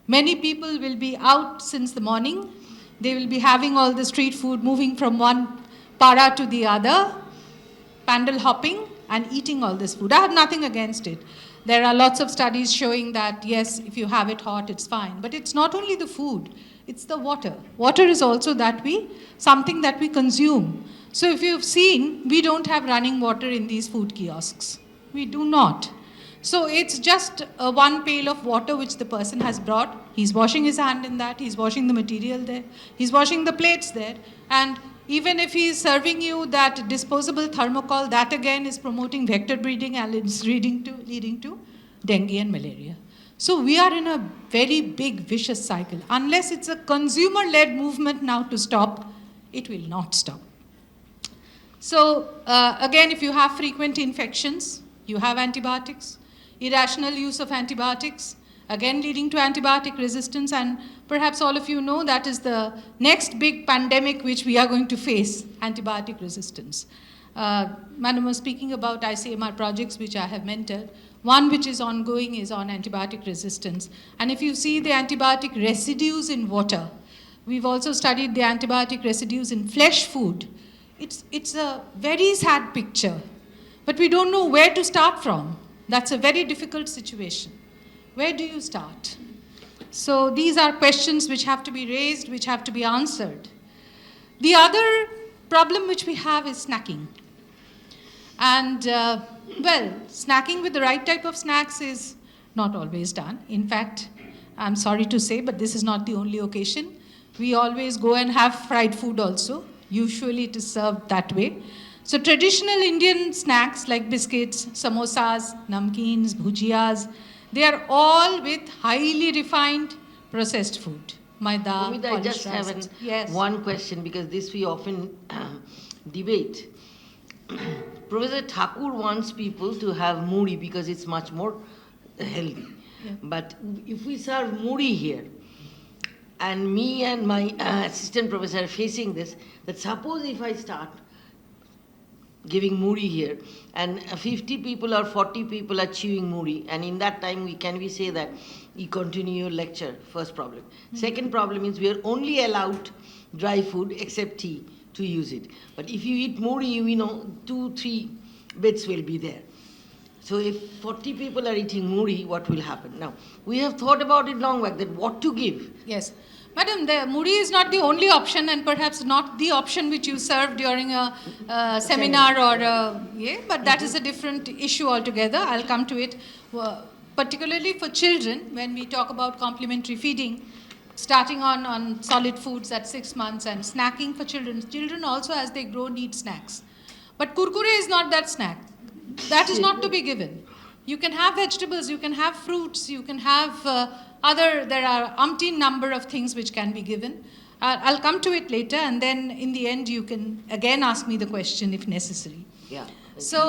many people will be out since the morning. They will be having all the street food, moving from one para to the other, pandal hopping and eating all this food. I have nothing against it. There are lots of studies showing that, yes, if you have it hot, it's fine. But it's not only the food, it's the water. Water is also something that we consume. So if you've seen, we don't have running water in these food kiosks. We do not. So it's just one pail of water which the person has brought. He's washing his hand in that. He's washing the material there. He's washing the plates there. And even if he is serving you that disposable thermocol, that again is promoting vector breeding and it's leading to dengue and malaria. So we are in a very big vicious cycle. Unless it's a consumer-led movement now to stop, it will not stop. So again, if you have frequent infections, you have antibiotics, irrational use of antibiotics, again leading to antibiotic resistance, and perhaps all of you know that is the next big pandemic which we are going to face, antibiotic resistance. Madam was speaking about ICMR projects which I have mentored. One which is ongoing is on antibiotic resistance. And if you see the antibiotic residues in water, we've also studied the antibiotic residues in flesh food. It's a very sad picture, but we don't know where to start from. That's a very difficult situation. Where do you start? So these are questions which have to be raised, which have to be answered. The other problem which we have is snacking. And snacking with the right type of snacks is not always done. In fact, I'm sorry to say, but this is not the only occasion. We always go and have fried food also. Usually it is served that way. So traditional Indian snacks like biscuits, samosas, namkeens, bhujiyas, they are all with highly refined processed food. Maida, Bhumika, I just have one question, because this we often debate. Professor Thakur wants people to have muri because it's much more healthy. Yeah. But if we serve muri here, and me and my assistant professor are facing this, that suppose if I start giving muri here, and 50 people or 40 people are chewing muri, and in that time can we say that you continue your lecture? First problem. Second problem is we are only allowed dry food except tea to use it. But if you eat muri, 2-3 bits will be there. So if 40 people are eating muri, what will happen? Now, we have thought about it long back, that what to give. Yes. Madam, the muri is not the only option and perhaps not the option which you serve during a seminar or but that is a different issue altogether. I'll come to it. Particularly for children, when we talk about complementary feeding, starting on solid foods at 6 months and snacking for children. Children also, as they grow, need snacks. But kurkure is not that snack. That is not to be given. You can have vegetables, you can have fruits, you can have there are umpteen number of things which can be given. I'll come to it later, and then in the end you can again ask me the question if necessary. Yeah. So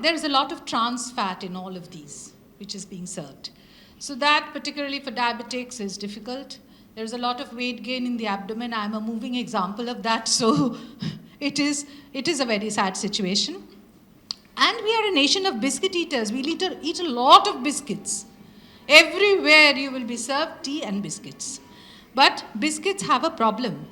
there's a lot of trans fat in all of these, which is being served. So that, particularly for diabetics, is difficult. There's a lot of weight gain in the abdomen. I'm a moving example of that. So it is a very sad situation. And we are a nation of biscuit eaters. We eat a lot of biscuits. Everywhere you will be served tea and biscuits. But biscuits have a problem.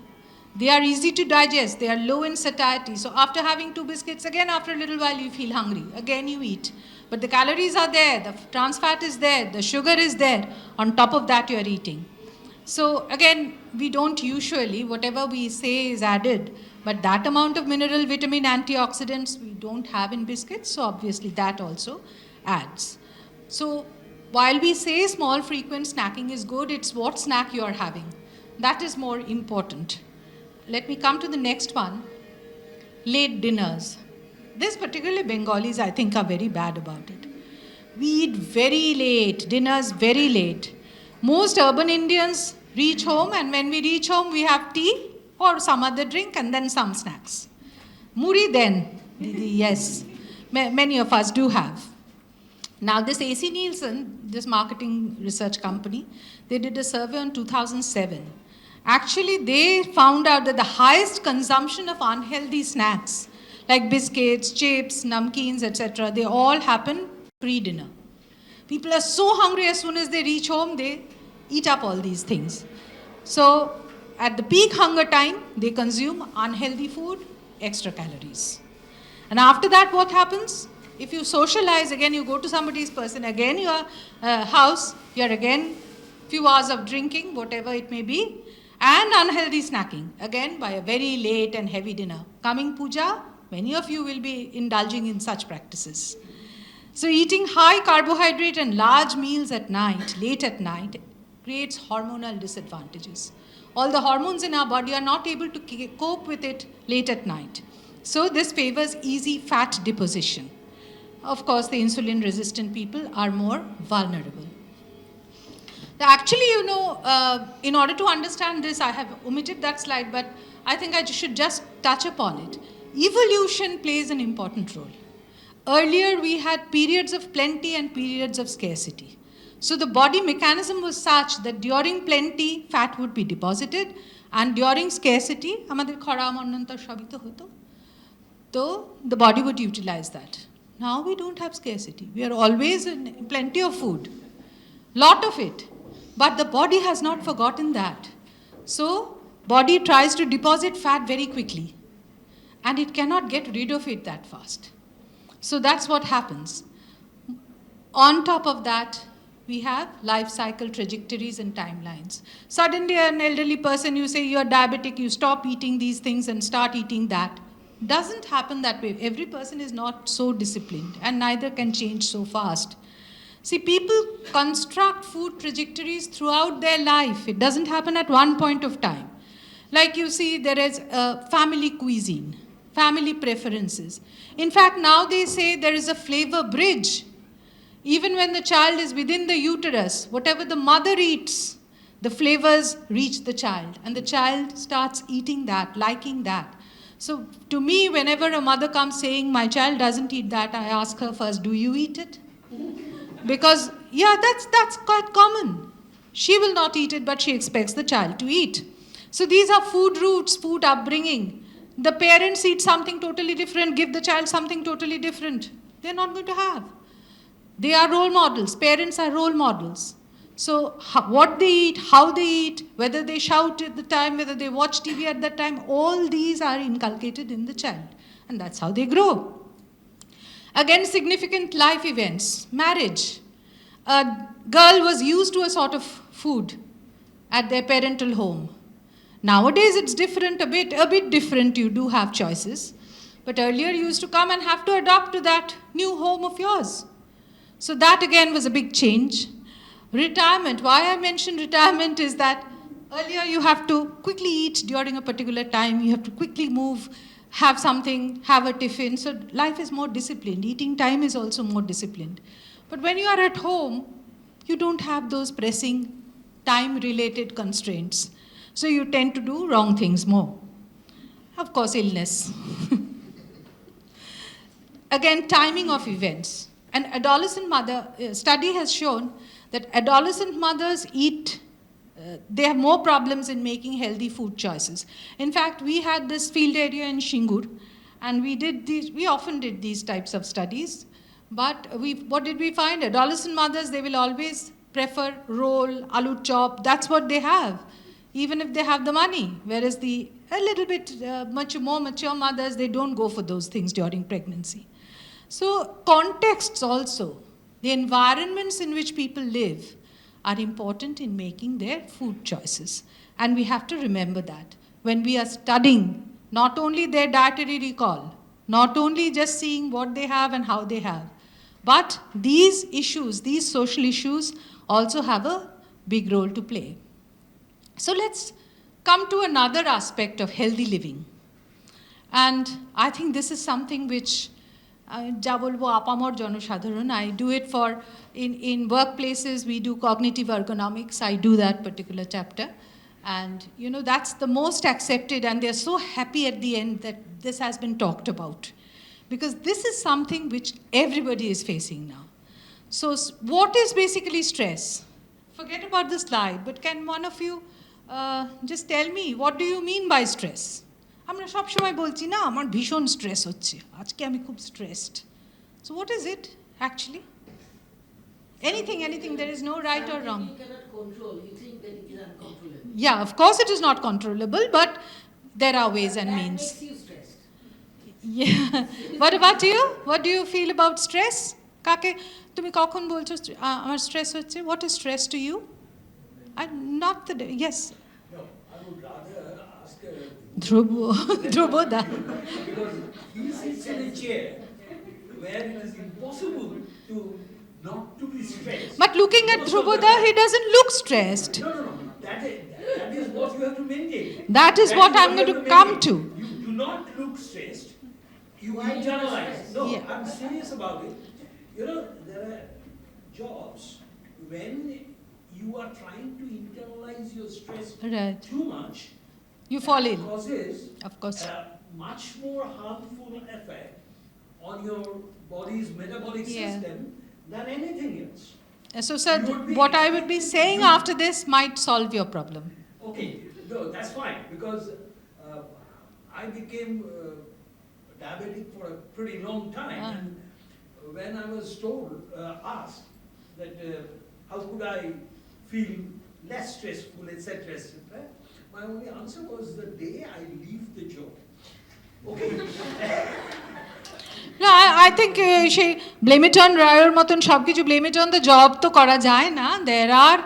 They are easy to digest. They are low in satiety. So after having 2 biscuits, again after a little while you feel hungry. Again you eat. But the calories are there. The trans fat is there. The sugar is there. On top of that you are eating. So again, we don't usually, whatever we say is added. But that amount of mineral, vitamin, antioxidants we don't have in biscuits. So obviously that also adds. So while we say small frequent snacking is good, it's what snack you are having. That is more important. Let me come to the next one. Late dinners. This particularly Bengalis, I think, are very bad about it. We eat very late, dinners very late. Most urban Indians reach home, and when we reach home, we have tea or some other drink and then some snacks. Muri then, yes, many of us do have. Now this AC Nielsen, this marketing research company, they did a survey in 2007. Actually, they found out that the highest consumption of unhealthy snacks, like biscuits, chips, namkeens, etc., they all happen pre-dinner. People are so hungry as soon as they reach home, they eat up all these things. So at the peak hunger time, they consume unhealthy food, extra calories. And after that, what happens? If you socialize, again you go to somebody's person, again your house, you're again few hours of drinking, whatever it may be, and unhealthy snacking, again by a very late and heavy dinner. Coming puja, many of you will be indulging in such practices. So eating high carbohydrate and large meals at night, late at night, creates hormonal disadvantages. All the hormones in our body are not able to cope with it late at night. So this favors easy fat deposition. Of course, the insulin-resistant people are more vulnerable. Actually, in order to understand this, I have omitted that slide, but I think I should just touch upon it. Evolution plays an important role. Earlier, we had periods of plenty and periods of scarcity. So the body mechanism was such that during plenty, fat would be deposited, and during scarcity, the body would utilize that. Now we don't have scarcity. We are always in plenty of food, lot of it. But the body has not forgotten that. So body tries to deposit fat very quickly, and it cannot get rid of it that fast. So that's what happens. On top of that, we have life cycle trajectories and timelines. Suddenly an elderly person, you say you're diabetic, you stop eating these things and start eating that. Doesn't happen that way. Every person is not so disciplined, and neither can change so fast. See, people construct food trajectories throughout their life. It doesn't happen at one point of time. Like you see, there is a family cuisine, family preferences. In fact, now they say there is a flavor bridge. Even when the child is within the uterus, whatever the mother eats, the flavors reach the child, and the child starts eating that, liking that. So to me, whenever a mother comes saying, my child doesn't eat that, I ask her first, do you eat it? Because, yeah, that's quite common. She will not eat it, but she expects the child to eat. So these are food roots, food upbringing. The parents eat something totally different, give the child something totally different. They're not going to have. They are role models. Parents are role models. So what they eat, how they eat, whether they shout at the time, whether they watch TV at that time, all these are inculcated in the child. And that's how they grow. Again, significant life events. Marriage. A girl was used to a sort of food. at their parental home. Nowadays it's different, a bit different, you do have choices. But earlier you used to come and have to adapt to that new home of yours. So that again was a big change. Retirement, why I mentioned retirement is that earlier you have to quickly eat during a particular time, you have to quickly move, have something, have a tiffin. So life is more disciplined. Eating time is also more disciplined. But when you are at home, you don't have those pressing time-related constraints. So you tend to do wrong things more. Of course, illness. Again, timing of events. An adolescent mother, study has shown that adolescent mothers they have more problems in making healthy food choices. In fact, we had this field area in Shingur, and we often did these types of studies. But what did we find? Adolescent mothers, they will always prefer roll, aloo chop, that's what they have, even if they have the money. Whereas a little bit more mature mothers, they don't go for those things during pregnancy. So contexts also, the environments in which people live are important in making their food choices. And we have to remember that when we are studying not only their dietary recall, not only just seeing what they have and how they have, but these issues, these social issues also have a big role to play. So let's come to another aspect of healthy living. And I think this is something which যা বলবো আপামর জনসাধারণ, I do it for, in workplaces we do cognitive ergonomics, I do that particular chapter. And that's the most accepted, and they're so happy at the end that this has been talked about. Because this is something which everybody is facing now. So what is basically stress? Forget about the slide, but can one of you just tell me, what do you mean by stress? আমরা সব সময় বলছি না আমার ভীষণ stress হচ্ছে, আজকে আমি খুব stressed. So what is it actually? Anything, there is no right or wrong. You cannot control, you think that it is uncontrollable. Yeah, of course it is not controllable, but there are ways and means. That makes you stressed. Yeah. What about you? What do you feel about stress? কাকে তুমি কখন বলছো আমার stress হচ্ছে? What is stress to you? Not the yes. No, I would rather ask Dhruboda. because he sits in a chair where it is impossible not to be stressed. But looking at Dhruboda, he doesn't look stressed. No. That is what you have to maintain. That is what I'm going to come to. You do not look stressed. You Why you are internalize. stressed? No, Yeah. I'm serious about it. There are jobs when you are trying to internalize your stress Right. too much. You fall that in. Causes Of course. a much more harmful effect on your body's metabolic Yeah. system than anything else. So, sir, You would be what I would be expected saying to- after this might solve your problem. Okay, no, that's fine, because I became diabetic for a pretty long time. Ah. And when I was asked that how could I feel less stressful, etc., etc., my only answer was the day I leave the job. Okay. No, I think সেই blame it on Rayর মতন সব কিছু blame it on the job তো করা যায় না. There are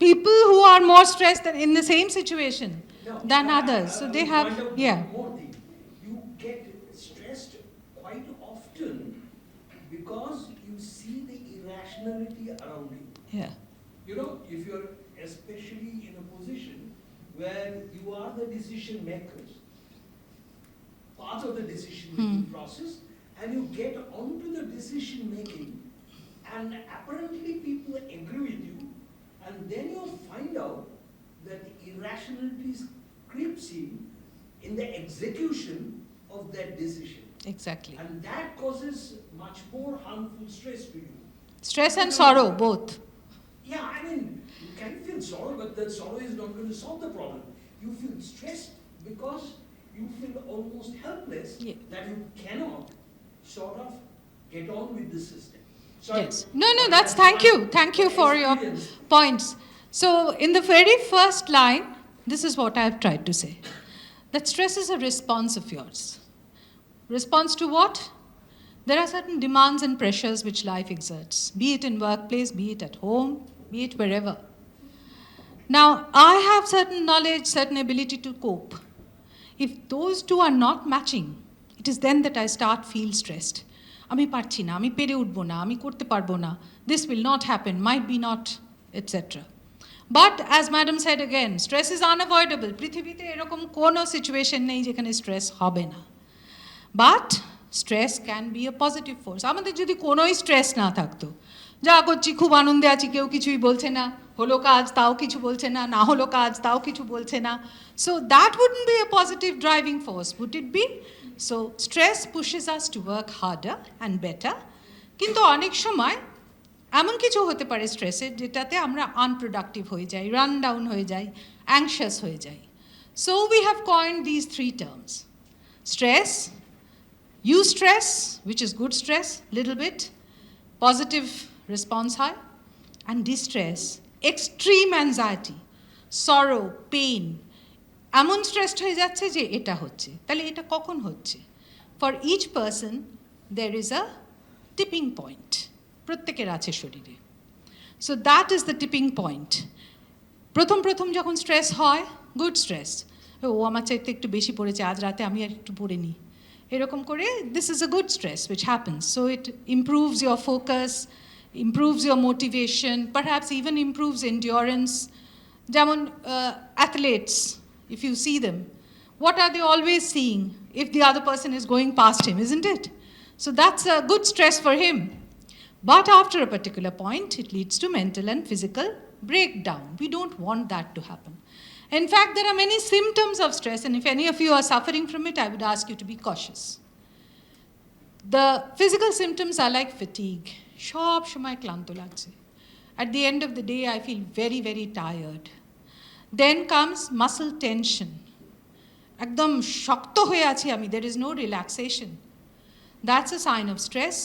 people who are more stressed than in the same situation No, than I- others. So I they will have, point out yeah. one more thing. You get stressed quite often because you see the irrationality around you. Yeah. If you're especially in a position where you are the decision makers, part of the decision making process, and you get onto the decision making, and apparently people agree with you, and then you find out that irrationalities creeps in the execution of that decision. Exactly. And that causes much more harmful stress to you. Stress and sorrow, both. Yeah, I mean, you can feel sorrow, but that sorrow is not going to solve the problem. You feel stressed because you feel almost helpless Yeah. that you cannot sort of get on with the system. Sorry. Yes. No, that's thank you. Thank you for your experience. points. So in the very first line, this is what I've tried to say. That stress is a response of yours. Response to what? There are certain demands and pressures which life exerts, be it in workplace, be it at home, be it wherever. Now, I have certain knowledge, certain ability to cope. If those two are not matching, it is then that I start feel stressed. আমি পারছি না, আমি পেরে উঠবো না, আমি করতে পারবো না, this will not happen, might be not, etc. But as madam said again, stress is unavoidable. পৃথিবীতে এরকম কোনো situation নেই যেখানে stress হবে না. But stress can be a positive force. আমাদের যদি কোনোই stress না থাকতো, যা করছি খুব আনন্দে আছি, কেউ কিছুই বলছে না, হলো কাজ তাও কিছু বলছে না, না হলো কাজ তাও কিছু বলছে না, so that wouldn't be a positive driving force, would it be? So stress pushes us to work harder and better. কিন্তু অনেক সময় এমন কিছু হতে পারে স্ট্রেসের যেটাতে আমরা আনপ্রোডাক্টিভ হয়ে যাই, রান ডাউন হয়ে যাই, অ্যাংশাস হয়ে যাই. So we have coined these three terms: stress, eustress, which is good stress, little bit, positive response high, and distress, extreme anxiety, sorrow, pain. এমন স্ট্রেসড হয়ে যাচ্ছে যে এটা হচ্ছে. তাহলে এটা কখন হচ্ছে? ফর ইচ পার্সন দের ইজ আ টিপিং পয়েন্ট. প্রত্যেকের আছে শরীরে. So that is the tipping point. প্রথম প্রথম যখন স্ট্রেস হয়, গুড স্ট্রেস, ও আমার চাইতে একটু বেশি পড়েছে, আজ রাতে আমি আর একটু পড়ে নিই, এরকম করে this is a good stress which happens. So it improves your focus, improves your motivation, perhaps even improves endurance. যেমন athletes, if you see them, what are they always seeing if the other person is going past him, isn't it? So that's a good stress for him. But after a particular point, it leads to mental and physical breakdown. We don't want that to happen. In fact, there are many symptoms of stress, and if any of you are suffering from it, I would ask you to be cautious. The physical symptoms are like fatigue. সব সময় ক্লান্ত লাগছে. At the end of the day, I feel very, very tired. Then comes muscle tension. একদম শক্ত হয়ে আছি আমি, there is no relaxation. That's a sign of stress.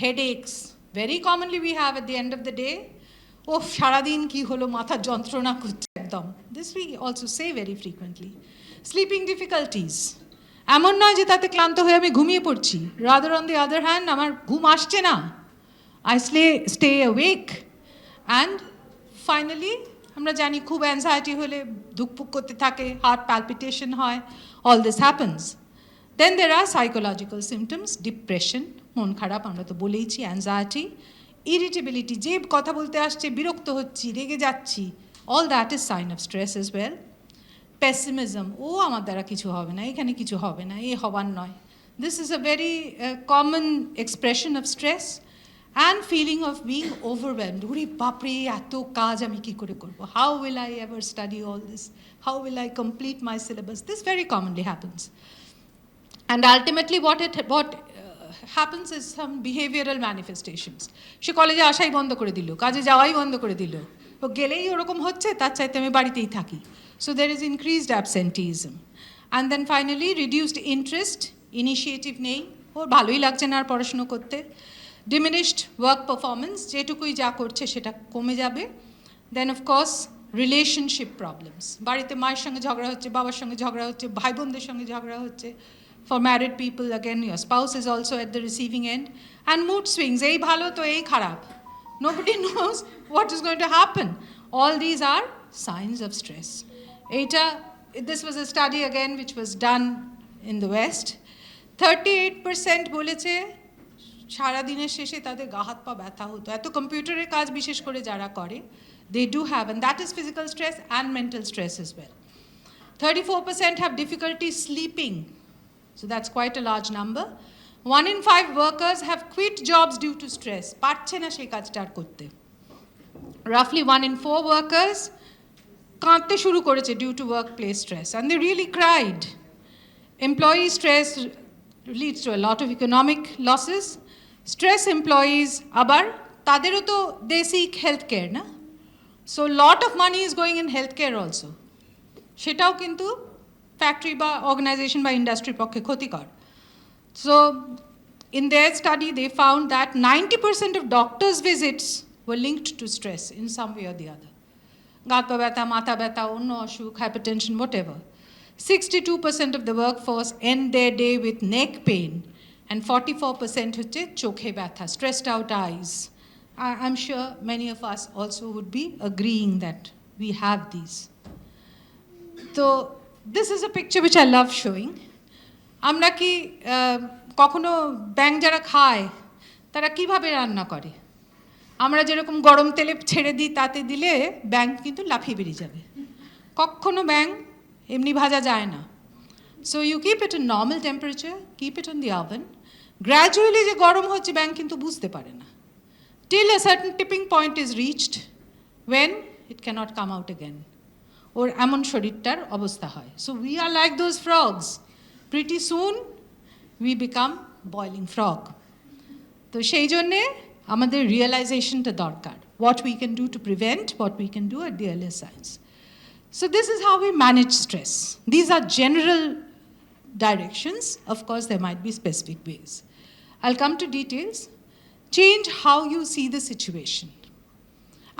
Headaches, very commonly we have at the end of the day. Oh, সারাদিন কি হলো, মাথার যন্ত্রণা করছে একদম. This we also say very frequently. Sleeping difficulties. এমন নয় যে তাতে ক্লান্ত হয়ে আমি ঘুমিয়ে পড়ছি. Rather on the other hand, আমার ঘুম আসছে না. I stay awake. And finally, আমরা জানি খুব অ্যাংজাইটি হলে ধুকপুক করতে থাকে, হার্ট প্যালপিটেশন হয়, all this happens. Then there are psychological symptoms, depression, মন খারাপ, আমরা তো বলেইছি, অ্যাংজাইটি, irritability, যে কথা বলতে আসছে বিরক্ত হচ্ছি, রেগে যাচ্ছি, all that is sign of stress as well. Pessimism, ও আমার দ্বারা কিছু হবে না, এখানে কিছু হবে না, এ হবার নয়. This is a very common expression of stress. And feeling of being overwhelmed. ওরে বাপরে, এত কাজ আমি কি করে করব? How will I ever study all this? How will I complete my syllabus? This very commonly happens. And ultimately what happens is some behavioral manifestations. সে কলেজে আসাই বন্ধ করে দিল, কাজে যাওয়াই বন্ধ করে দিল, ও গেলেই ওরকম হচ্ছে, তার চাইতে আমি বাড়িতেই থাকি. So there is increased absenteeism. And then finally reduced interest, initiative নেই, ওর ভালোই লাগছে না আর পড়াশুনো করতে. Diminished work performance, যেটুকুই যা করছে সেটা কমে যাবে. Then of course relationship problems. বাড়িতে মায়ের সঙ্গে ঝগড়া হচ্ছে, বাবার সঙ্গে ঝগড়া হচ্ছে, ভাই বোনদের সঙ্গে ঝগড়া হচ্ছে. For married people, again, your spouse is also at the receiving end. And mood swings, এই ভালো তো এই খারাপ. Nobody knows what is going to happen. All these are signs of stress. This was a study again which was done in the West. 38% বলেছে সারাদিনের শেষে তাদের গা হাত পা ব্যথা হতো. এত কম্পিউটারের কাজ বিশেষ করে যারা করে, they do have, and that is physical stress and mental stress as well. 34% have difficulty sleeping. So that's quite a large number. 1 in 5 workers have quit jobs due to stress. পারছে না সেই কাজটা আর করতে. Roughly 1 in 4 workers কাঁদতে শুরু করেছে due to workplace stress, and they really cried. Employee stress leads to a lot of economic losses. Stress employees, আবার তাদেরও তো they seek healthcare, না? So lot of money is going in healthcare also. সেটাও কিন্তু factory বা organisation বা ইন্ডাস্ট্রির পক্ষে ক্ষতিকর. So in their study they found that 90% of doctors' visits were linked to stress in some way or the other. গা পা ব্যথা, মাথা ব্যথা, অন্য অসুখ, hypertension, whatever. 62% of the workforce end their day with neck pain, and 44% হচ্ছে চোখে ব্যথা, stressed out eyes. I'm sure many of us also would be agreeing that we have these. So this is a picture which I love showing. আমরা কি কখনো ব্যাঙ যারা খায় তারা কিভাবে রান্না করে? আমরা যেরকম গরম তেলে ছেড়ে দিই, তাতে দিলে ব্যাঙ কিন্তু লাফিয়ে বেরিয়ে যাবে। কখনো ব্যাঙ এমনি ভাজা যায় না। So you keep it in normal temperature, keep it in the oven. Gradually যে গরম হচ্ছে ব্যাঙ কিন্তু বুঝতে পারে না। Till a certain tipping point is reached when it cannot come out again. ওর এমন শরীরটার অবস্থা হয়। So we are like those frogs. Pretty soon we become boiling frog. তো সেই জন্যে আমাদের রিয়েলাইজেশনটা দরকার, what we can do to prevent, what we can do at the earlier signs. So this is how we manage stress. These are general directions. Of course, there might be specific ways. I'll come to details. Change how you see the situation.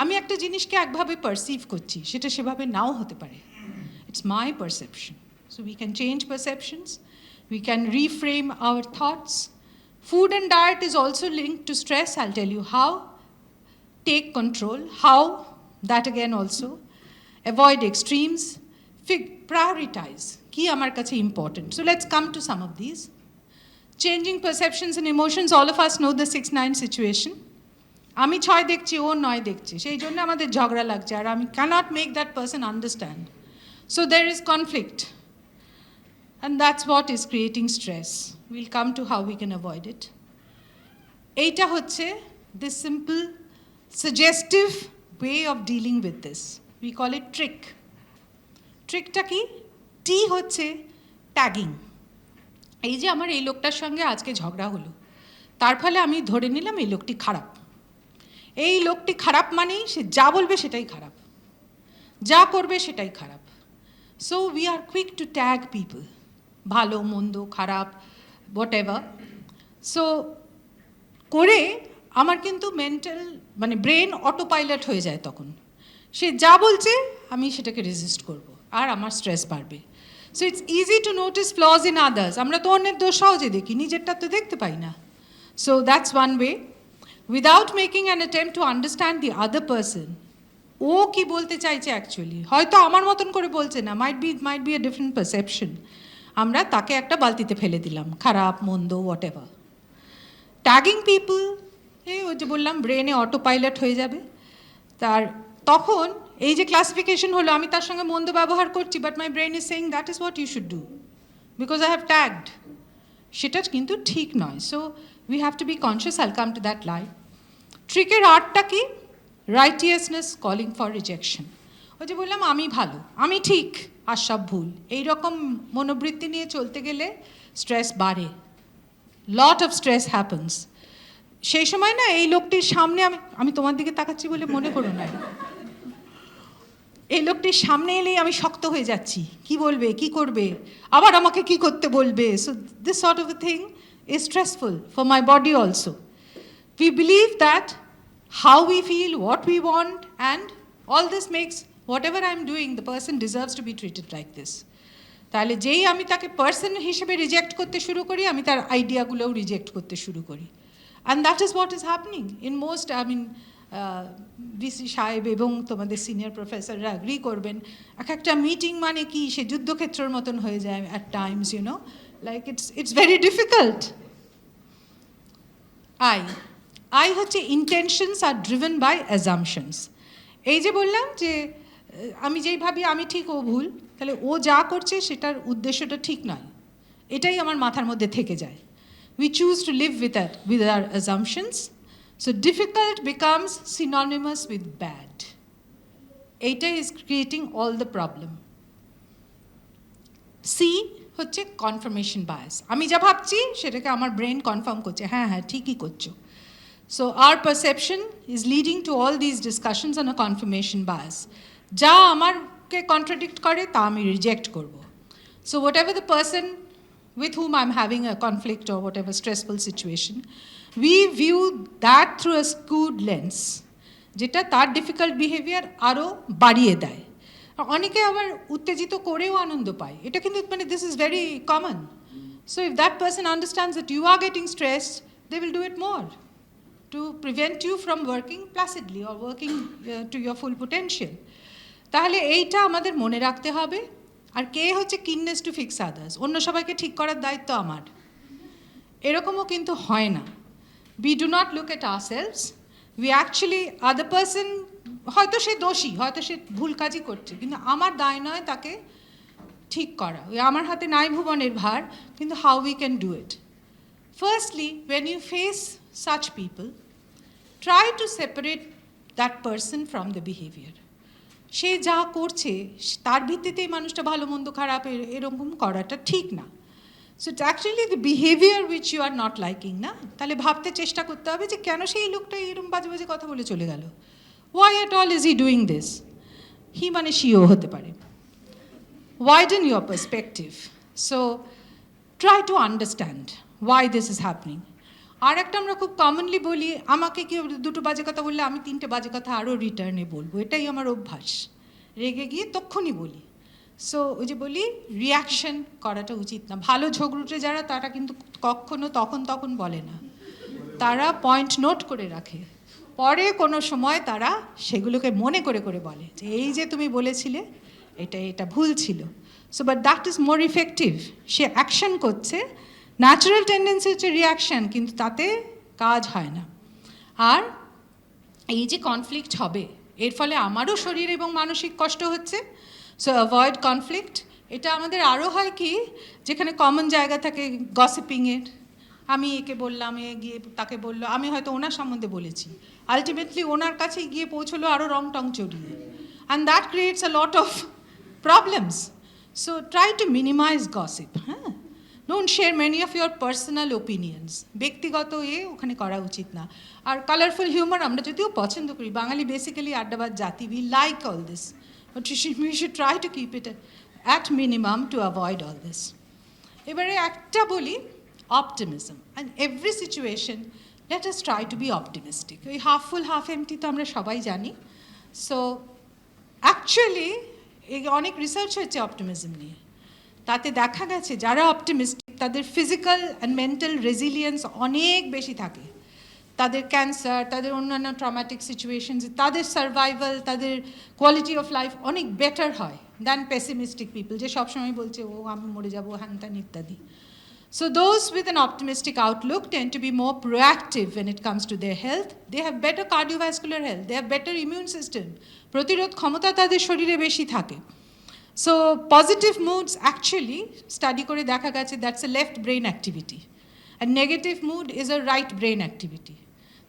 আমি একটা জিনিসকে একভাবে perceive করছি, সেটা সেভাবে নাও হতে পারে। It's my perception. So we can change perceptions. We can reframe our thoughts. Food and diet is also linked to stress. I'll tell you how. Take control. How? That again also. Avoid extremes. Prioritize. Ki amar kache important. So let's come to some of these. Changing perceptions and emotions. All of us know the 6-9 situation. আমি 6 দেখছি, ও 9 দেখছে, সেই জন্য আমাদের ঝগড়া লাগছে, আর আমি cannot make that person understand. So there is conflict. And that's what is creating stress. We'll come to how we can avoid it. Eita hocche this simple, suggestive way of dealing with this. We call it trick. Trick ta ki? T hocche tagging. এই যে আমার এই লোকটার সঙ্গে আজকে ঝগড়া হলো, তার ফলে আমি ধরে নিলাম এই লোকটি খারাপ। এই লোকটি খারাপ মানেই সে যা বলবে সেটাই খারাপ, যা করবে সেটাই খারাপ। So we are quick to tag people. ভালো মন্দ খারাপ whatever. So করে আমার কিন্তু মেন্টাল মানে ব্রেন অটো পাইলট হয়ে যায় তখন। সে যা বলছে আমি সেটাকে রেজিস্ট করব, আর আমার স্ট্রেস বাড়বে। So it's easy to notice flaws in others. আমরা তো অন্যের দোষ সহজে দেখি, নিজেরটা তো দেখতে পাই না। So that's one way. Without making an attempt to understand the other person, ও কি বলতে চাইছে অ্যাকচুয়ালি, হয়তো আমার মতন করে বলছে না, might be a different perception. আমরা তাকে একটা বালতিতে ফেলে দিলাম, খারাপ মন্দ whatever. Tagging people, ওই যে বললাম ব্রেনে অটো পাইলট হয়ে যাবে। তখন এই যে ক্লাসিফিকেশন হলো, আমি তার সঙ্গে মন্দ ব্যবহার করছি, but my brain is saying that is what you should do because I have tagged. সেটা কিন্তু ঠিক নয়। So we have to be conscious. I'll come to that line. ট্রিকের আর্টটা কি? Righteousness calling for rejection. ওই যে বললাম আমি ভালো, আমি ঠিক, আর সব ভুল, এইরকম মনোবৃত্তি নিয়ে চলতে গেলে স্ট্রেস বাড়ে। Lot of stress happens. সেই সময় না এই লোকটির সামনে আমি তোমার দিকে তাকাচ্ছি বলে মনে করো না, এই লোকটির সামনে এলেই আমি শক্ত হয়ে যাচ্ছি, কি বলবে কি করবে, আবার আমাকে কি করতে বলবে। So this sort of a thing is stressful for my body also. We believe that how we feel, what we want, and all this makes whatever I'm doing, the person deserves to be treated like this. তাহলে যেই আমি তাকে person হিসেবে reject করতে শুরু করি, আমি তার আইডিয়াগুলোও রিজেক্ট করতে শুরু করি। And that is what is happening in most, VC সাহেব এবং তোমাদের সিনিয়র প্রফেসররা অ্যাগ্রি করবেন, একটা মিটিং মানে কি সে যুদ্ধক্ষেত্রের মতন হয়ে যায় at times, you know, like it's very difficult. I হচ্ছে intentions are driven by assumptions. এই যে বললাম যে আমি যেই ভাবি আমি ঠিক ও ভুল, তাহলে ও যা করছে সেটার উদ্দেশ্যটা ঠিক নয়, এটাই আমার মাথার মধ্যে থেকে যায়। We choose to live with our assumptions. So difficult becomes synonymous with bad. Eta is creating all the problem. C হচ্ছে confirmation bias. আমি যা ভাবছি সেটাকে আমার ব্রেন কনফার্ম করছে, হ্যাঁ হ্যাঁ ঠিকই করছো। So our perception is leading to all these discussions on a confirmation bias. যা আমারকে কন্ট্রাডিক্ট করে তা আমি রিজেক্ট করব। So whatever the person with whom I'm having a conflict or whatever stressful situation, we view that through a skewed lens, যেটা তার difficult behaviour আরও বাড়িয়ে দেয়। অনেকে আবার উত্তেজিত করেও আনন্দ পায়, এটা কিন্তু মানে this is very common. So if that person understands that you are getting stressed, they will do it more to prevent you from working placidly or working to your full potential. তাহলে এইটা আমাদের মনে রাখতে হবে। আর কে হচ্ছে কিননেস to fix others, অন্য সবাইকে ঠিক করার দায়িত্ব আমার, এরকমও কিন্তু হয় না। We do not look at ourselves. We actually, other person, হয়তো সে দোষী, হয়তো সে ভুল কাজই করছে, কিন্তু আমার দায় নয় তাকে ঠিক করা। ওই আমার হাতে নাই ভুবনের ভার, কিন্তু how we can do it. Firstly, when you face such people, try to separate that person from the behavior. সে যা করছে তার ভিত্তিতেই মানুষটা ভালো মন্দ খারাপ এরকম করাটা ঠিক না। So it's actually the behaviour which you are not liking না। তাহলে ভাবতে চেষ্টা করতে হবে যে কেন সেই লোকটা এরকম বাজে বাজে কথা বলে চলে গেল, why at all is he doing this, he মানে সিও হতে পারে। Widen your perspective. So try to understand why this is happening. আর একটা আমরা খুব কমনলি বলি, আমাকে কেউ দুটো বাজে কথা বললে আমি তিনটে বাজে কথা আরও রিটার্নে বলবো, এটাই আমার অভ্যাস, রেগে গিয়ে তখনই বলি। সো ওই যে বলি রিয়াকশন করাটা উচিত না। ভালো ঝগড়ুটে যারা, তারা কিন্তু কখনো তখন বলে না, তারা পয়েন্ট নোট করে রাখে, পরে কোনো সময় তারা সেগুলোকে মনে করে করে বলে যে এই যে তুমি বলেছিলে এটা ভুল ছিল। So but that is more effective. Say action করছে, ন্যাচারাল টেন্ডেন্সি হচ্ছে রিয়াকশান, কিন্তু তাতে কাজ হয় না। আর এই যে কনফ্লিক্ট হবে, এর ফলে আমারও শরীর এবং মানসিক কষ্ট হচ্ছে। So avoid conflict. এটা আমাদের আরও হয় কি, যেখানে কমন জায়গা থাকে গসিপিংয়ের, আমি একে বললাম, এ গিয়ে তাকে বললো, আমি হয়তো ওনার সম্বন্ধে বলেছি, আলটিমেটলি ওনার কাছে গিয়ে পৌঁছলো আরও রং টং চড়িয়ে, and that creates a lot of problems. So try to minimize gossip. হ্যাঁ, don't share many of your personal opinions. ব্যক্তিগত ওখানে করা উচিত না। আর কালারফুল হিউমার আমরা যদিও পছন্দ করি, বাঙালি বেসিক্যালি আড্ডাবাদ জাতি, we like all this, but we should try to keep it at minimum to avoid all this. এবারে একটা বলি, optimism. And every situation let us try to B optimistic. ওই হাফ ফুল half MT তো আমরা সবাই জানি। So actually অনেক research হয়েছে অপটিমিজম নিয়ে, তাতে দেখা গেছে যারা অপটিমিস্টিক তাদের ফিজিক্যাল অ্যান্ড মেন্টাল রেজিলিয়েন্স অনেক বেশি থাকে, তাদের ক্যান্সার, তাদের অন্যান্য ট্রমাটিক সিচুয়েশনস, তাদের সার্ভাইভাল, তাদের কোয়ালিটি অফ লাইফ অনেক বেটার হয় দ্যান পেসিমিস্টিক পিপল, যে সবসময় বলছে ও আমি মরে যাবো হ্যান ত্যান ইত্যাদি। So those with an optimistic outlook tend to be more proactive when it comes to their health. They have better cardiovascular health. They have better immune system. প্রতিরোধ ক্ষমতা তাদের শরীরে বেশি থাকে। So positive moods actually study করে দেখা গেছে that's a left brain activity, and negative mood is a right brain activity.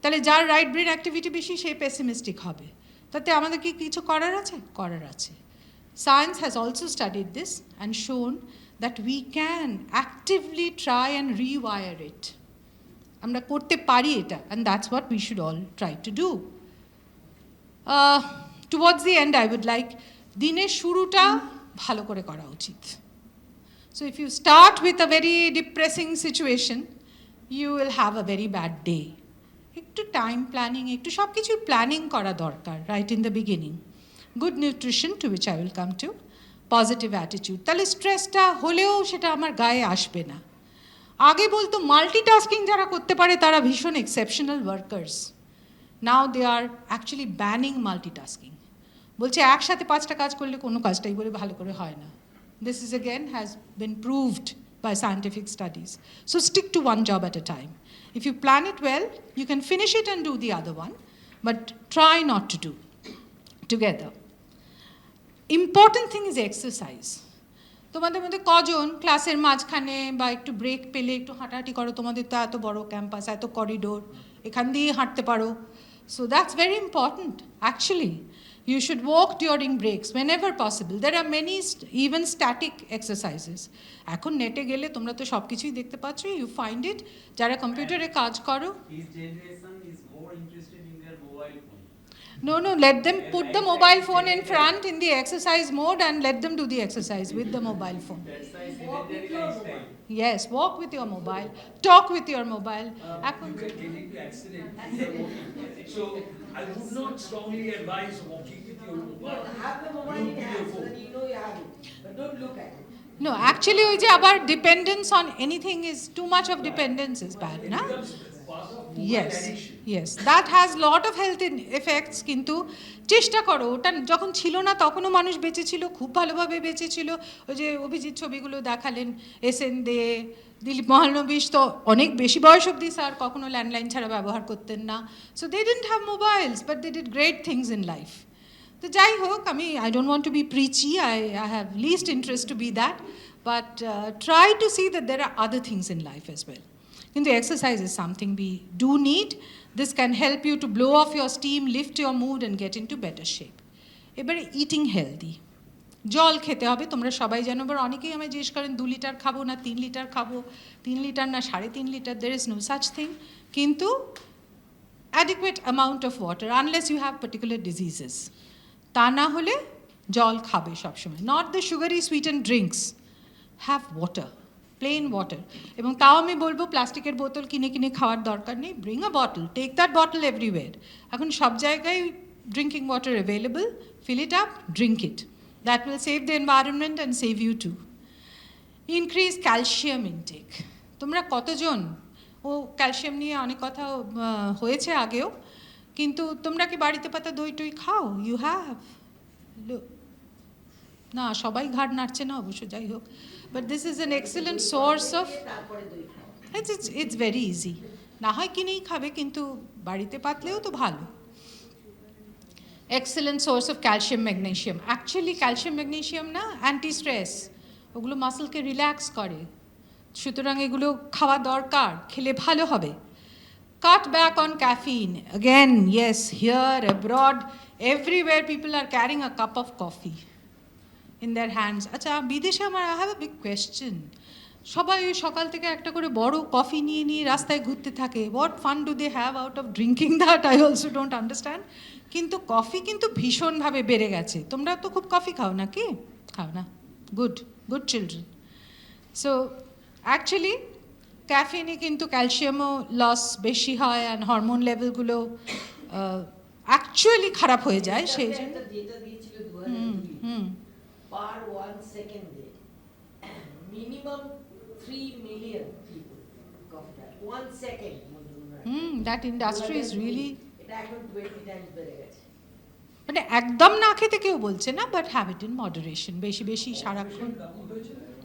তাহলে যার রাইট ব্রেন অ্যাক্টিভিটি বেশি সে পেসিমিস্টিক হবে। তাতে আমাদের কি কিছু করার আছে? করার আছে। Science has also studied this and shown that we can actively try and rewire it. আমরা করতে পারি এটা, and that's what we should all try to do. Towards the end I would like দিনের শুরুটা ভালো করে করা উচিত। So if you start with a very depressing situation, you will have a very bad day. একটু time planning, একটু সব কিছুর প্ল্যানিং করা দরকার right in the beginning. Good nutrition, to which I will come to, positive attitude, তাহলে স্ট্রেসটা হলেও সেটা আমার গায়ে আসবে না। আগে বলতো মাল্টিটাস্কিং যারা করতে পারে তারা ভীষণ এক্সেপশনাল ওয়ার্কার্স, নাও দে আর অ্যাকচুয়ালি ব্যানিং মাল্টিটাস্কিং। বলছে একসাথে 5টা কাজ করলে কোনো কাজটাই বলে ভালো করে হয় না। This is again has been proved by scientific studies. So stick to one job at a time. If you plan it well, you can finish it and do the other one, but try not to do together. Important thing is exercise. তোমাদের মধ্যে কজন ক্লাসের মাঝখানে বা একটু break পেলে একটু হাঁটাহাঁটি করো? তোমাদের তো এত বড় ক্যাম্পাস, এত করিডোর, এখান দিয়ে হাঁটতে পারো। So that's very important actually. You should walk during breaks whenever possible. There are many even static exercises. এখন নেটে গেলে তোমরা তো সব কিছুই দেখতে পাচ্ছ, you find it. যারা কম্পিউটারে কাজ করো, His generation is more interested in their mobile phone. No, let them put the mobile phone in front in the exercise mode and let them do the exercise with the mobile phone. That's why sedentary lifestyle. Yes, walk with your mobile, talk with your mobile. You can get into accident if you're walking. So I would not strongly advise walking with your mobile. Have the mobile in Glued to your hand so phone. that you know you have it, but don't look at it. No, actually ওই যে আবার dependence on anything is too much of dependence is bad, It না? becomes part of mobile Yes, addiction. yes, that has lot of health effects, কিন্তু চেষ্টা করো, ওটা যখন ছিল না তখনও মানুষ বেঁচে ছিল, খুব ভালোভাবে বেঁচে ছিল। ওই যে অভিজিৎ ছবিগুলো দেখালেন, এসএন দে, দিলীপ মহালনবিশ তো অনেক বেশি বয়স অবধি স্যার কখনো ল্যান্ডলাইন ছাড়া ব্যবহার করতেন না। So they didn't have mobiles but they did great things in life. তো যাই হোক, আমি I don't want to be preachy, I have least interest to be that, but try to see that there are other things in life as well. কিন্তু exercise is something we do need. This can help you to blow off your steam, lift your mood and get into better shape. এবারে eating healthy, জল খেতে হবে। তোমরা সবাই জানো, এবার অনেকেই আমায় জিজ্ঞেস করেন 2 লিটার খাবো না 3 লিটার খাবো, 3 লিটার না 3.5 litre, there is no such thing. কিন্তু adequate amount of water unless you have particular diseases. তা না হলে জল খাবে সবসময়, not the sugary sweetened drinks, have water, plain water. এবং তাও আমি বলবো প্লাস্টিকের বোতল কিনে কিনে খাওয়ার দরকার নেই, bring a bottle, take that bottle everywhere. এখন সব জায়গায় drinking water available, fill it up, drink it. That will save the environment and save you too. Increase calcium intake. তোমরা কতজন, ও ক্যালসিয়াম নিয়ে অনেক কথা হয়েছে আগেও, কিন্তু তোমরা কি বাড়িতে পাতা দই টই খাও? You have? না, সবাই ঘাড় নাড়ছে না অবশ্য, যাই হোক, but this is an excellent source of, it's very easy. না হয় কিনেই খাবে, কিন্তু বাড়িতে পাতলেও তো ভালো। Excellent source of calcium magnesium. Actually calcium magnesium না অ্যান্টি স্ট্রেস, ওগুলো মাসলকে রিল্যাক্স করে, সুতরাং এগুলো খাওয়া দরকার, খেলে ভালো হবে। Cut back on caffeine. Again, yes, here, abroad, everywhere people are carrying a cup of coffee in their hands. আচ্ছা, বিদেশে আমার I have a big question. সবাই ওই সকাল থেকে একটা করে বড় কফি নিয়ে নিয়ে রাস্তায় ঘুরতে থাকে। What fun do they have out of drinking that? I also don't understand. কিন্তু কফি কিন্তু ভীষণভাবে বেড়ে গেছে। তোমরা তো খুব কফি খাও নাকি? খাও না? Good, good children. So, actually, ক্যাফিনে কিন্তু ক্যালসিয়ামও লস বেশি হয়, অ্যান্ড হরমোন লেভেলগুলো অ্যাকচুয়ালি খারাপ হয়ে যায়। সেই জন্য যেটা দিয়েছিল 2002 per 1 সেকেন্ডে মিনিমাম 3 মিলিয়ন পিপল কফি খায় 1 second. That industry is really, এটা এখন 20 টাইমস বেড়ে গেছে। মানে একদম না খেতে কেউ বলছে না, but have it in moderation. বেশি বেশি সারাক্ষণ,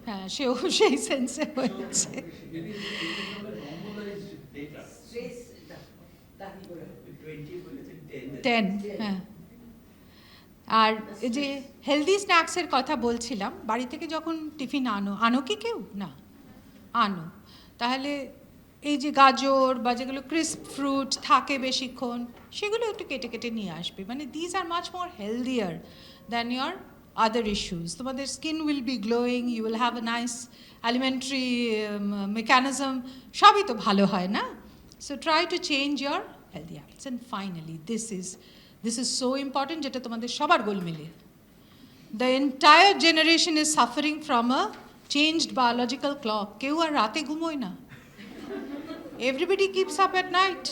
হ্যাঁ, সেও সেই সেন্সে হয়েছে। স্ট্রেস তাকি করে 10, হ্যাঁ। আর এই যে হেলদি স্ন্যাক্সের কথা বলছিলাম, বাড়ি থেকে যখন টিফিন আনো কি কেউ? না, আনো, তাহলে এই যে গাজর বা যেগুলো ক্রিস্প ফ্রুট থাকে বেশিক্ষণ, সেগুলো একটু কেটে কেটে নিয়ে আসবে। মানে these are much more healthier than your other issues. তোমাদের skin will be glowing, you will have a nice alimentary mechanism, সবই তো ভালো হয় না? So try to change your healthy habits. And finally, this is so important, যেটা তোমাদের সবার গোলমেলে। The entire generation is suffering from a changed biological clock. কেউ আর রাতে ঘুমোয় না, everybody keeps up at night,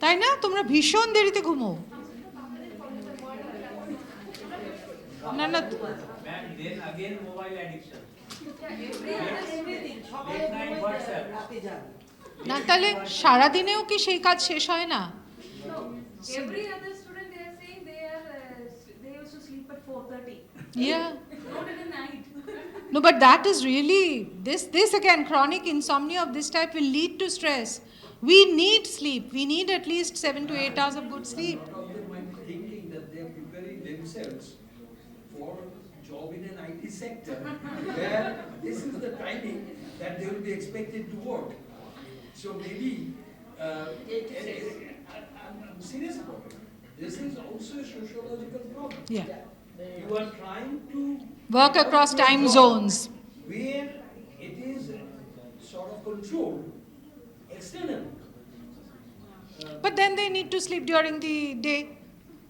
তাই না? তোমরা ভীষণ দেরিতে ঘুমো না? না, Ma'am, then again mobile addiction. Everything সবাই Late night WhatsApp. রাতে যাবে। না, তাহলে সারাদিনেও কি সেই কাজ শেষ হয় না? No, every other student they are saying they used to sleep at 4:30. Yeah. Not in the night. No, but that is really, this again, chronic insomnia of this type will lead to stress. We need sleep. We need at least 7 to 8 hours of good sleep. A lot of them might be thinking that they are preparing themselves for job in an IT sector, where this is the timing that they will be expected to work. So maybe, I'm serious about it. This is also a sociological problem. Yeah. You are trying to Work across develop your time job zones. where it is sort of controlled externally. But then they need to sleep during the day.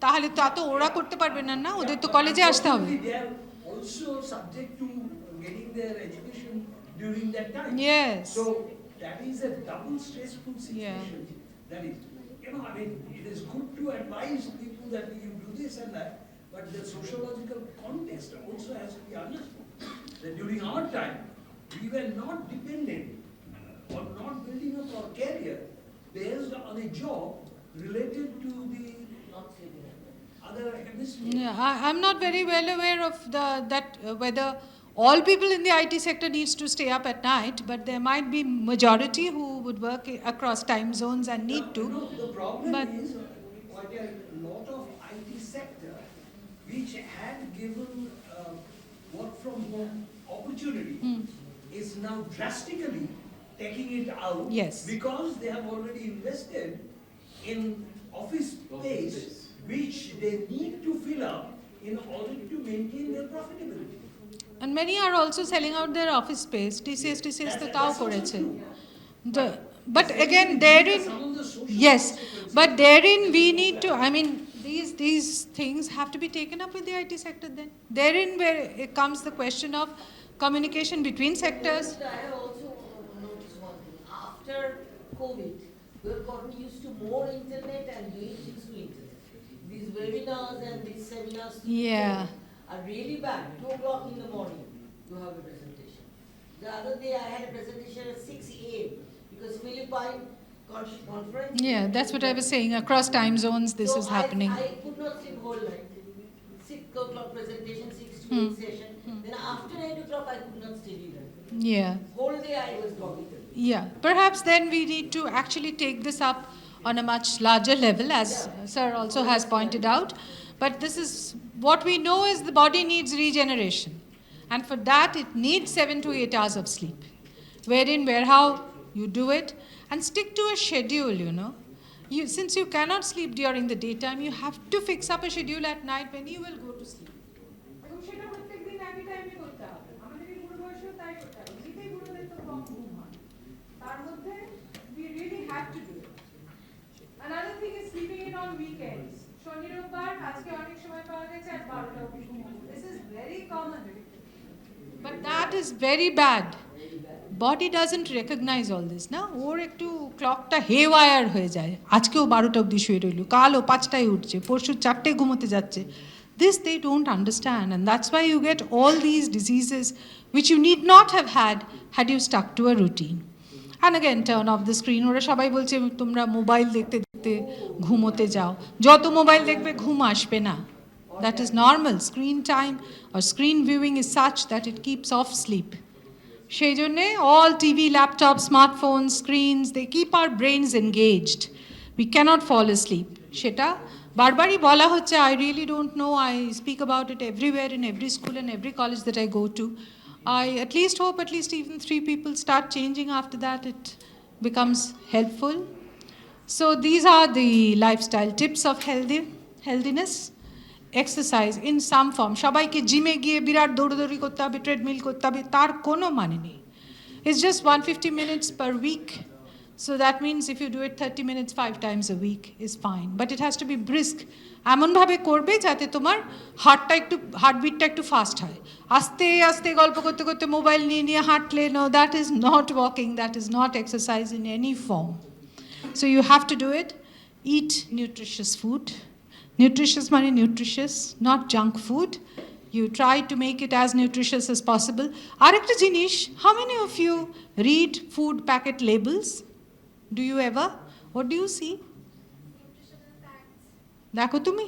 তাহলে তা তো ওরা করতে পারবে না, না? ওদের তো কলেজে আসতে হবে। Unfortunately, they are also subject to getting their education during that time. Yes. So that is a double stressful situation. That is, I mean, it is good to advise people that you do this and that, but the sociological context also has to be understood. that during our time, we were not dependent or not building up our career based on a job related to the other hemisphere. Yeah, I'm not very well aware of whether all people in the IT sector needs to stay up at night, but there might be majority who would work across time zones and need to. No, the problem But is quite a lot of IT sector which had given work from home opportunity is now drastically taking it out. Yes. Because they have already invested in office space which they need to fill up in order to maintain their profitability. and many are also selling out their office space. TCS তো তাও করেছে. But again, therein, yes, but therein we need to, I mean, these things have to be taken up with the IT sector then. Therein where it comes the question of communication between sectors. I also noticed one thing. After COVID, we've gotten used to more internet and doing things to internet. These webinars and these seminars are really bad. 2 o'clock in the morning, you have a presentation. The other day I had a presentation at 6 a.m. because Philippine conference. Yeah, that's what I was saying. Across time zones, this So is happening. I could not sleep whole night. 6 o'clock presentation, 6 to 8 session. Then after 8 o'clock I could not study then. Yeah. Whole day I was groggy. Yeah, perhaps then we need to actually take this up on a much larger level, as Sir also has pointed out. But this is what we know is the body needs regeneration. And for that, it needs 7 to 8 hours of sleep. How you do it, and stick to a schedule, Since you cannot sleep during the daytime, you have to fix up a schedule at night when you will go to sleep. এবং সেটা প্রত্যেকদিন একই টাইমে করতে হবে। আমাদের এই বুড়ো বয়সেও তাই করতে হবে। এমনিতেই বুড়োদের তো কম ঘুম হয়। তার মধ্যে we really have to do it. Another thing is sleeping in on weekends. শনি রোববার আজকে অনেক সময় পাওয়া গেছে আর 12টা অবধি ঘুমাবো। This is very common. But that is very bad. Body doesn't recognize all this, না? ওর একটু ক্লকটা হেওয়ার হয়ে যায়। আজকেও 12টা অবধি শুয়ে রইল, কালও 5টায় উঠছে, পরশু 4টায় ঘুমোতে যাচ্ছে। This they don't understand, and that's why you get all these diseases which you need not have had you stuck to a routine. And again, turn off the screen. ওরা সবাই বলছে তোমরা মোবাইল দেখতে দেখতে ঘুমোতে যাও। যত মোবাইল দেখবে ঘুম আসবে না। That is normal. Screen time or screen viewing is such that it keeps off sleep. সেই জন্যে all TV, laptops, smartphones, screens, they keep our brains engaged. We cannot fall asleep. সেটা বারবারই বলা হচ্ছে, I really don't know. I speak about it everywhere in every school and every college that I go to. I at least hope at least even 3 people start changing after that. It becomes helpful. So these are the lifestyle tips of healthiness. Exercise in some form. সবাইকে জিমে গিয়ে বিরাট দৌড়দৌড়ি করতে হবে, treadmill করতে হবে, তার কোনো মানে নেই. It's just 150 minutes per week. So that means if you do it 30 minutes 5 times a week is fine. But it has to be brisk. এমনভাবে করবে যাতে তোমার হার্টবিটটা একটু ফাস্ট হয়। আস্তে আস্তে গল্প করতে করতে মোবাইল নিয়ে হাঁটলে, no, that is not walking, that is not exercise in any form. So you have to do it. Eat nutritious food. Nutritious money, nutritious, not junk food. You try to make it as nutritious as possible. Arekta jinish, how many of you read food packet labels? Do you ever? What do you see? Dekho tumi?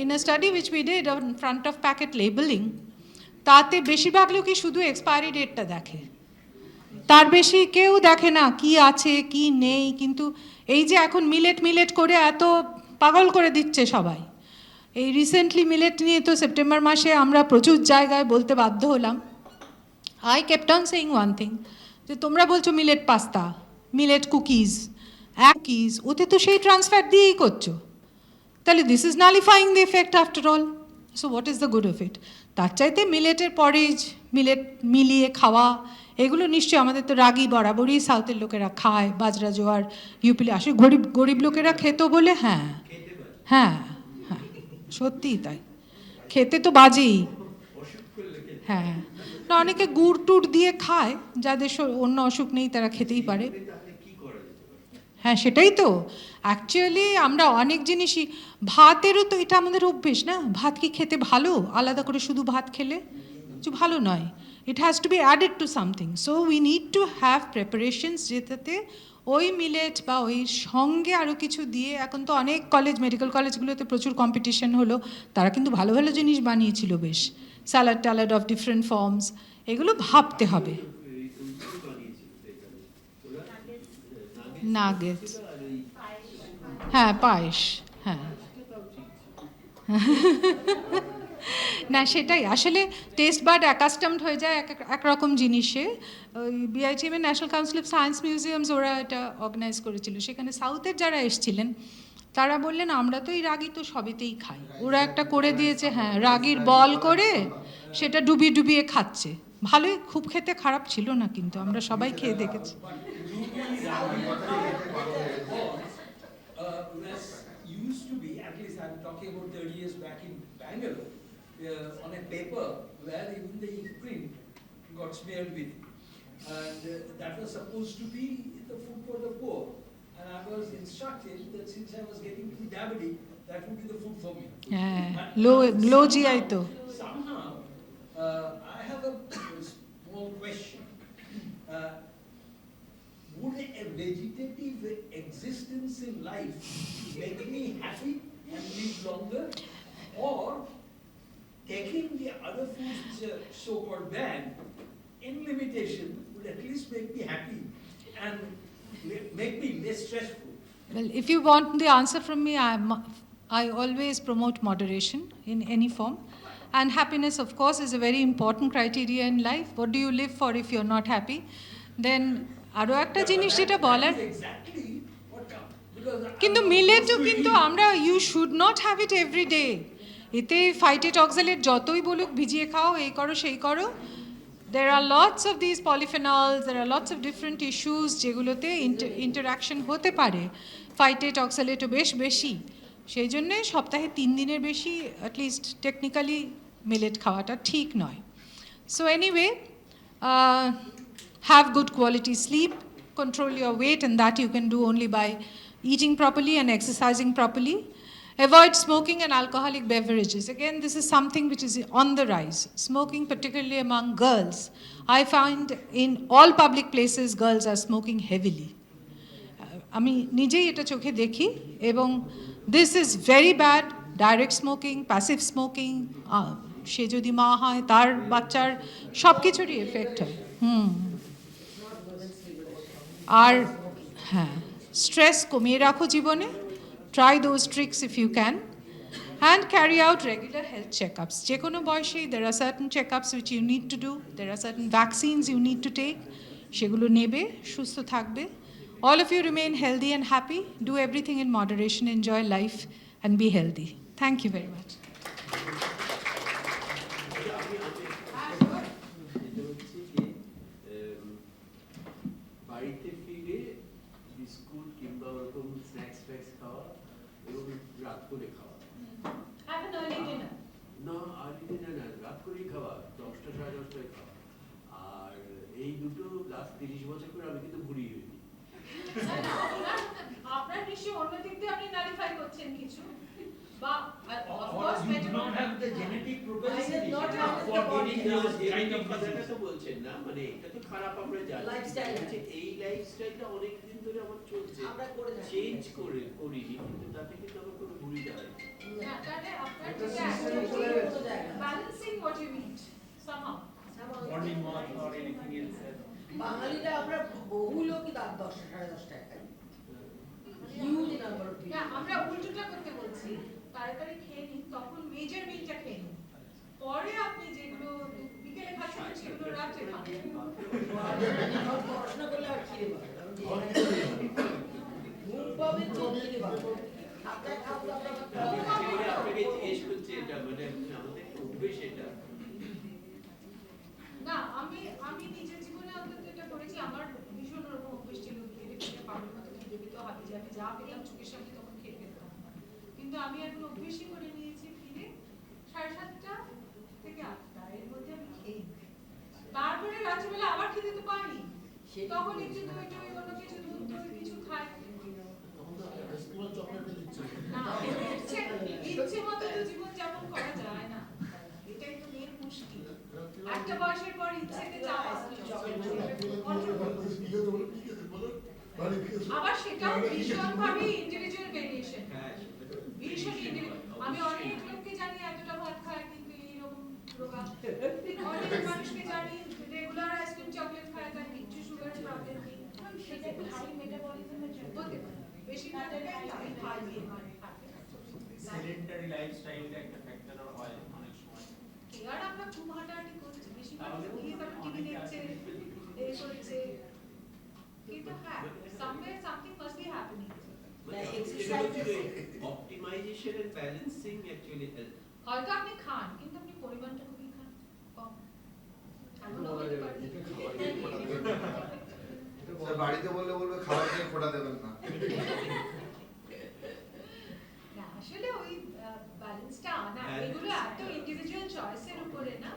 In a study which we did in front of packet labeling, তাতে বেশিরভাগ লোকই শুধু expiry ডেটটা দেখে। তার বেশি কেউ দেখে না কি আছে কি নেই। কিন্তু এই যে এখন মিলেট করে এত পাগল করে দিচ্ছে সবাই। এই রিসেন্টলি মিলেট নিয়ে তো সেপ্টেম্বর মাসে আমরা প্রচুর জায়গায় বলতে বাধ্য হলাম। I kept on saying one thing, যে তোমরা বলছো মিলেট পাস্তা, মিলেট কুকিজ, ওতে তো সেই ট্রান্সফ্যাট দিয়েই করছো। তাহলে this is nullifying the effect after all. So what is the good of it? তার চাইতে মিলেটের পরেজ, মিলেট মিলিয়ে খাওয়া, এগুলো নিশ্চয়ই আমাদের তো রাগি বরাবরই সাউথের লোকেরা খায়, বাজরা জোয়ার ইউপিলে আসে, গরিব লোকেরা খেত বলে। হ্যাঁ, সত্যিই তাই, খেতে তো বাজেই। হ্যাঁ, না অনেকে গুড় টুড় দিয়ে খায়, যাদের অন্য অসুখ নেই তারা খেতেই পারে। হ্যাঁ, সেটাই তো অ্যাকচুয়ালি আমরা অনেক জিনিসই, ভাতেরও তো এটা আমাদের অভ্যেস না। ভাত কি খেতে ভালো আলাদা করে শুধু ভাত খেলে? যে ভালো নয়, it has to be added to something. So we need to have preparations যেটাতে ওই মিলেট বা ওই সঙ্গে আরও কিছু দিয়ে, এখন তো অনেক কলেজ, মেডিকেল কলেজগুলোতে প্রচুর কম্পিটিশন হলো, তারা কিন্তু ভালো ভালো জিনিস বানিয়েছিল বেশ, স্যালাড ট্যালাড অফ ডিফারেন্ট ফর্মস, এগুলো ভাবতে হবে। নাগেটস, হ্যাঁ পায়েস, হ্যাঁ না সেটাই আসলে টেস্ট বাড অ্যাকাস্টমড হয়ে যায় একরকম জিনিসে। ওই বিআইটিএমের national council of science museums ওরা এটা অর্গানাইজ করেছিল, সেখানে সাউথের যারা এসেছিলেন তারা বললেন আমরা তো এই রাগি তো সবেতেই খাই, ওরা একটা করে দিয়েছে হ্যাঁ রাগির বল করে সেটা ডুবিয়ে ডুবিয়ে খাচ্ছে, ভালোই, খুব খেতে খারাপ ছিল না, কিন্তু আমরা সবাই খেয়ে দেখেছি। Used to be, at least I'm talking about 30 years back in Bangalore, on a paper where even the ink print got smeared with it. And that was supposed to be the food for the poor. And I was instructed that since I was getting to be diabetic, that would be the food for me. low GI to. Somehow, I have a small question. Would a vegetative existence in life make me happy and live longer? Or taking the other foods which are so-called banned in limitation would at least make me happy and make me less stressful? Well, if you want the answer from me, I always promote moderation in any form. And happiness, of course, is a very important criteria in life. What do you live for if you're not happy? Then আরও একটা জিনিস যেটা বলার, কিন্তু মিলেটও কিন্তু আমরা, you should not have it every day. এতে ফাইটেট অক্সালেট যতই বলুক ভিজিয়ে খাও, এই করো সেই করো, there are lots of these polyphenols, there are lots of different issues যেগুলোতে ইন্টারাকশন হতে পারে, ফাইটেট অক্সালেটও বেশ বেশি, সেই জন্যে সপ্তাহে 3 দিনের বেশি অ্যাটলিস্ট টেকনিক্যালি মিলেট খাওয়াটা ঠিক নয়। So anyway, have good quality sleep, control your weight, and that you can do only by eating properly and exercising properly. Avoid smoking and alcoholic beverages. Again, this is something which is on the rise. Smoking, particularly among girls. I find in all public places, girls are smoking heavily. আমি নিজেই এটা চোখে দেখি, এবং this is very bad. Direct smoking, passive smoking, সে যদি মা হয় তার বাচ্চার সব কিছুরই এফেক্ট হয়। আর হ্যাঁ, স্ট্রেস কমিয়ে রাখো জীবনে, try those tricks if you can, and carry out regular health checkups. যে কোনো বয়সেই there are certain checkups which you need to do, there are certain vaccines you need to take, সেগুলো নেবে, সুস্থ থাকবে। All of you remain healthy and happy, do everything in moderation, enjoy life and be healthy. Thank you very much. বাড়িতে ফিরে biscuit কিংবা ওরকম snacks fax খাওয়া এবং রাত করে খাওয়া। Have an early dinner. না আর্লি ডিনার না, রাত করেই খাওয়া, 10টা সাড়ে 10টায় খাওয়া। আর এই দুটো লাস্ট 30 বছর করে আমি কিন্তু ভুড়ি হইনি। আপনার নিশ্চয়ই অন্য দিক দিয়ে আপনি নালিফাই করছেন কিছু, বা Or you do not have the genetic propensity for getting those kind of কথাটা তো বলছেন না, মানে এটা তো খারাপ আমরা জানি, Lifestyle হচ্ছে এই লাইফস্টাইলটা অনেক দিন ধরে আমার চলছে, আমরা করে থাকি। চেঞ্জ করিনি, কিন্তু তাতে কিন্তু আমার কোনো ভুল হয় না, তাহলে আপনার এটা যেটা system actually চলে গেছে। balancing what you eat somehow. Morning walk or anything else. বাঙালিরা আমরা বহু লোকই রাত 10টা সাড়ে 10টায় খাই, হিউজ নাম্বার অফ না, আমরা উল্টোটা করতে বলছি, তাড়াতাড়ি খেয়ে নিন, তখন মেজর মিলটা খেয়ে নিন, পরে আপনি যেগুলো বিকেলে খাচ্ছেন সেগুলো রাত্রে খান। পড়াশোনা করলে আর খিদে পাবে না, ঘুম পাবে তো খিদে পাবে। আপনার খাওয়া আপনাকে জিজ্ঞেস করছি এটা, মানে আমাদের একটা অভ্যেস এটা। না, আমি নিজের জীবনে অন্তত এটা করেছি, আমার ভীষণ ওরকম অভ্যেস ছিল, খেতে খেতে পাগলের মতো খিদে পেতে হবে, যে আমি যা পেলাম চোখের সামনে তখন খেয়ে ফেলতাম, কিন্তু আমি এখন অভ্যেসই করে নিয়েছি ফিরে 7:30 থেকে 8টা এর মধ্যে আমি খেয়ে নিই। তারপরে রাত্রিবেলা আবার খেতে তো পারি, তখন একটু দই টই অন্য কিছু দুধ টই কিছু খাই না, ইচ্ছে মতো তো জীবন যাপন করা যায় না, এটাই তো মেন মুশকিল। মুশকিল একটা বয়সের পর ইচ্ছেতে চাপা আবার সেটাও ভীষণভাবে ইন্ডিভিজুয়াল ভেরিয়েশন ভীষণ আমি অনেক লোককে জানি এতটা ভাত খায় কিন্তু এইরকম রোগা অনেক মানুষকে জানি রেগুলার আইসক্রিম চকলেট খায় তার কিচ্ছু সুগারের প্রবলেম নেই সেটা একটু হাই মেটাবলিজমের জন্য হতে পারে বেশি না হাই সেডেন্টারি লাইফস্টাইলটা একটা ফ্যাক্টর হয় অনেক সময় আর আমরা খুব হাঁটাহাঁটি করছি বেশি মানুষ গিয়ে তারপর টিভি দেখছে এই করেছে এটা হ্যাঁ somewhere something must be happening Optimization and balancing actually help. হয়তো আপনি খান কিন্তু আপনি পরিমাণটা খুবই খান কম এমনও হতে পারে স্যার বাড়িতে বললে বলবে খাবার খেয়ে ফোঁটা দেবেন না না আসলে ওই ব্যালেন্সটা আনা এগুলো এত ইন্ডিভিজুয়াল চয়েসের উপরে না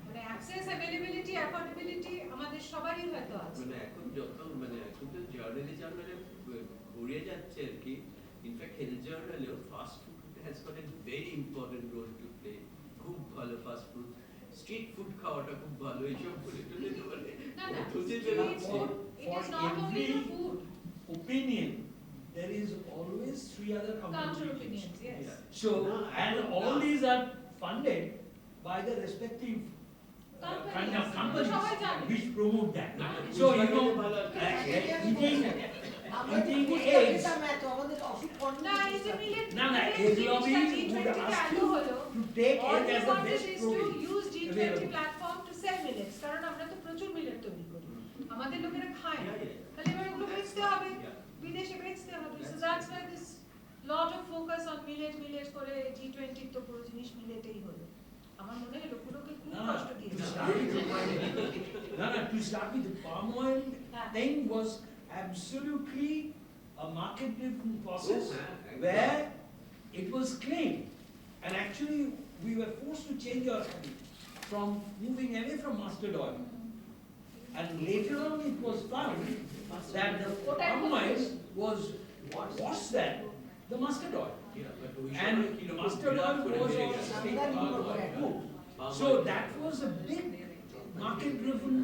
মানে অ্যাক্সেস অ্যাভেলেবিলিটি অ্যাফোর্ডেবিলিটি আমাদের সবারই হয়তো আছে মানে এখন যত মানে এখন তো জার্নালিজম মানে ঘুরে যাচ্ছে আর কি ইনফ্যাক্ট হেলথ জার্নালেও fast food has got a very important role to play খুব ভালো ফাস্ট ফুড স্ট্রিট ফুড খাওয়াটা খুব ভালো এইসব করে টলে মানে না না খুঁজে street বেরোচ্ছে food, it is not only the food opinion, there is always 3 other counter counter opinions yes Yeah. So, No, and I- all no. these are funded by the respective kind of Companies. সবাই companies জানে। which promote that. No, So, you know, ভালো। eating eggs, না এই যে millet না, egg lobby would ask you to take all egg we as the wanted best is to protein. use G20 available. platform to sell millets কারণ আমরা তো প্রচুর millet তৈরি করি আমাদের লোকেরা খায় না Yeah, yeah. তাহলে এবার ওগুলো বেচতে হবে Yeah. বিদেশে বেচতে হবে so that's why this lot of focus on millet করে G20 তো পুরো জিনিস মিলেটেই হলো আমার মনে হয় লোকগুলোকে খুব No, কষ্ট to দিয়েছে start with, to start with, the palm oil Yeah. thing was absolutely a market-driven process Oh, yeah. where it was clean. And actually, we were forced to change our habit from moving away from mustard oil. And later on, it was found that the palm oil was worse than the mustard oil. Yeah, but ওই And সময় কি রকম mustard বিরাট oil করে was বেড়ে also গেছে। taken out of food. So that was a big market-driven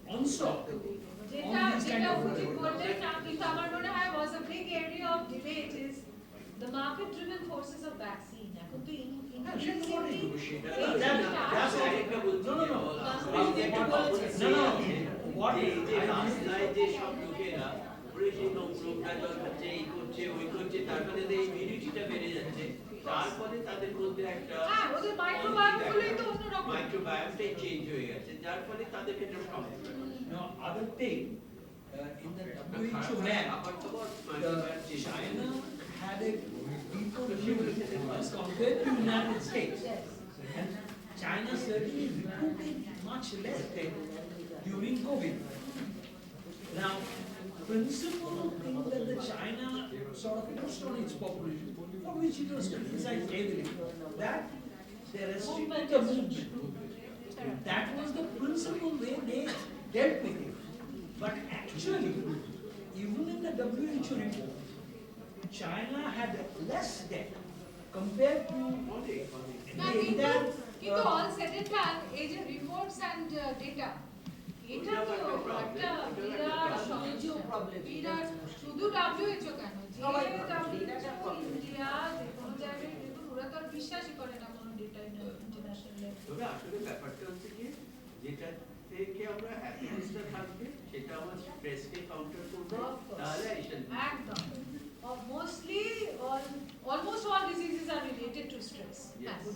onslaught যেটা on these kind যেটা of উচিত বললেন না কিন্তু আমার মনে হয় was a big area of debate is the market driven forces of vaccine এখন তো increasingly সেটা এই জিনিসটা that's আসছে। আরেকটা বলছি No, no, no. যে একটা বলেছে No, no. What এই যে I- রাস্তায় যে সব লোকেরা উপরে সেই নোংরা জল খাচ্ছে এই করছে ওই করছে তার ফলে এই ইমিউনিটিটা বেড়ে যাচ্ছে তারপরে তাদের মধ্যে একটা হ্যাঁ ওদের মাইক্রোবায়োম গুলোই তো অন্যরকম মাইক্রোবায়োমটাই চেঞ্জ হয়ে গেছে যার ফলে তাদের ক্ষেত্রে সমস্যা No, other thing, in the WHO map, আবার খবর China had a deeper view as compared to United States. And China certainly reported much less death during COVID. Now, principal thing that the China sort of pushed on its population, for which it was criticized heavily, that they restricted the movement. That was the principal way they dealt with it. But actually, even in the WHO report, China had less death compared to না the কিন্তু entire, কিন্তু all shed and ডান এই যে reports and data এটা তো একটা বিরাট সমস্যা বিরাট শুধু WHO কেন যে WHO ইন্ডিয়া যে কোনো জায়গায় দেখুন ওরা তো আর বিশ্বাসই করে না কোনো ডেটা ইন্টারন্যাশনাল তবে আসলে ব্যাপারটা হচ্ছে কি যেটা থেকে আমরা হ্যাপিনেসটা থাকবে সেটা আমার স্ট্রেসকে কাউন্টার করবে তাহলে আইসন একদম mostly almost all diseases are related to stress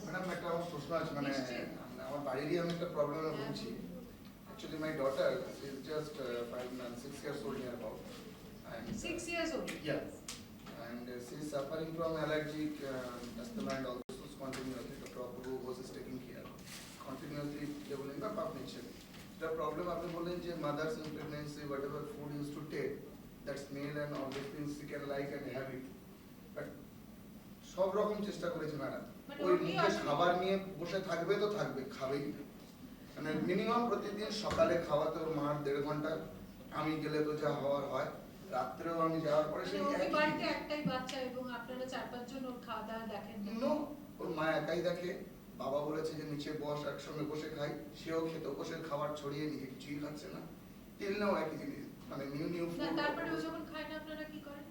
madam একটা আমার প্রশ্ন আছে মানে নিশ্চয়ই। আমার বাড়িরই আমি একটা প্রবলেমে ভুগছি actually my daughter is just 6 years old near about and 6 years old yeah and she is suffering from allergic asthma and also continuously Dr. Apurva was taking care continuously leveling the pap niche the problem আপনি বললেন যে mothers in pregnancy whatever food used to take that smell and all these things she can like and have it but সব রকম চেষ্টা করেছে madam মানে ওই উনি মুখে অসুবিধা- খাবার নিয়ে বসে থাকবে তো থাকবে খাবেই মানে মিনিমাম প্রতিদিন সকালে খাওয়াতে ওর মার 1.5 ঘন্টা আমি গেলে তো যা হওয়ার হয় রাত্রেও আমি যাওয়ার পরে সেই ওই একই বাড়িতে একটাই বাচ্চা এবং আপনারা 4-5 জন ওর খাওয়া দাওয়া দেখেন না। No, ওর মা একাই দেখে বাবা বলেছে যে নিচে বস একসঙ্গে বসে খাই, সেও খেত, বসে খাবার ছড়িয়ে নিয়ে কিছুই খাচ্ছে না, তিল নাও একই জিনিস, মানে নিউ তারপরে ও যখন খায় না আপনারা কি করেন?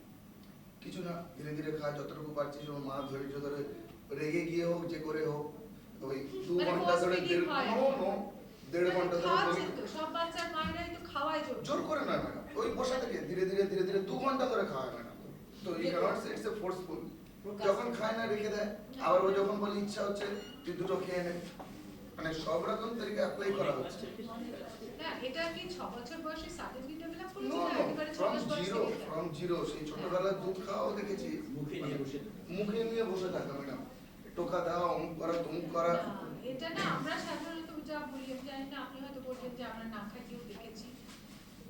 কিছু না, ধীরে ধীরে খায়, যতটুকু পারছি ওর মা ধৈর্য ধরে, রেগে গিয়ে হোক যে করে হোক, ওই 2 ঘন্টা ধরে 1.5 ঘন্টা ধরে সব বাচ্চার মায়েরাই তো খাওয়ায় জোর করে না ম্যাডাম, ওই বসা থেকে ধীরে ধীরে 2 ঘন্টা ধরে খাওয়ায় ম্যাডাম। তো এই কারণে ইটস এ ফোর্সফুল, যখন খায় না রেখে দেয়, আবার ও যখন বলে ইচ্ছা হচ্ছে তুই দুটো খেয়ে নে, মানে সব রকম তরিকা অ্যাপ্লাই করা হচ্ছে। না এটা কি 6 বছর বয়সে সাডেনলি ডেভেলপ করেছে নো না নো, একেবারে 6 ফ্রম মাস বয়সে? জিরো, সেই ছোটবেলার দুধ খাওয়াও দেখেছি, মুখে নিয়ে বসে থাকা ম্যাডাম, টোকা দেওয়া, অমুক করা তমুক করা। এটা না আমরা সাধারণত যা বলি, আমি জানি না আপনি হয়তো বলবেন যে আমরা না খাই কেউ দেখেছি,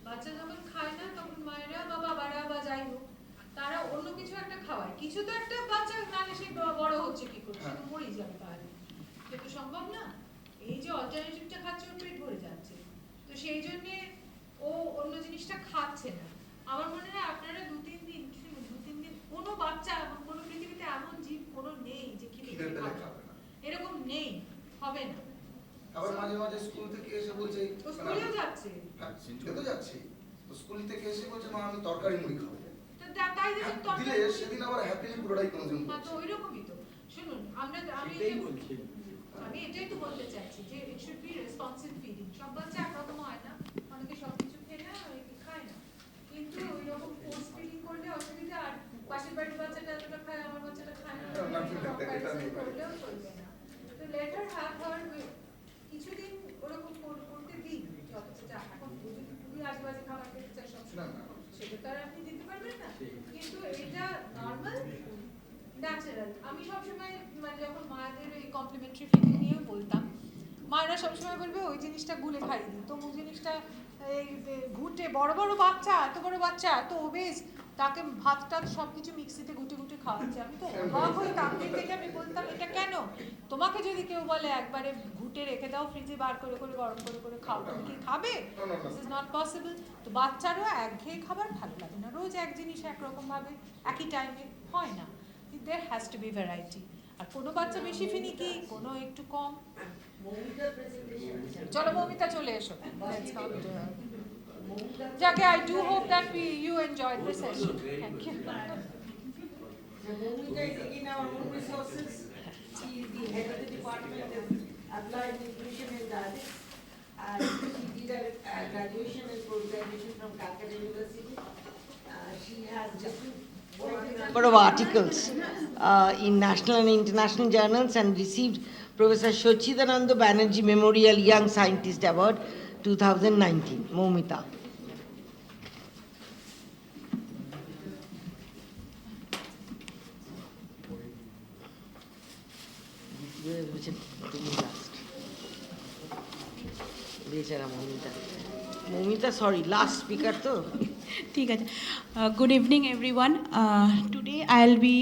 বাচ্চা যখন খায় না তখন মায়েরা বা বাবারা বা যাই হোক তারা অন্য কিছু একটা খাওয়ায়, কিছু তো একটা বাচ্চা নালে সে বড় হচ্ছে কি করে, সে তো মরেই যাবে, তাহলে এটা তো সম্ভব না। এই যে অল্টারনেটিভটা খাচ্ছে ওর পেট ভরে যাচ্ছে, তো সেই জন্য ও অন্য জিনিসটা খাচ্ছে না। আমার মনে হয় আপনারা 2-3 দিন কোনো বাচ্চা কোনো পৃথিবীতে এমন জীব কোনো নেই যে খিদে পেলে খাবে না, এরকম নেই, হবে না। আবার মাঝে মাঝে স্কুল থেকে এসে বলছে, স্কুলেও যাচ্ছে, হ্যাঁ স্কুলে তো যাচ্ছি, তো স্কুল থেকে এসে বলছে মা আমি তরকারি মুড়ি খাবো, তাই দিলে সেদিন আবার হ্যাপিলি পুরোটাই কনজিউম হ্যাঁ করছে। তো ওইরকমই তো শুনুন, আমি এটাই তো বলতে চাইছি যে it should be responsive feeding. সব বাচ্চা একরকম হয় না, অনেকে সব কিছু খেয়ে না, অনেকে খায় না, কিন্তু ওই রকম ফোর্স ফিডিং করলে অসুবিধা। আর পাশের বাড়ির বাচ্চাটা এতটা খায়, আমার বাচ্চাটা খায় না, করলেও চলবে না। তো লেট হার হ্যাভ হার কিছুদিন ওরকম করতে দিন, যতটা এখন যদি খুবই আজেবাজে খাবার খেতে চায় সবসময় সেটা তো আর আপনি দিতে পারবেন না, কিন্তু এটা নর্মাল ন্যাচারাল। আমি সবসময় মানে যখন মায়েদের এই কমপ্লিমেন্টারি ফিডিং নিয়েও বলতাম, মায়েরা সবসময় বলবে ওই জিনিসটা গুলে খাই দিই, তো ওই জিনিসটা এই ঘুটে বড় বড় বাচ্চা, এত বড় বাচ্চা এত ওবেস, তাকে ভাতটা সব কিছু মিক্সিতে ঘুটে ঘুটে খাওয়াচ্ছে। আমি তো অবাক হইতাম, দেখে আমি বলতাম এটা কেন? তোমাকে যদি কেউ বলে একবারে ঘুটে রেখে দাও ফ্রিজে বার করে করে গরম করে করে খাও, তুমি কি খাবে? This is not possible. তো বাচ্চারও একঘেয়ে খাবার ভালো লাগে না, রোজ এক জিনিস একরকম ভাবে একই টাইমে হয় না, there has to be variety. আর কোনো বাচ্চা বেশি ফিনিকি, কোনো একটু কম। চলো মৌমিতা চলে এসো, যাকে I do hope that you enjoyed the session. Thank you. Moumita is in our own resources. She is the head of the department of applied nutrition and dietetics. And she did a graduation and post-graduation from Calcutta University. She has just number of articles in national and international journals and received Professor Shochidananda Banerjee Memorial Young Scientist Award 2019. Moumita. Moumita, sorry, last speaker though. Good evening, everyone. Today I'll be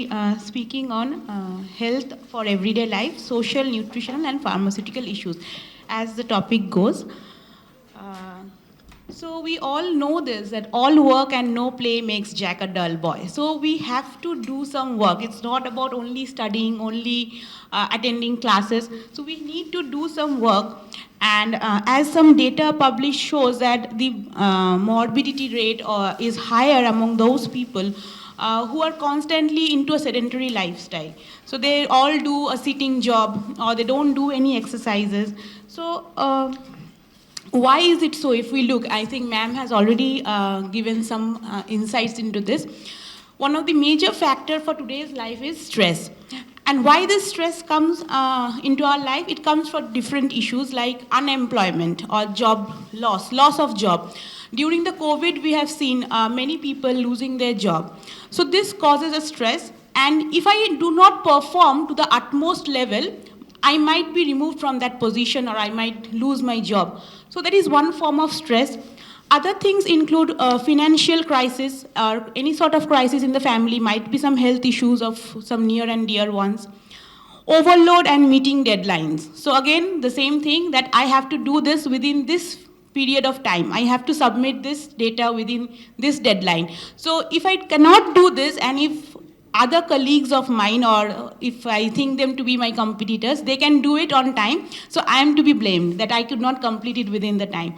speaking on health for everyday life, social, nutritional, and pharmaceutical issues, as the topic goes. So we all know this, that all work and no play makes Jack a dull boy. So we have to do some work. It's not about only studying, only attending classes. So we need to do some work. And as some data published shows that the morbidity rate is higher among those people who are constantly into a sedentary lifestyle. So they all do a sitting job or they don't do any exercises. So why is it so? If we look, I think ma'am has already given some insights into this. One of the major factors for today's life is stress. And why this stress comes into our life? It comes for different issues like unemployment or job loss of job. During the COVID, we have seen many people losing their job. So this causes a stress. And if I do not perform to the utmost level, I might be removed from that position or I might lose my job. So that is one form of stress. Other things include financial crisis or any sort of crisis in the family, might be some health issues of some near and dear ones. Overload and meeting deadlines. So again, the same thing, that I have to do this within this period of time. I have to submit this data within this deadline. So if I cannot do this and if other colleagues of mine, or if I think them to be my competitors, they can do it on time. So I am to be blamed that I could not complete it within the time.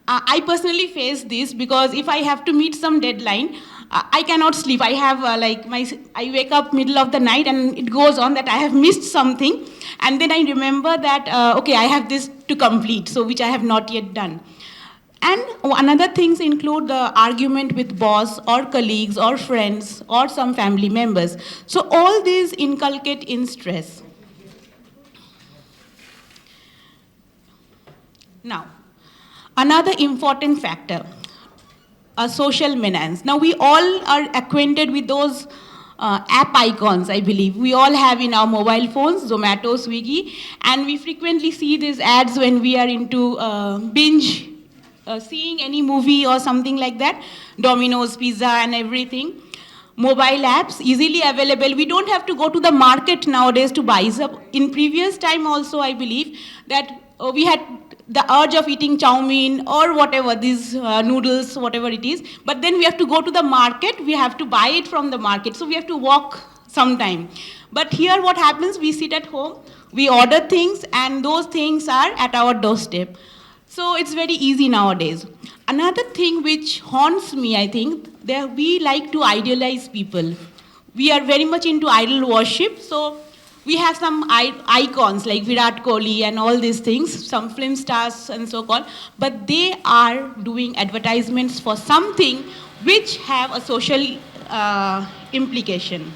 I personally face this because if I have to meet some deadline, I cannot sleep. I have I wake up middle of the night and it goes on that I have missed something, and then I remember that okay, I have this to complete, so which I have not yet done. And another things include the argument with boss or colleagues or friends or some family members. So all these inculcate in stress. Now, another important factor, a social menace. Now we all are acquainted with those app icons, I believe. We all have in our mobile phones, Zomato, Swiggy, and we frequently see these ads when we are into binge seeing any movie or something like that, Domino's, pizza and everything. Mobile apps easily available. We don't have to go to the market nowadays to buy. So in previous time also, I believe that we had the urge of eating chow mein or whatever, these noodles, whatever it is. But then we have to go to the market. We have to buy it from the market. So we have to walk sometime. But here what happens, we sit at home, we order things, and those things are at our doorstep. So it's very easy nowadays. Another thing which haunts me, I think, that we like to idealize people. We are very much into idol worship. So we have some icons like Virat Kohli and all these things, some film stars and so on, but they are doing advertisements for something which have a social implication.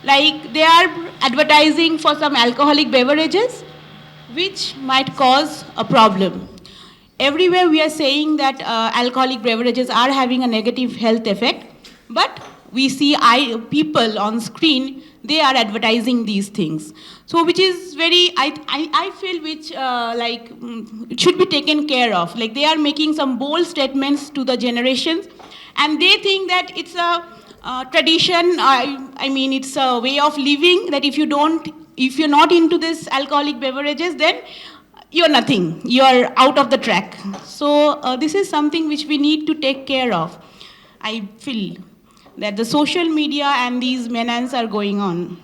Like they are advertising for some alcoholic beverages, which might cause a problem. Everywhere we are saying that alcoholic beverages are having a negative health effect, but we see people on screen, they are advertising these things. So which is very, I feel which it should be taken care of. Like they are making some bold statements to the generations, and they think that it's a tradition, I mean it's a way of living, that if you're not into this alcoholic beverages, then you're nothing, you're out of the track. So this is something which we need to take care of. I feel that the social media and these menaces are going on.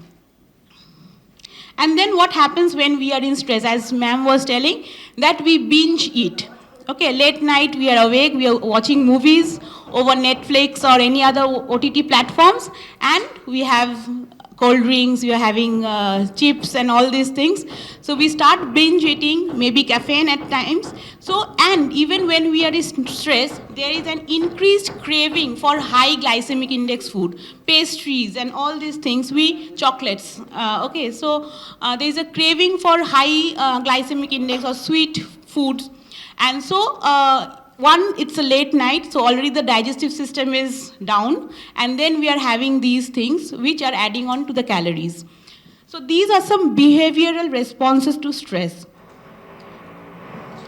And then what happens when we are in stress, as ma'am was telling, that we binge eat. Okay, late night we are awake, we are watching movies over Netflix or any other OTT platforms, and we have cold drinks, we are having chips and all these things. So we start binge eating, maybe caffeine at times. So, and even when we are in stress, there is an increased craving for high glycemic index food, pastries and all these things, chocolates. Okay, so there is a craving for high glycemic index or sweet foods. And so, it's a late night, so already the digestive system is down, and then we are having these things which are adding on to the calories. So these are some behavioral responses to stress.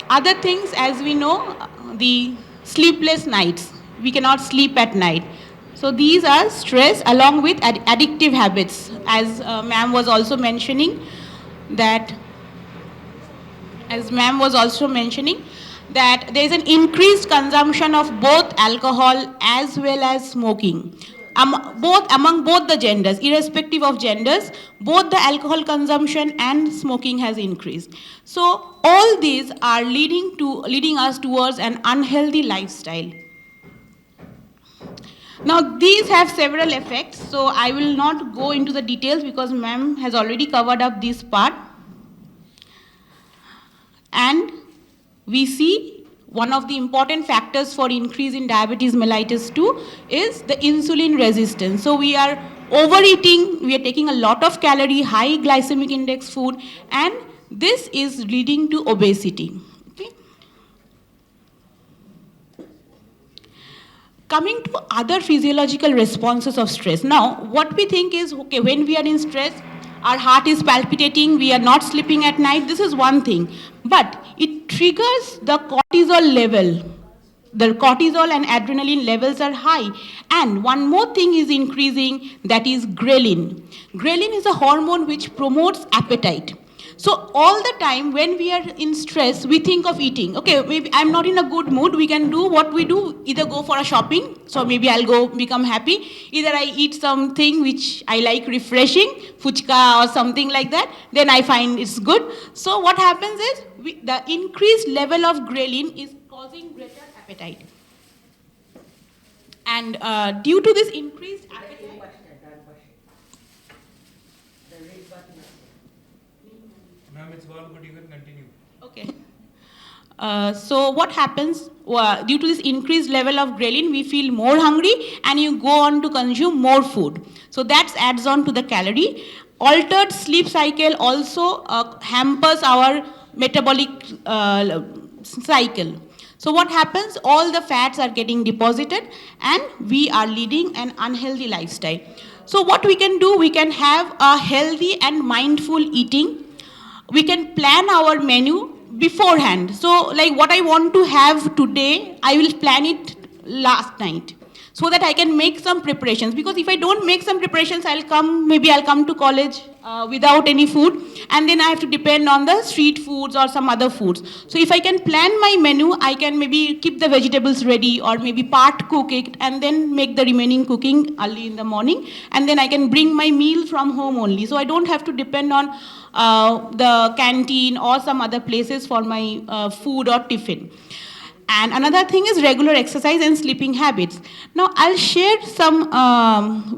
Other things, as we know, the sleepless nights. We cannot sleep at night. So these are stress along with addictive habits, as ma'am was also mentioning that there is an increased consumption of both alcohol as well as smoking. Among both the genders, irrespective of genders, both the alcohol consumption and smoking has increased. So all these are leading us towards an unhealthy lifestyle. Now these have several effects, so I will not go into the details because ma'am has already covered up this part. And we see one of the important factors for increase in diabetes mellitus 2 is the insulin resistance. So we are overeating, we are taking a lot of calorie, high glycemic index food, and this is leading to obesity. Okay. Coming to other physiological responses of stress. Now, what we think is, okay, when we are in stress, our heart is palpitating, we are not sleeping at night, this is one thing. But it triggers the cortisol level. The cortisol and adrenaline levels are high. And one more thing is increasing, that is ghrelin. Ghrelin is a hormone which promotes appetite. So all the time when we are in stress, we think of eating. Okay, maybe I'm not in a good mood. We can do what we do, either go for a shopping. So maybe I'll go become happy. Either I eat something which I like refreshing, fuchka or something like that. Then I find it's good. So what happens is the increased level of ghrelin is causing greater appetite. And due to this increased appetite, Ma'am, it's gone, but you can continue. okay. So what happens, due to this increased level of ghrelin, we feel more hungry and you go on to consume more food. So that adds on to the calorie. Altered sleep cycle also hampers our metabolic cycle. So what happens, all the fats are getting deposited and we are leading an unhealthy lifestyle. So what we can do, we can have a healthy and mindful eating. We can plan our menu beforehand. So like what I want to have today, I will plan it last night so that I can make some preparations. Because if I don't make some preparations, maybe I'll come to college without any food, and then I have to depend on the street foods or some other foods. So if I can plan my menu, I can maybe keep the vegetables ready or maybe part cook it and then make the remaining cooking early in the morning, and then I can bring my meal from home only. So I don't have to depend on the canteen or some other places for my food or tiffin. And another thing is regular exercise and sleeping habits. Now, I'll share some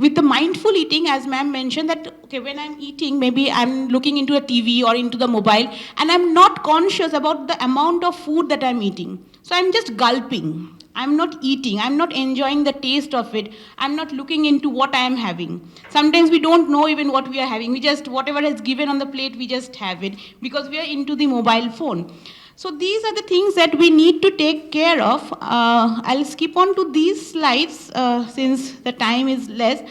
with the mindful eating, as ma'am mentioned, that okay, when I'm eating, maybe I'm looking into a TV or into the mobile, and I'm not conscious about the amount of food that I'm eating. So I'm just gulping. I'm not eating. I'm not enjoying the taste of it. I'm not looking into what I am having. Sometimes we don't know even what we are having. We just, whatever is given on the plate, we just have it because we are into the mobile phone. So these are the things that we need to take care of. I'll skip on to these slides since the time is less.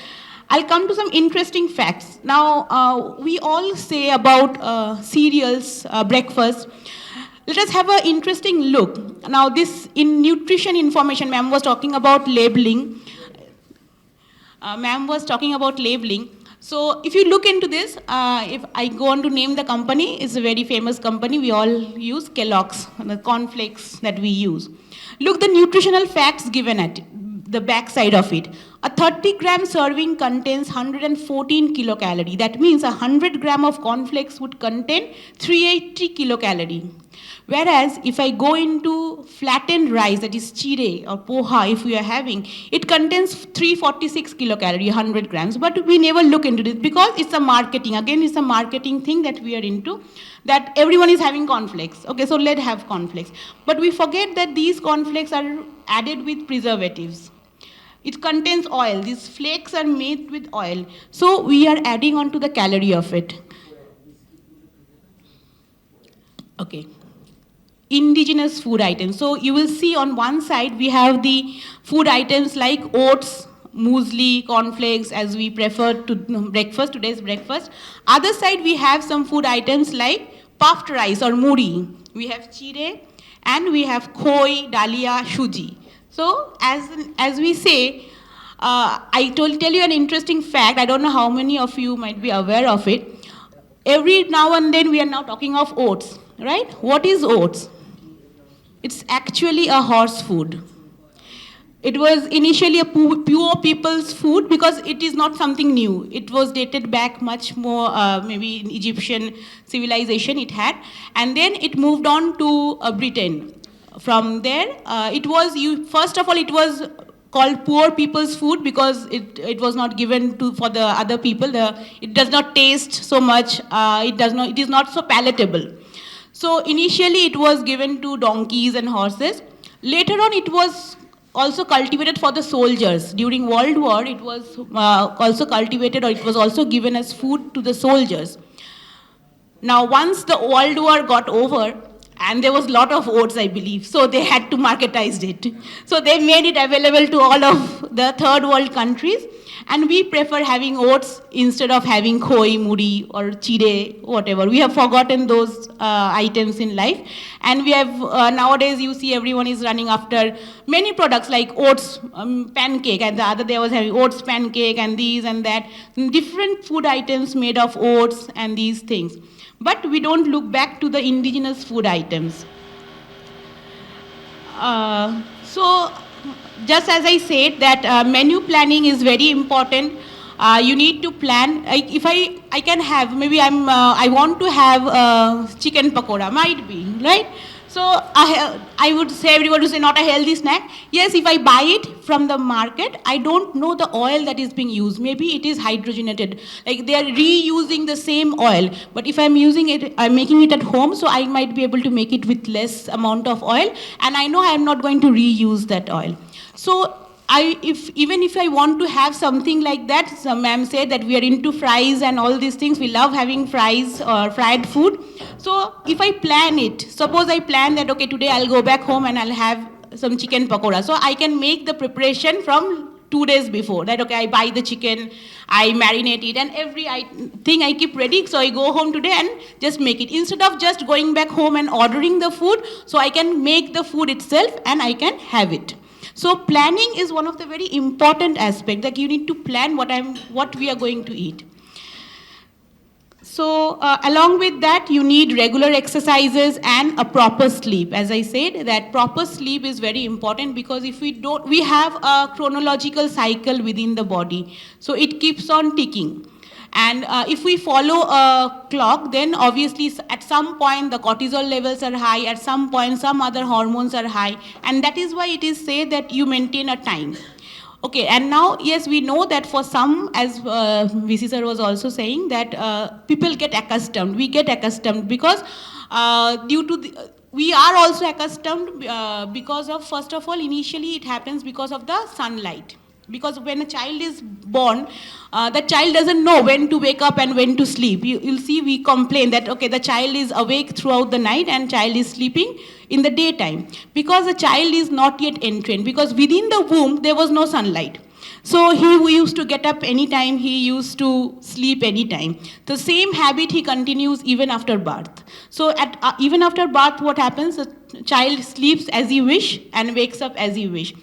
I'll come to some interesting facts. Now, we all say about cereals, breakfast. Let us have an interesting look. Now, this in nutrition information, ma'am was talking about labeling. Ma'am was talking about labeling. So if you look into this, if I go on to name the company, it's a very famous company. We all use Kellogg's, the cornflakes that we use. Look the nutritional facts given at the back side of it. A 30-gram serving contains 114 kilocalorie. That means 100 gram of cornflakes would contain 380 kilocalorie. Whereas if I go into flattened rice, that is chire or poha, if we are having, it contains 346 kilocalorie, 100 grams. But we never look into this because it's a marketing. Again, it's a marketing thing that we are into, that everyone is having cornflakes. Okay, so let's have cornflakes. But we forget that these cornflakes are added with preservatives. It contains oil. These flakes are made with oil. So we are adding on to the calorie of it. Okay. Indigenous food items. So you will see on one side we have the food items like oats, muesli, cornflakes, as we prefer to breakfast, today's breakfast. Other side we have some food items like puffed rice or muri. We have chire and we have khoi, dalia, shuji. So as we say, I tell you an interesting fact. I don't know how many of you might be aware of it. Every now and then we are now talking of oats, right? What is oats? It's actually a horse food. It was initially a poor people's food because it is not something new. It was dated back much more, maybe in Egyptian civilization it had. And then it moved on to Britain. From there, first of all, it was called poor people's food because it was not given for the other people. It does not taste so much. It is not so palatable. So initially it was given to donkeys and horses. Later on it was also cultivated for the soldiers. During World War it was also cultivated, or it was also given as food to the soldiers. Now once the World War got over and there was a lot of oats, I believe, so they had to marketize it. So they made it available to all of the third world countries, and we prefer having oats instead of having khoi, muri, or chire, whatever. We have forgotten those items in life, and we have, nowadays you see everyone is running after many products like oats pancake, and the other day I was having oats pancake and these and that, different food items made of oats and these things. But we don't look back to the indigenous food items. So, just as I said, that menu planning is very important. You need to plan. If I can have, maybe I want to have chicken pakora, might be, right? So I would say everyone to say not a healthy snack. Yes, if I buy it from the market, I don't know the oil that is being used. Maybe it is hydrogenated. Like they are reusing the same oil. But if I'm using it, I'm making it at home, so I might be able to make it with less amount of oil. And I know I'm not going to reuse that oil. So even if I want to have something like that, some ma'am said that we are into fries and all these things. We love having fries or fried food. So if I plan it, suppose I plan that, okay, today I'll go back home and I'll have some chicken pakora. So I can make the preparation from 2 days before. That, okay, I buy the chicken, I marinate it, and every thing I keep ready. So I go home today and just make it. Instead of just going back home and ordering the food, so I can make the food itself and I can have it. So planning is one of the very important aspects, that you need to plan what we are going to eat. So along with that, you need regular exercises and a proper sleep. As I said, that proper sleep is very important, because if we don't, we have a chronological cycle within the body. So it keeps on ticking. And if we follow a clock, then obviously at some point the cortisol levels are high, at some point some other hormones are high, and that is why it is said that you maintain a time. Okay, and now, yes, we know that for some, as VC sir was also saying, that people get accustomed. We get accustomed because due to we are also accustomed because of, first of all, initially it happens because of the sunlight. Because when a child is born, the child doesn't know when to wake up and when to sleep. You'll see we complain that, okay, the child is awake throughout the night and child is sleeping in the daytime. Because the child is not yet entrained. Because within the womb, there was no sunlight. So he used to get up anytime, he used to sleep anytime. The same habit he continues even after birth. So even after birth, what happens? The child sleeps as he wish and wakes up as he wish.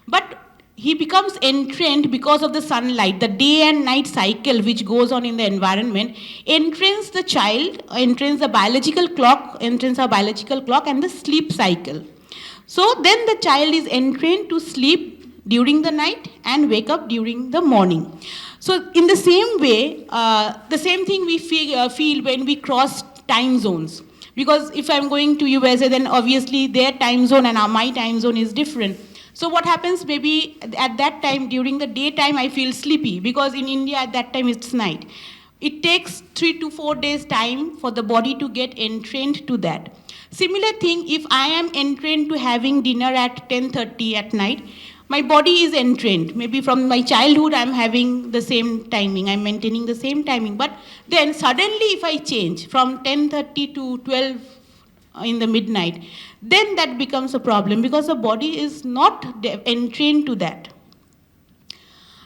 But he becomes entrained because of the sunlight, the day and night cycle which goes on in the environment, entrains the child, entrains the biological clock, entrains our biological clock and the sleep cycle. So then the child is entrained to sleep during the night and wake up during the morning. So in the same way, the same thing we feel when we cross time zones. Because if I'm going to USA, then obviously their time zone and my time zone is different. So what happens, maybe at that time, during the daytime, I feel sleepy, because in India at that time it's night. It takes 3 to 4 days time for the body to get entrained to that. Similar thing, if I am entrained to having dinner at 10:30 at night, my body is entrained. Maybe from my childhood I'm having the same timing, I'm maintaining the same timing. But then suddenly if I change from 10:30 to 12 in the midnight, then that becomes a problem, because the body is not entrained to that.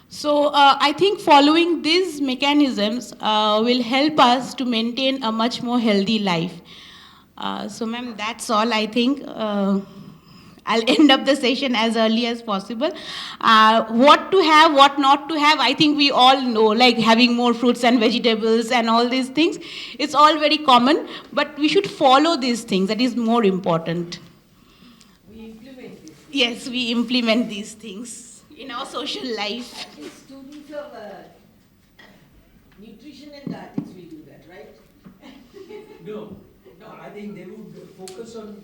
So I think following these mechanisms will help us to maintain a much more healthy life. So ma'am, that's all I think. I'll end up the session as early as possible. What to have, what not to have, I think we all know, like having more fruits and vegetables and all these things. It's all very common, but we should follow these things. That is more important. We implement this. Yes, we implement these things in our social life. At least students of nutrition and dietetics will do that, right? No, I think they would focus on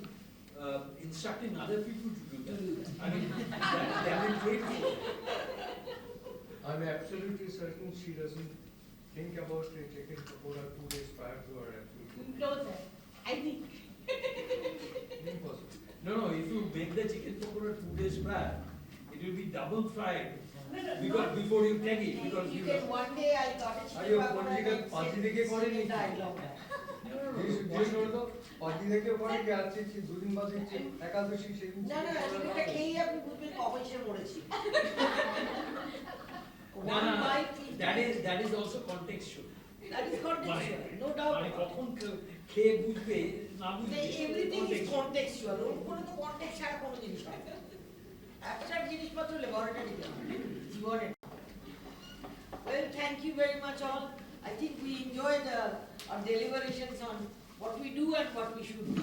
instructing other people to do that. I mean, that will great people. I'm absolutely certain she doesn't think about taking pakora 2 days prior to her actual. No, sir. I think. Impossible. No, if you make the chicken pakora 2 days prior, it will be double fried. No, Because before you take it, because you can one day I got a chicken pakora and पाँच दिन के कौन नहीं অদিনেকে পরে কি আছে দুদিন বাদে একাদশী সেদিন না না এটা খেয়েই আপনি বুঝবেন কখন সে মরেছি No, One no, no. bite That is also contextual. that is contextual, no doubt মানে about it. কখন খেয়ে বুঝবে না বুঝবে Everything is contextual. ওর কোনো তো কনটেক্সট ছাড়া কোনো জিনিস হয় না। অ্যাবস্ট্রাক্ট জিনিসপত্র ল্যাবরেটরি জীবনে। Well, thank you very much all. I think we enjoyed our deliberations on what we do and what we should do.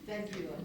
Thank you all.